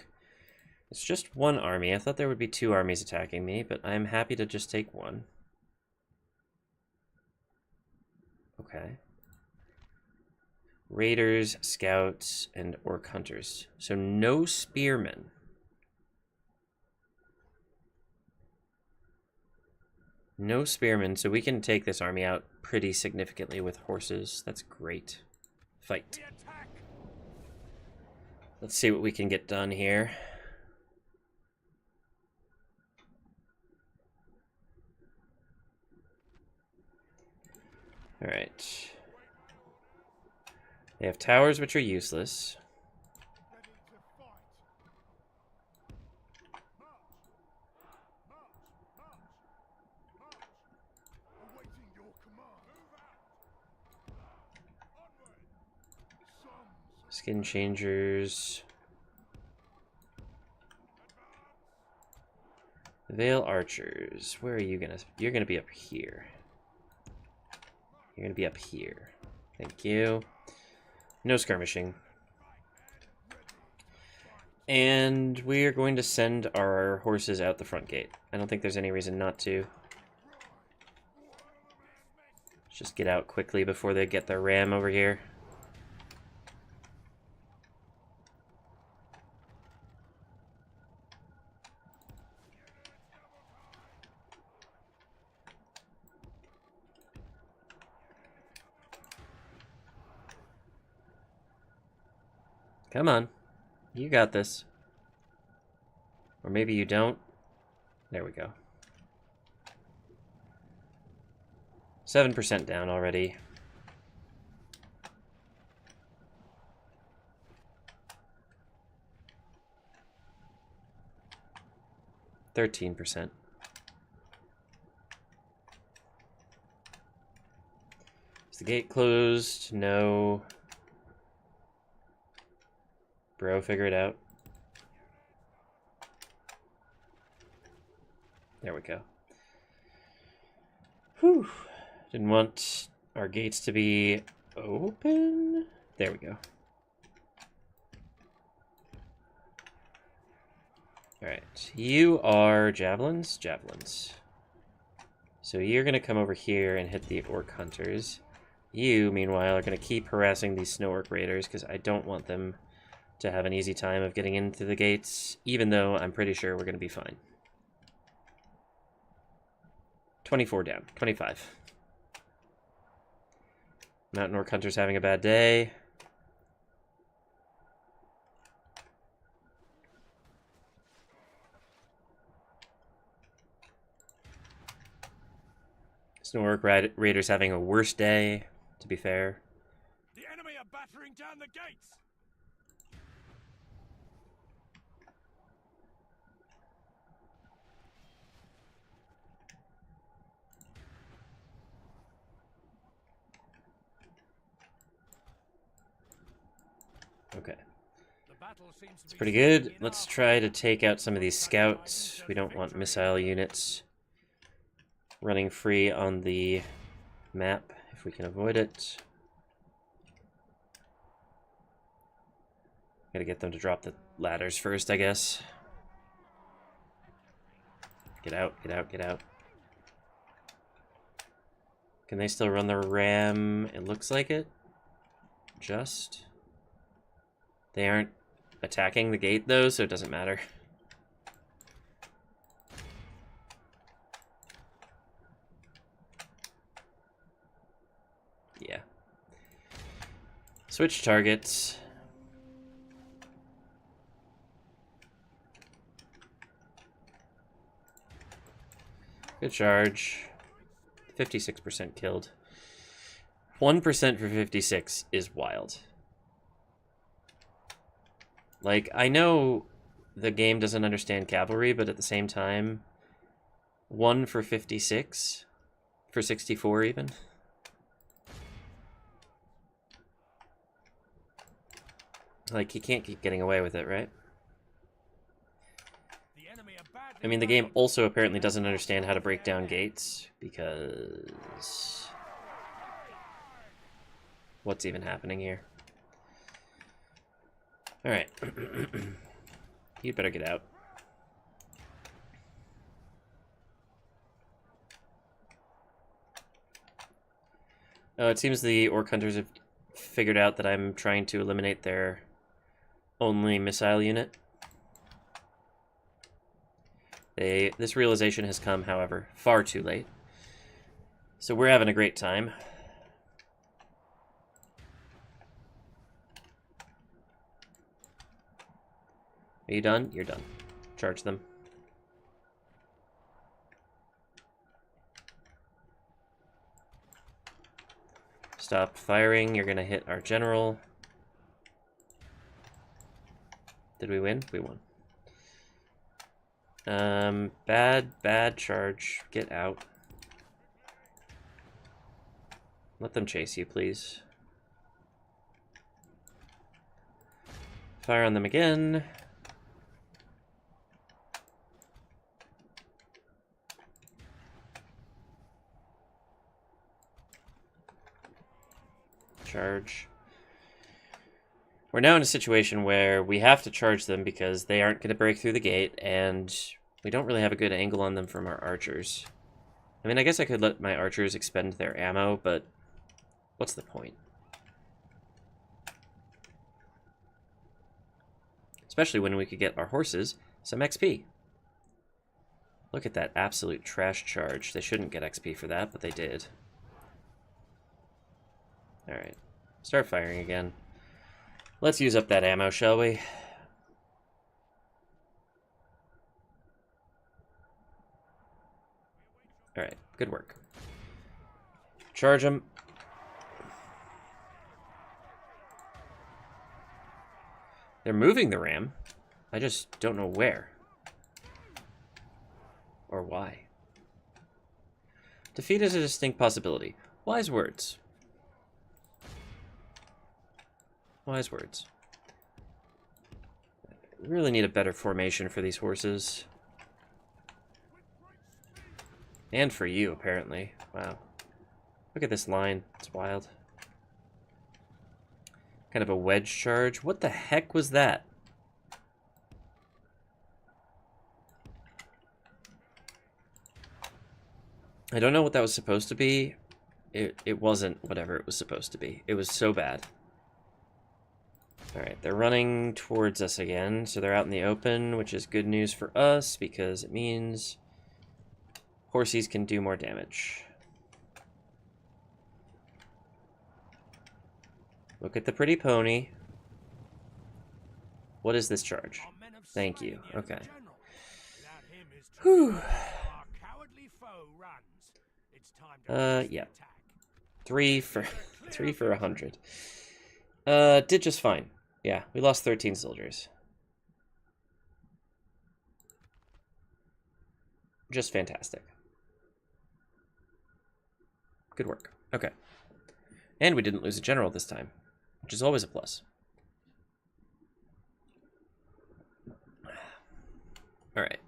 It's just one army. I thought there would be 2 armies attacking me, but I'm happy to just take one. Okay. Raiders, scouts, and orc hunters. So no spearmen. No spearmen, so we can take this army out pretty significantly with horses. That's great. Fight. Let's see what we can get done here. Alright. They have towers which are useless. Skin changers. Vale archers. Where are you gonna... You're gonna be up here. You're gonna be up here. Thank you. No skirmishing. And we're going to send our horses out the front gate. I don't think there's any reason not to. Let's just get out quickly before they get their ram over here. Come on. You got this. Or maybe you don't. There we go. 7% down already. %13. Is the gate closed? No. Bro, figure it out. There we go. Whew. Didn't want our gates to be open. There we go. Alright. You are javelins? Javelins. So you're going to come over here and hit the orc hunters. You, meanwhile, are going to keep harassing these snow orc raiders because I don't want them to have an easy time of getting into the gates, even though I'm pretty sure we're going to be fine. 24 down. 25. Mountain orc hunter's having a bad day. Snow orc raiders having a worse day, to be fair. The enemy are battering down the gates. Okay. It's pretty good. Let's try to take out some of these scouts. We don't want missile units running free on the map if we can avoid it. Gotta get them to drop the ladders first, I guess. Get out, get out, get out. Can they still run the ram? It looks like it. Just. They aren't attacking the gate, though, so it doesn't matter. Yeah. Switch targets. Good charge. 56% killed. 1% for 56 is wild. Like, I know the game doesn't understand cavalry, but at the same time, 1 for 56, for 64 even. Like, you can't keep getting away with it, right? I mean, the game also apparently doesn't understand how to break down gates, because... what's even happening here? Alright. You'd better get out. It seems the orc hunters have figured out that I'm trying to eliminate their only missile unit. This realization has come, however, far too late. So we're having a great time. Are you done? You're done. Charge them. Stop firing. You're gonna hit our general. Did we win? We won. Bad charge. Get out. Let them chase you, please. Fire on them again. Charge. We're now in a situation where we have to charge them because they aren't going to break through the gate, and we don't really have a good angle on them from our archers. I mean, I guess I could let my archers expend their ammo, but what's the point? Especially when we could get our horses some XP. Look at that absolute trash charge. They shouldn't get XP for that, but they did. Alright. Start firing again. Let's use up that ammo, shall we? Alright, good work. Charge them. They're moving the ram. I just don't know where. Or why. Defeat is a distinct possibility. Wise words. Wise words. We really need a better formation for these horses. And for you, apparently. Wow. Look at this line. It's wild. Kind of a wedge charge. What the heck was that? I don't know what that was supposed to be. It wasn't whatever it was supposed to be. It was so bad. Alright, they're running towards us again, so they're out in the open, which is good news for us because it means horsies can do more damage. Look at the pretty pony. What is this charge? Thank you. Okay. Whew. Yeah. 3 for 100. Did just fine. Yeah, we lost 13 soldiers. Just fantastic. Good work. Okay. And we didn't lose a general this time, which is always a plus. All right.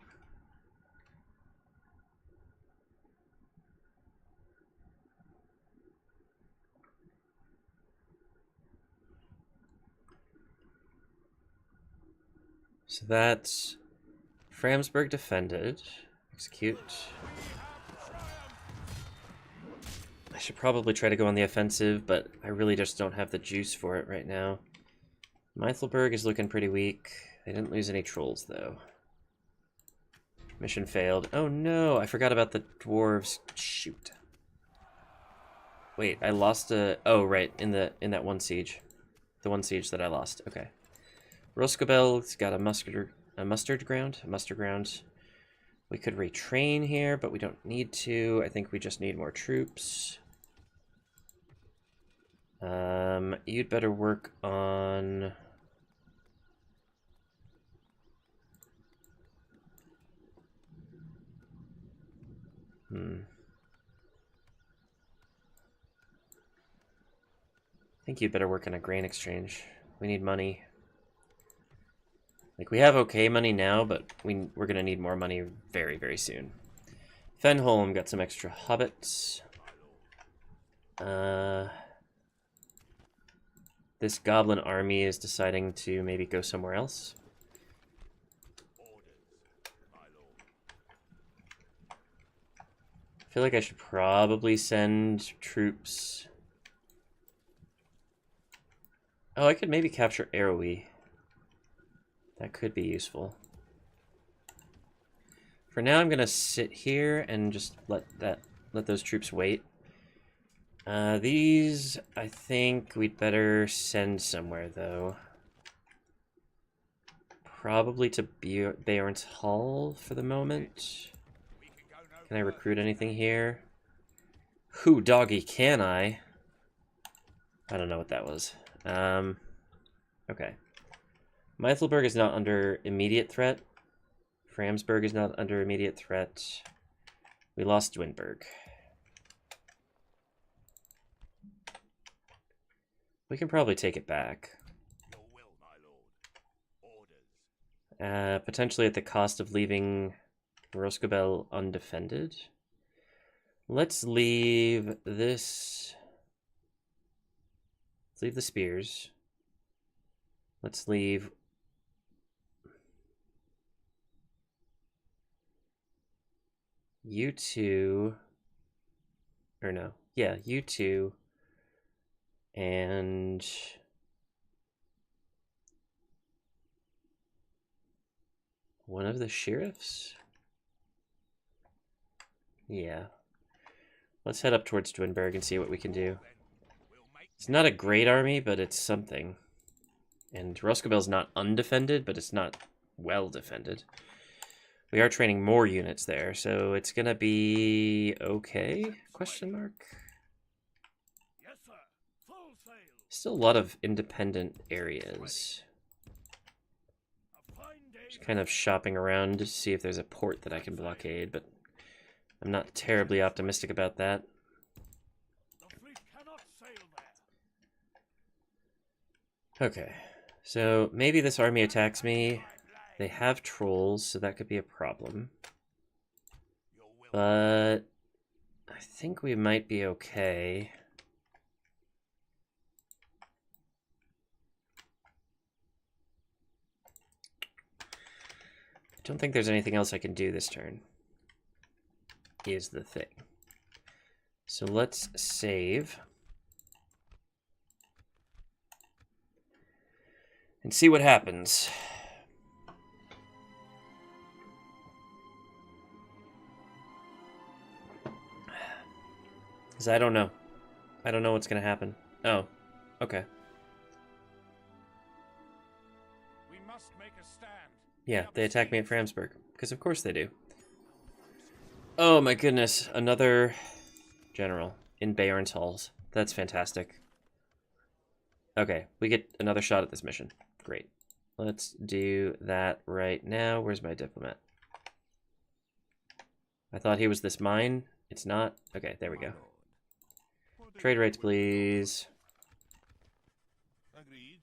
So that's Framsburg defended. Execute. I should probably try to go on the offensive, but I really just don't have the juice for it right now. Meithelberg is looking pretty weak. They didn't lose any trolls, though. Mission failed. Oh no, I forgot about the dwarves. Shoot. Wait, I lost a... Oh, right, in that one siege. The one siege that I lost. Okay. Roskabel's got a mustard ground. We could retrain here, but we don't need to. I think we just need more troops. You'd better work on... I think you'd better work on a grain exchange. We need money. Like, we have okay money now, but we're gonna need more money very, very soon. Fenholm got some extra hobbits. This goblin army is deciding to maybe go somewhere else. I feel like I should probably send troops. Oh, I could maybe capture Arrowy. That could be useful. For now, I'm gonna sit here and just let those troops wait. These, I think we'd better send somewhere, though. Probably to Beorn's Hall for the moment. Can I recruit anything here? Who, doggy, can I? I don't know what that was. Okay. Meithelberg is not under immediate threat. Framsburg is not under immediate threat. We lost Dwinberg. We can probably take it back. Potentially at the cost of leaving Roscobel undefended. Let's leave this. Let's leave the spears. Let's leave. You two. Or no. Yeah, you two. And. One of the sheriffs? Yeah. Let's head up towards Dwinberg and see what we can do. It's not a great army, but it's something. And Roscobel's not undefended, but it's not well defended. We are training more units there, so it's gonna be okay? Question mark. Still a lot of independent areas. Just kind of shopping around to see if there's a port that I can blockade, but I'm not terribly optimistic about that. Okay, so maybe this army attacks me. They have trolls, so that could be a problem. But I think we might be okay. I don't think there's anything else I can do this turn, is the thing. So let's save. And see what happens. Because I don't know. I don't know what's going to happen. Oh, okay. We must make a stand. Yeah, they attack me at Framsburg. Because of course they do. Oh my goodness. Another general in Beorn's halls. That's fantastic. Okay, we get another shot at this mission. Great. Let's do that right now. Where's my diplomat? I thought he was this mine. It's not. Okay, there we go. Trade rates, please.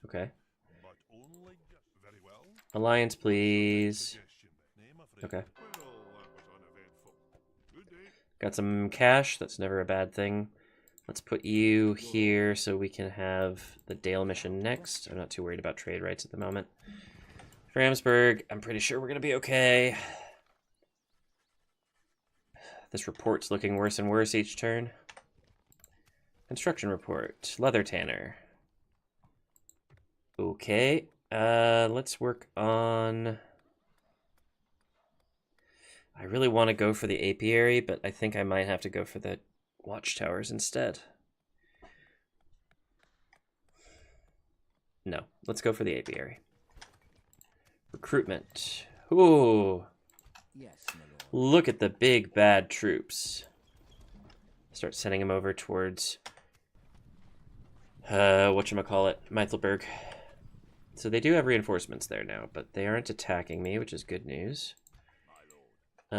Okay. Alliance, please. Okay. Got some cash. That's never a bad thing. Let's put you here so we can have the Dale mission next. I'm not too worried about trade rights at the moment. Framsburg, I'm pretty sure we're going to be okay. This report's looking worse and worse each turn. Construction report. Leather tanner. Okay. Let's work on... I really want to go for the apiary, but I think I might have to go for the watchtowers instead. No, let's go for the apiary. Recruitment. Ooh. Yes, my lord. Look at the big bad troops. Start sending them over towards whatchamacallit, Meithelberg. So they do have reinforcements there now, but they aren't attacking me, which is good news. They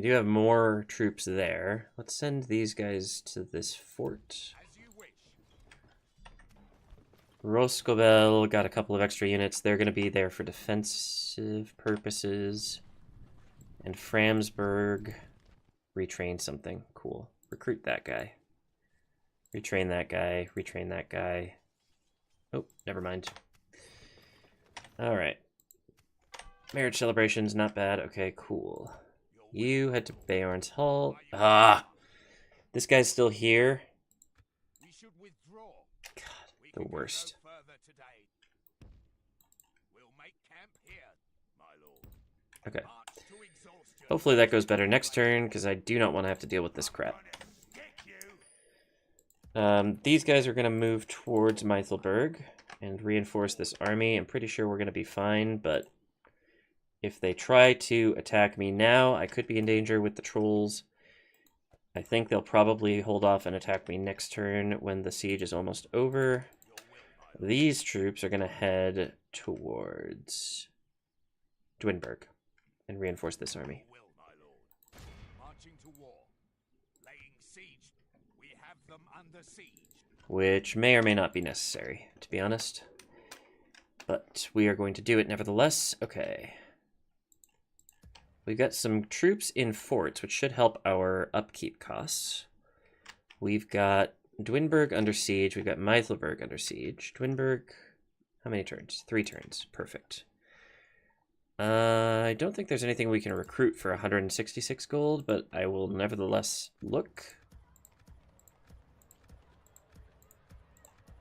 do have more troops there. Let's send these guys to this fort. Roscobel got a couple of extra units. They're going to be there for defensive purposes. And Framsburg retrain something. Cool. Recruit that guy. Retrain that guy. Retrain that guy. Oh, never mind. Alright. Marriage celebrations, not bad. Okay, cool. You head to Beorn's Hall. Ah! This guy's still here. God, the worst. Okay. Hopefully that goes better next turn, because I do not want to have to deal with this crap. These guys are going to move towards Meithelberg and reinforce this army. I'm pretty sure we're going to be fine, but if they try to attack me now, I could be in danger with the trolls. I think they'll probably hold off and attack me next turn when the siege is almost over. These troops are going to head towards Dwinberg and reinforce this army. Which may or may not be necessary, to be honest. But we are going to do it nevertheless. Okay. We've got some troops in forts, which should help our upkeep costs. We've got Dwinberg under siege. We've got Meithelberg under siege. Dwinberg, how many turns? 3 turns. Perfect. I don't think there's anything we can recruit for 166 gold, but I will nevertheless look.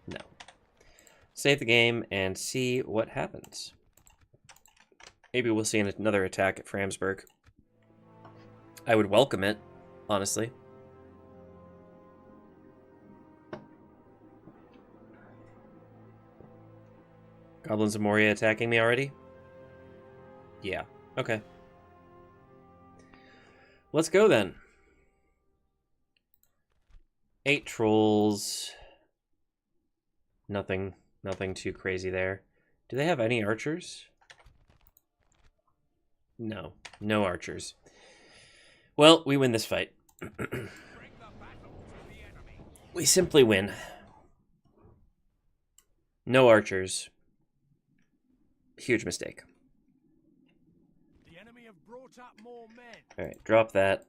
No. Save the game and see what happens. Maybe we'll see another attack at Framsburg. I would welcome it, honestly. Goblins of Moria attacking me already? Yeah, okay. Let's go then. 8 trolls. Nothing too crazy there. Do they have any archers? No, no archers. Well, we win this fight. We simply win. No archers. Huge mistake. The enemy have brought up more men. All right, drop that.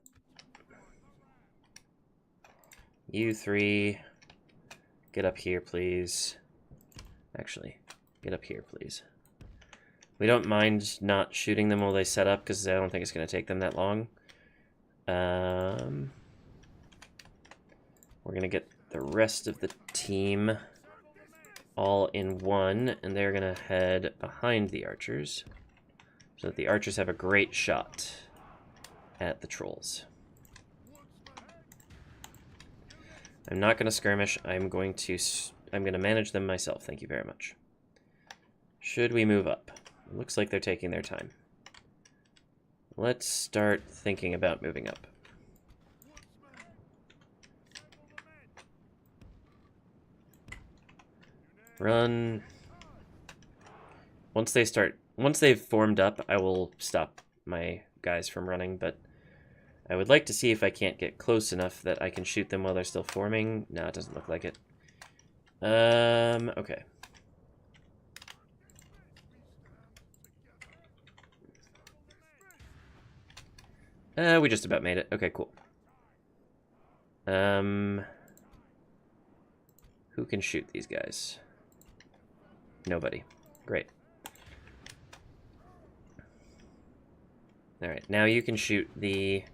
You 3, get up here, please. Actually, get up here, please. We don't mind not shooting them while they set up, because I don't think it's going to take them that long. We're going to get the rest of the team all in one, and they're going to head behind the archers, so that the archers have a great shot at the trolls. I'm not going to skirmish. I'm going to manage them myself. Thank you very much. Should we move up? It looks like they're taking their time. Let's start thinking about moving up. Run. Once they've formed up, I will stop my guys from running, but I would like to see if I can't get close enough that I can shoot them while they're still forming. No, it doesn't look like it. Okay. We just about made it. Okay, cool. Who can shoot these guys? Nobody. Great. Alright, now you can shoot the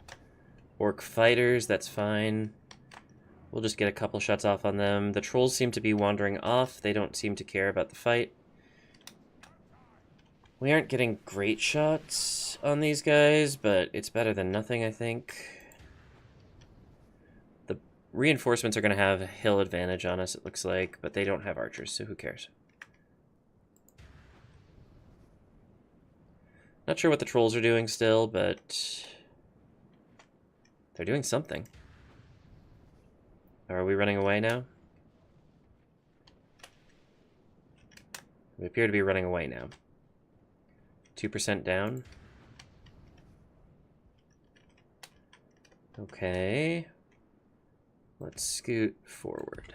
orc fighters, that's fine. We'll just get a couple shots off on them. The trolls seem to be wandering off. They don't seem to care about the fight. We aren't getting great shots on these guys, but it's better than nothing, I think. The reinforcements are going to have a hill advantage on us, it looks like, but they don't have archers, so who cares? Not sure what the trolls are doing still, but they're doing something. Are we running away now? We appear to be running away now. 2% down. Okay. Let's scoot forward.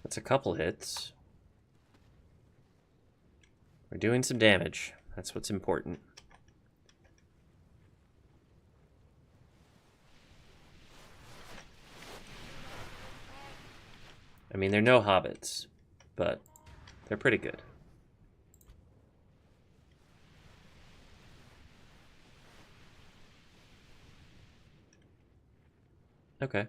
That's a couple hits. We're doing some damage. That's what's important. I mean, they're no hobbits, but they're pretty good. Okay.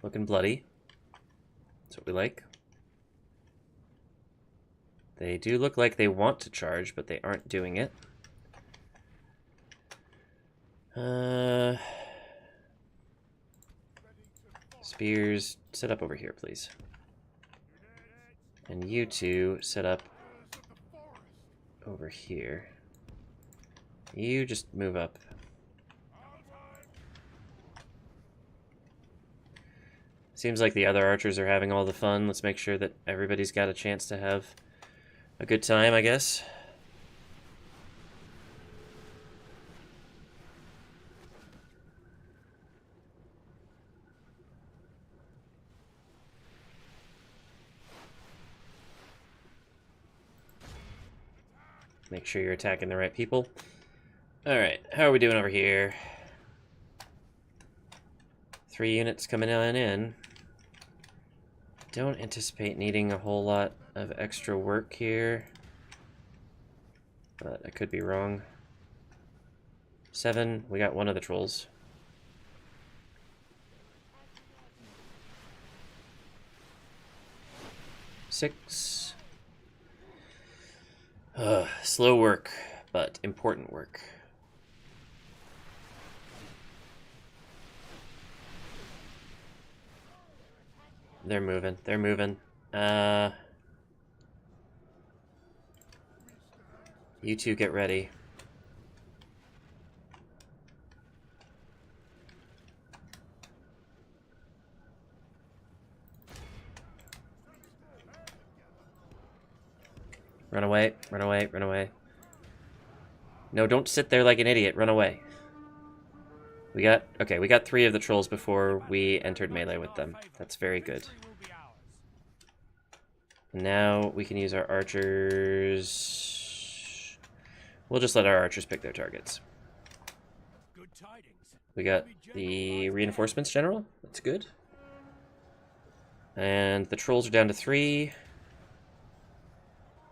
Looking bloody. That's what we like. They do look like they want to charge, but they aren't doing it. Spears, set up over here, please. And you two set up over here. You just move up. Seems like the other archers are having all the fun. Let's make sure that everybody's got a chance to have a good time, I guess. Make sure you're attacking the right people. Alright, how are we doing over here? 3 units coming on in. Don't anticipate needing a whole lot of extra work here, but I could be wrong. 7, we got one of the trolls. 6. Slow work, but important work. They're moving. They're moving. You two get ready. Run away, run away, run away. No, don't sit there like an idiot. Run away. We got 3 of the trolls before we entered melee with them. That's very good. Now we can use our archers. We'll just let our archers pick their targets. We got the reinforcements general. That's good. And the trolls are down to 3.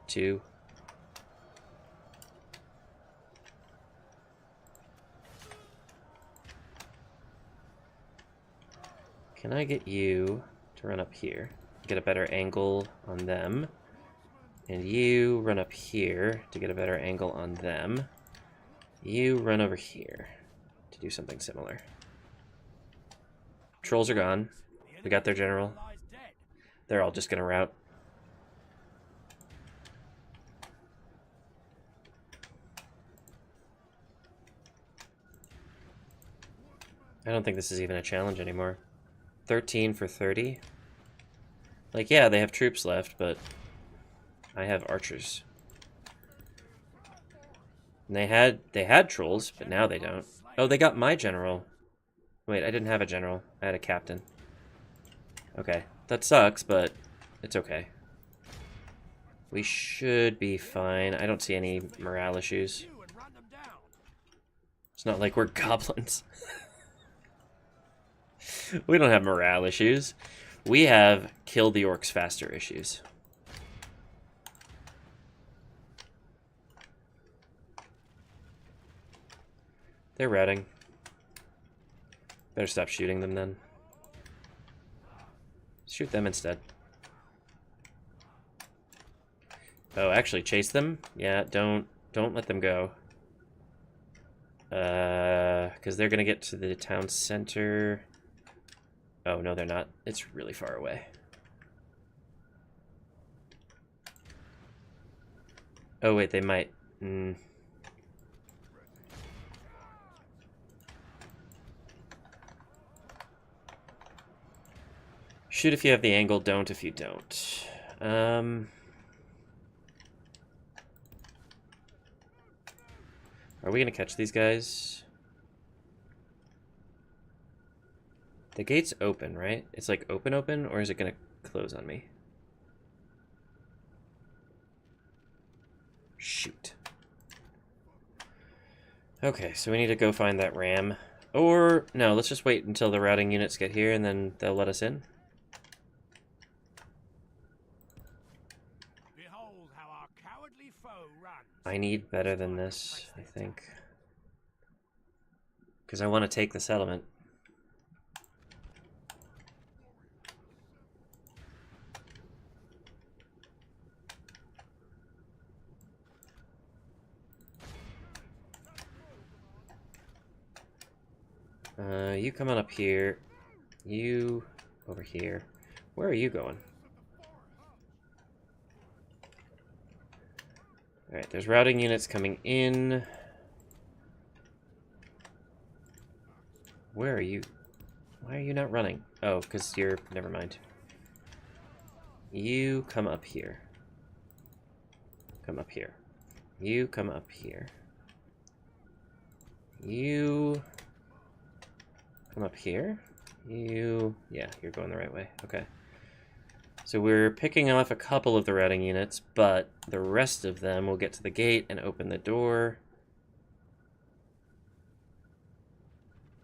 2. Can I get you to run up here? Get a better angle on them. And you run up here to get a better angle on them. You run over here to do something similar. Trolls are gone. We got their general. They're all just gonna rout. I don't think this is even a challenge anymore. 13 for 30. Like, yeah, they have troops left, but I have archers. And they had trolls, but now they don't. Oh, they got my general. Wait, I didn't have a general. I had a captain. Okay, that sucks, but it's okay. We should be fine. I don't see any morale issues. It's not like we're goblins. We don't have morale issues. We have kill the orcs faster issues. They're routing. Better stop shooting them then. Shoot them instead. Oh, actually chase them? Yeah, don't let them go. Because they're gonna get to the town center. Oh, no, they're not. It's really far away. Oh, wait, they might. Shoot if you have the angle, don't if you don't. Are we gonna catch these guys? The gate's open, right? It's like open, or is it gonna close on me? Shoot. Okay, so we need to go find that ram. Or, no, let's just wait until the routing units get here and then they'll let us in. Behold how our cowardly foe runs. I need better than this, I think. Because I want to take the settlement. You come on up here. You over here. Where are you going? Alright, there's routing units coming in. Where are you? Why are you not running? Oh, because you're... Never mind. You come up here. Come up here. You come up here. You... Come up here. You... Yeah, you're going the right way. Okay. So we're picking off a couple of the routing units, but the rest of them will get to the gate and open the door.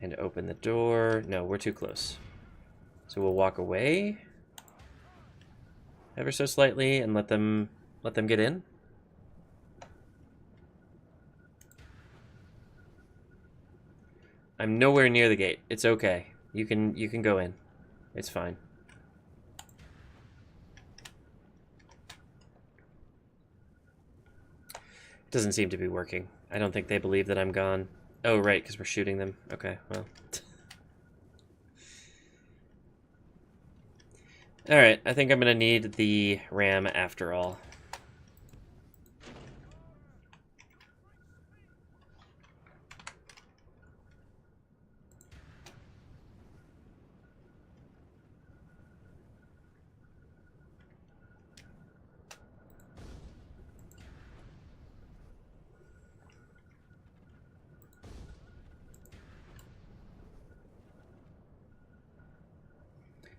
And open the door. No, we're too close. So we'll walk away ever so slightly and let them get in. I'm nowhere near the gate. It's okay. You can go in. It's fine. It doesn't seem to be working. I don't think they believe that I'm gone. Oh, right, because we're shooting them. Okay, well. Alright, I think I'm going to need the ram after all.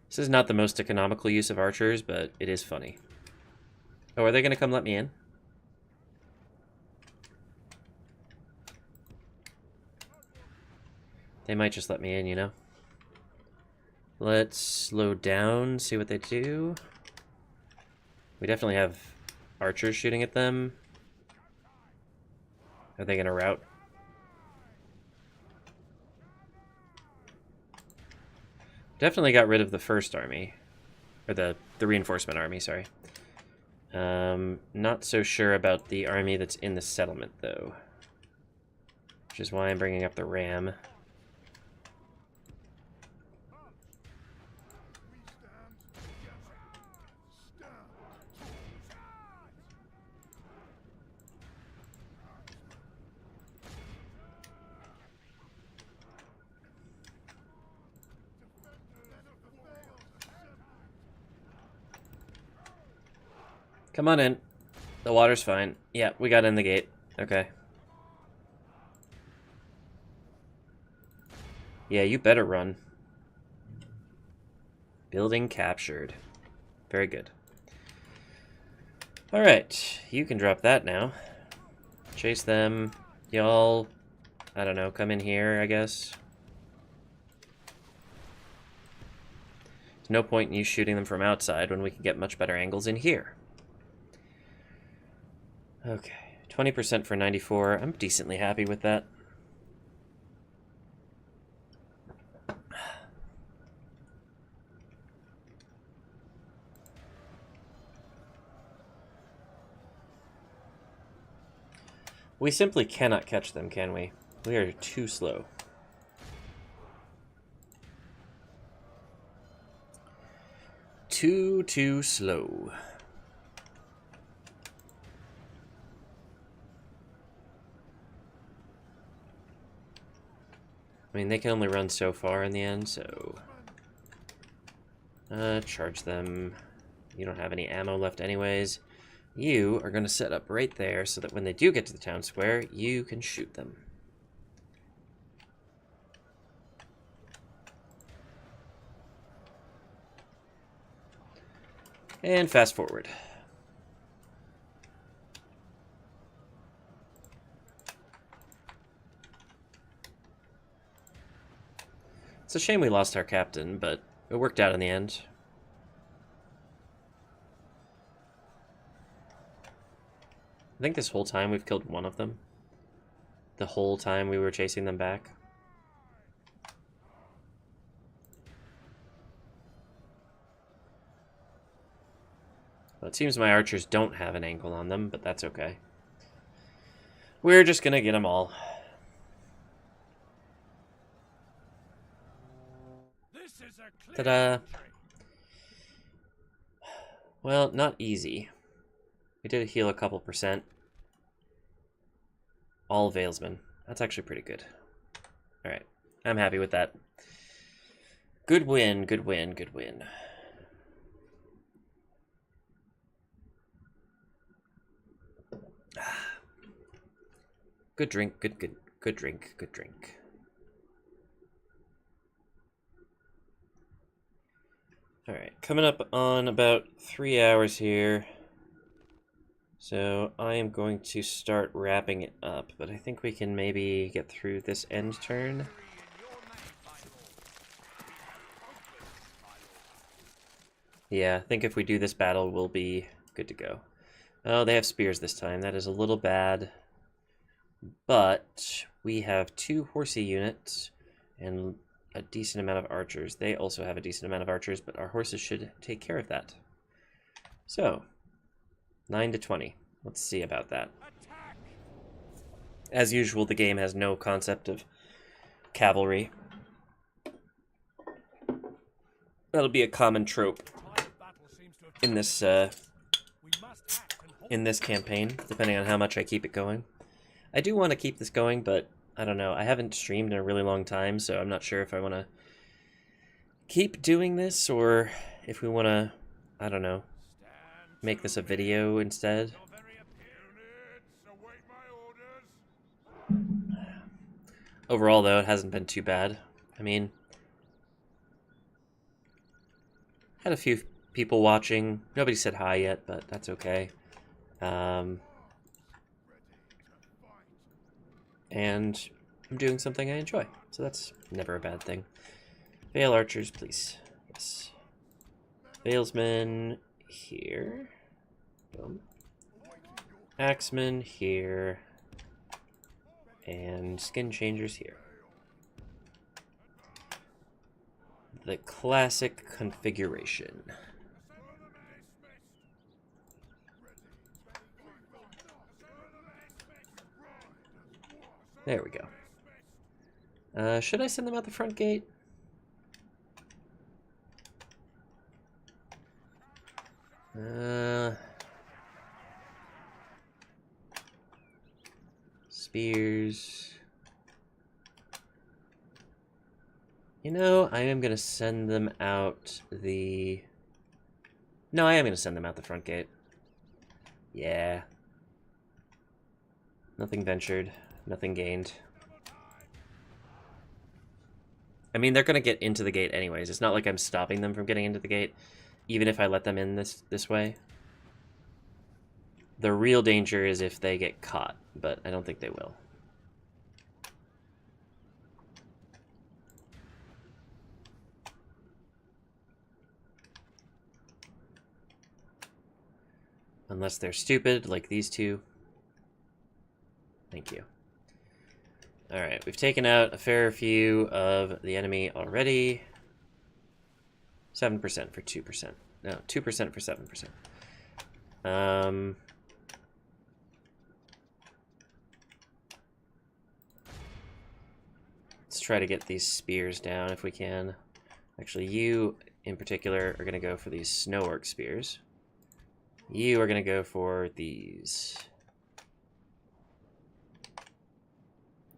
This is not the most economical use of archers, but it is funny. Oh, are they going to come let me in? They might just let me in, you know? Let's slow down, see what they do. We definitely have archers shooting at them. Are they going to rout? Definitely got rid of the first army. Or the reinforcement army, sorry. Not so sure about the army that's in the settlement, though. Which is why I'm bringing up the ram. Come on in. The water's fine. Yeah, we got in the gate. Okay. Yeah, you better run. Building captured. Very good. Alright, you can drop that now. Chase them. Y'all, I don't know, come in here, I guess. There's no point in you shooting them from outside when we can get much better angles in here. Okay, 20% for 94. I'm decently happy with that. We simply cannot catch them, can we? We are too slow. Too slow. I mean, they can only run so far in the end, so... charge them. You don't have any ammo left anyways. You are going to set up right there so that when they do get to the town square, you can shoot them. And fast forward. It's a shame we lost our captain, but it worked out in the end. I think this whole time we've killed one of them. The whole time we were chasing them back. Well, it seems my archers don't have an angle on them, but that's okay. We're just gonna get them all. Ta-da! Well, not easy. We did heal a couple percent. All Valesmen. That's actually pretty good. Alright. I'm happy with that. Good win, good win, good win. Good drink, good drink, good drink. Alright, coming up on about 3 hours here. So I am going to start wrapping it up, but I think we can maybe get through this end turn. Yeah, I think if we do this battle, we'll be good to go. Oh, they have spears this time. That is a little bad. But we have 2 horsey units and a decent amount of archers. They also have a decent amount of archers, but our horses should take care of that. So, 9 to 20. Let's see about that. As usual, the game has no concept of cavalry. That'll be a common trope in this campaign, depending on how much I keep it going. I do want to keep this going, but I don't know. I haven't streamed in a really long time, so I'm not sure if I want to keep doing this or if we want to, I don't know, make this a video instead. Overall, though, it hasn't been too bad. I mean, had a few people watching. Nobody said hi yet, but that's okay. And I'm doing something I enjoy, so that's never a bad thing. Vale archers, please. Yes. Valesmen here. Boom. Axemen here. And skin changers here. The classic configuration. There we go. Should I send them out the front gate? Spears. You know, I am going to send them out the... No, I am going to send them out the front gate. Yeah. Nothing ventured. Nothing gained. I mean, they're going to get into the gate anyways. It's not like I'm stopping them from getting into the gate, even if I let them in this way. The real danger is if they get caught, but I don't think they will. Unless they're stupid, like these two. Thank you. Alright, we've taken out a fair few of the enemy already. 7% for 2%. No, 2% for 7%. Let's try to get these spears down if we can. Actually, you in particular are going to go for these snow orc spears. You are going to go for these.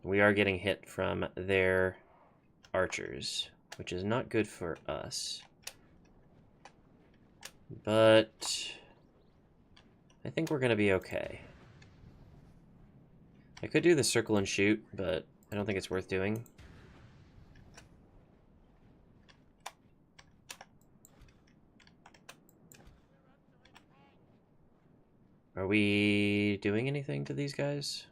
We are getting hit from their archers, which is not good for us. But I think we're going to be okay. I could do the circle and shoot, but I don't think it's worth doing. Are we doing anything to these guys?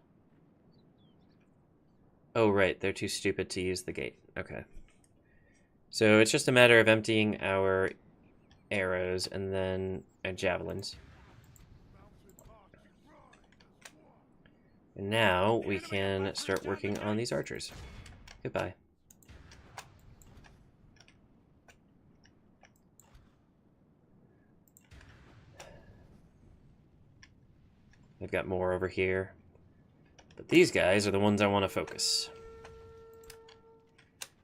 Oh, right. They're too stupid to use the gate. Okay. So it's just a matter of emptying our arrows and then javelins. And now we can start working on these archers. Goodbye. I've got more over here. But these guys are the ones I want to focus.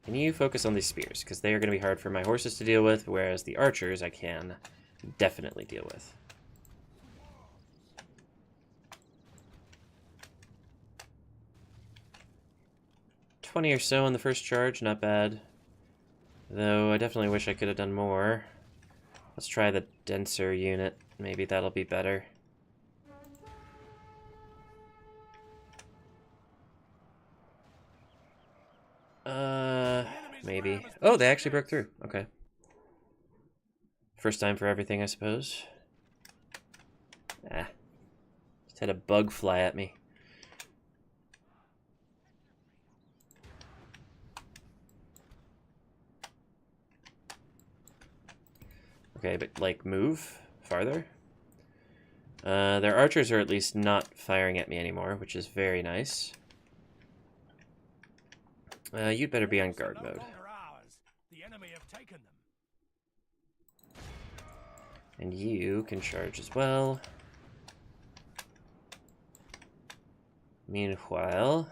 Can you focus on these spears? Because they are going to be hard for my horses to deal with, whereas the archers I can definitely deal with. $20 or so on the first charge, not bad. Though I definitely wish I could have done more. Let's try the denser unit. Maybe that'll be better. Maybe. Oh, they actually broke through. Okay. First time for everything, I suppose. Ah. Just had a bug fly at me. Okay, but, like, move farther. Their archers are at least not firing at me anymore, which is very nice. You'd better be on guard mode. And you can charge as well. Meanwhile,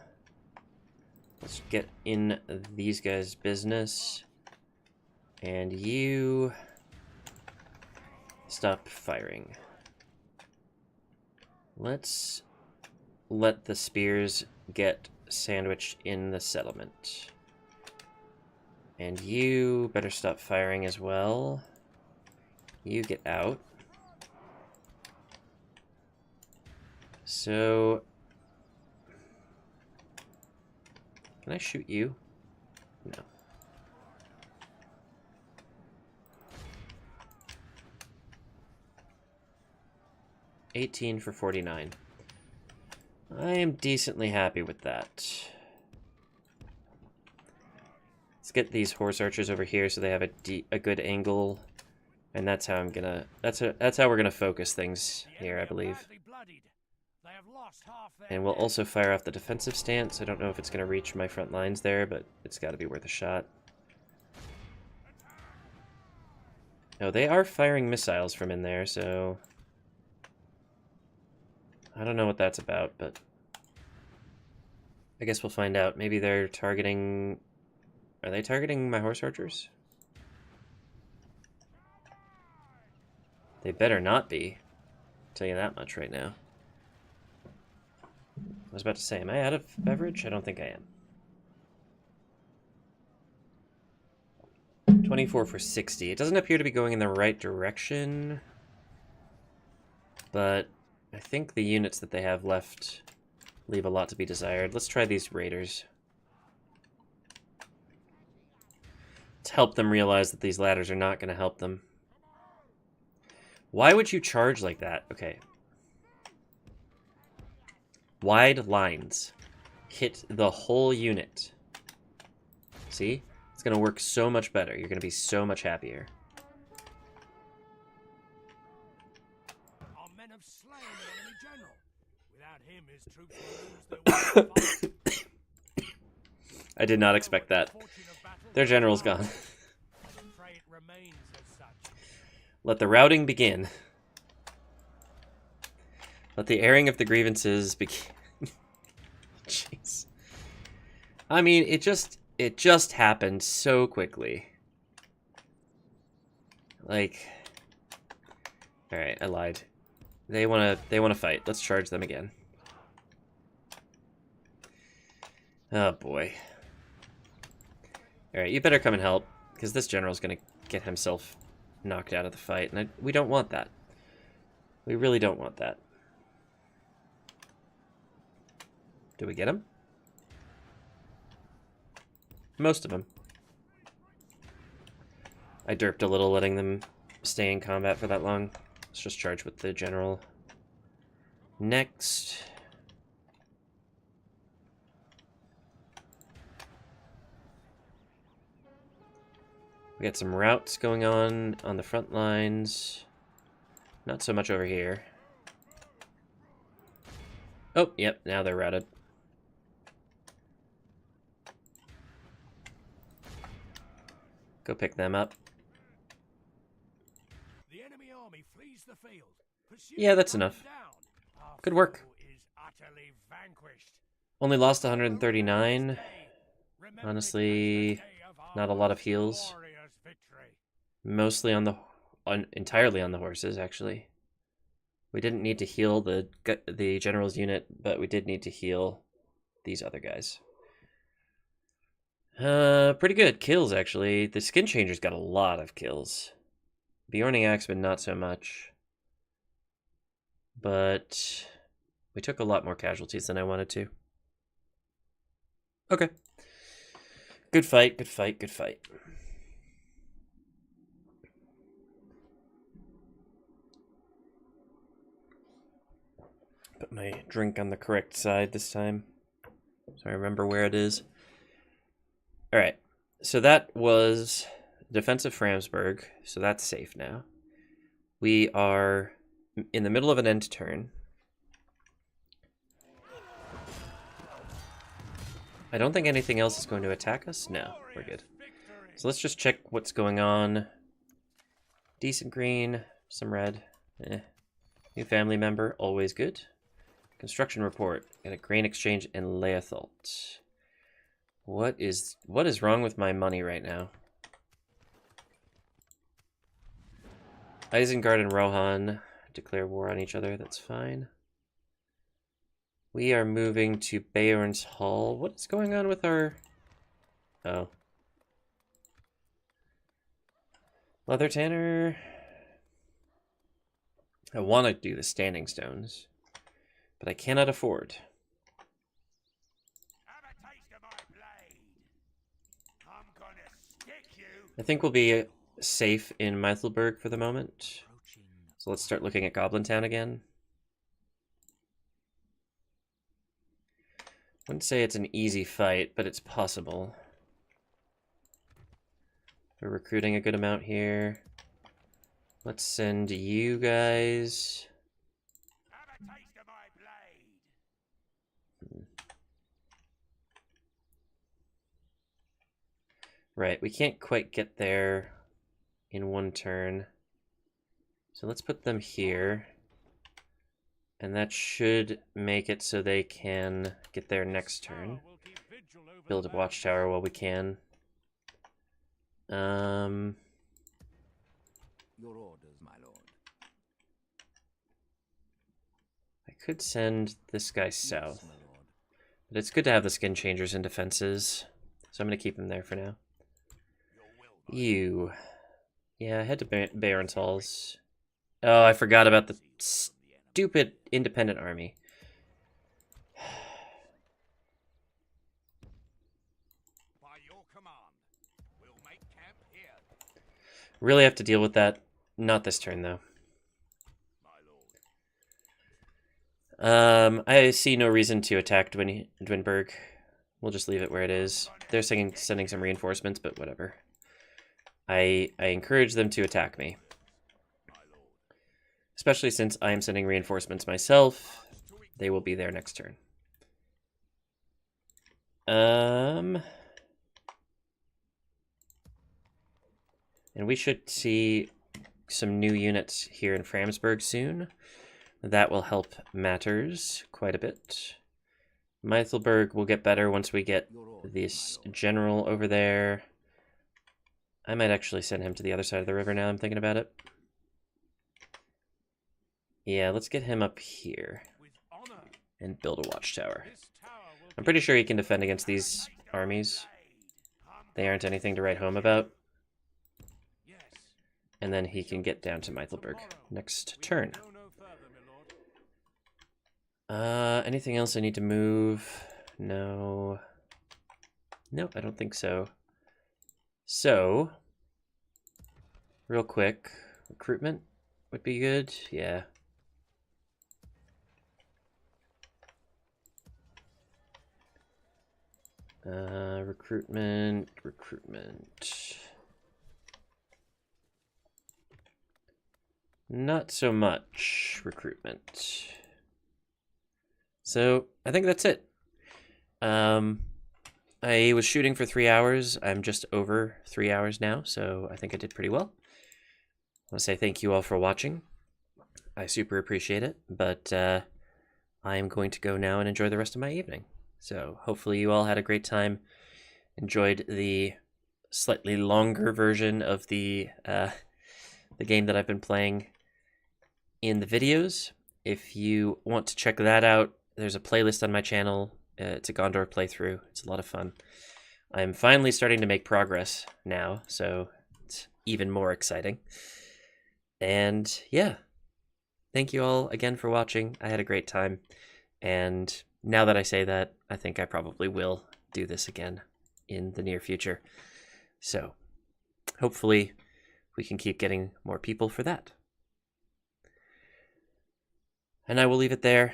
let's get in these guys' business. And you stop firing. Let's let the spears get sandwiched in the settlement. And you better stop firing as well. You get out. So, can I shoot you? No. $18 for 49. I am decently happy with that. Let's get these horse archers over here so they have a good angle, and that's how I'm gonna. That's how we're gonna focus things here, I believe. And we'll also fire off the defensive stance. I don't know if it's gonna reach my front lines there, but it's got to be worth a shot. Oh, they are firing missiles from in there, so I don't know what that's about, but I guess we'll find out. Maybe they're targeting... Are they targeting my horse archers? They better not be. I'll tell you that much right now. I was about to say, am I out of beverage? I don't think I am. 24 for 60. It doesn't appear to be going in the right direction, but I think the units that they have left leave a lot to be desired. Let's try these raiders. Let's help them realize that these ladders are not going to help them. Why would you charge like that? Okay. Wide lines. Hit the whole unit. See? It's going to work so much better. You're going to be so much happier. Our men have slain the enemy general. Without him, his troops will lose their I did not expect that. Their general's gone. Let the routing begin. Let the airing of the grievances begin. Jeez. I mean, it just happened so quickly. Like, all right, I lied. They want to fight. Let's charge them again. Oh boy. All right, you better come and help, because this general's going to get himself knocked out of the fight, and we don't want that. We really don't want that. Do we get him? Most of them. I derped a little letting them stay in combat for that long. Let's just charge with the general. Next. We got some routes going on the front lines. Not so much over here. Oh, yep, now they're routed. Go pick them up. The enemy army flees the field. Yeah, that's enough. Good work. Only lost 139. Honestly, Not a lot of heals. Mostly entirely on the horses, actually. We didn't need to heal the general's unit, but we did need to heal these other guys. Pretty good kills, actually. The skin changer's got a lot of kills. Bjorning Axeman, not so much. But we took a lot more casualties than I wanted to. Okay. Good fight, good fight, good fight. Put my drink on the correct side this time, so I remember where it is. Alright, so that was defense of Framsburg, so that's safe now. We are in the middle of an end turn. I don't think anything else is going to attack us. No, we're good. So let's just check what's going on. Decent green, some red. New family member, always good. Construction report. Got a grain exchange in Leothalt. What is wrong with my money right now? Isengard and Rohan declare war on each other. That's fine. We are moving to Beorn's Hall. What is going on with our... Oh. Leather Tanner. I want to do the Standing Stones, but I cannot afford. I think we'll be safe in Meithelberg for the moment. So let's start looking at Goblin Town again. Wouldn't say it's an easy fight, but it's possible. We're recruiting a good amount here. Let's send you guys. Right, we can't quite get there in one turn. So let's put them here. And that should make it so they can get there next turn. Build a watchtower while we can. Your orders, my lord. I could send this guy south. But it's good to have the skin changers and defenses. So I'm going to keep him there for now. You. Yeah, head to Baron's Halls. Oh, I forgot about the stupid independent army. By your command, we'll make camp here. Really have to deal with that. Not this turn, though. I see no reason to attack Dwinberg. We'll just leave it where it is. They're sending some reinforcements, but whatever. I encourage them to attack me. Especially since I am sending reinforcements myself. They will be there next turn. And we should see some new units here in Framsburg soon. That will help matters quite a bit. Meithelberg will get better once we get this general over there. I might actually send him to the other side of the river now I'm thinking about it. Yeah, let's get him up here and build a watchtower. I'm pretty sure he can defend against these armies. They aren't anything to write home about. And then he can get down to Meithelberg next turn. Anything else I need to move? No. Nope, I don't think so. So, real quick, recruitment would be good. Yeah. Recruitment. Not so much recruitment. So, I think that's it. I was shooting for 3 hours. I'm just over 3 hours now, so I think I did pretty well. I want to say thank you all for watching. I super appreciate it, but I am going to go now and enjoy the rest of my evening. So hopefully you all had a great time, enjoyed the slightly longer version of the game that I've been playing in the videos. If you want to check that out, there's a playlist on my channel. It's a Gondor playthrough. It's a lot of fun. I'm finally starting to make progress now, so it's even more exciting. And yeah, thank you all again for watching. I had a great time. And now that I say that, I think I probably will do this again in the near future. So hopefully we can keep getting more people for that. And I will leave it there.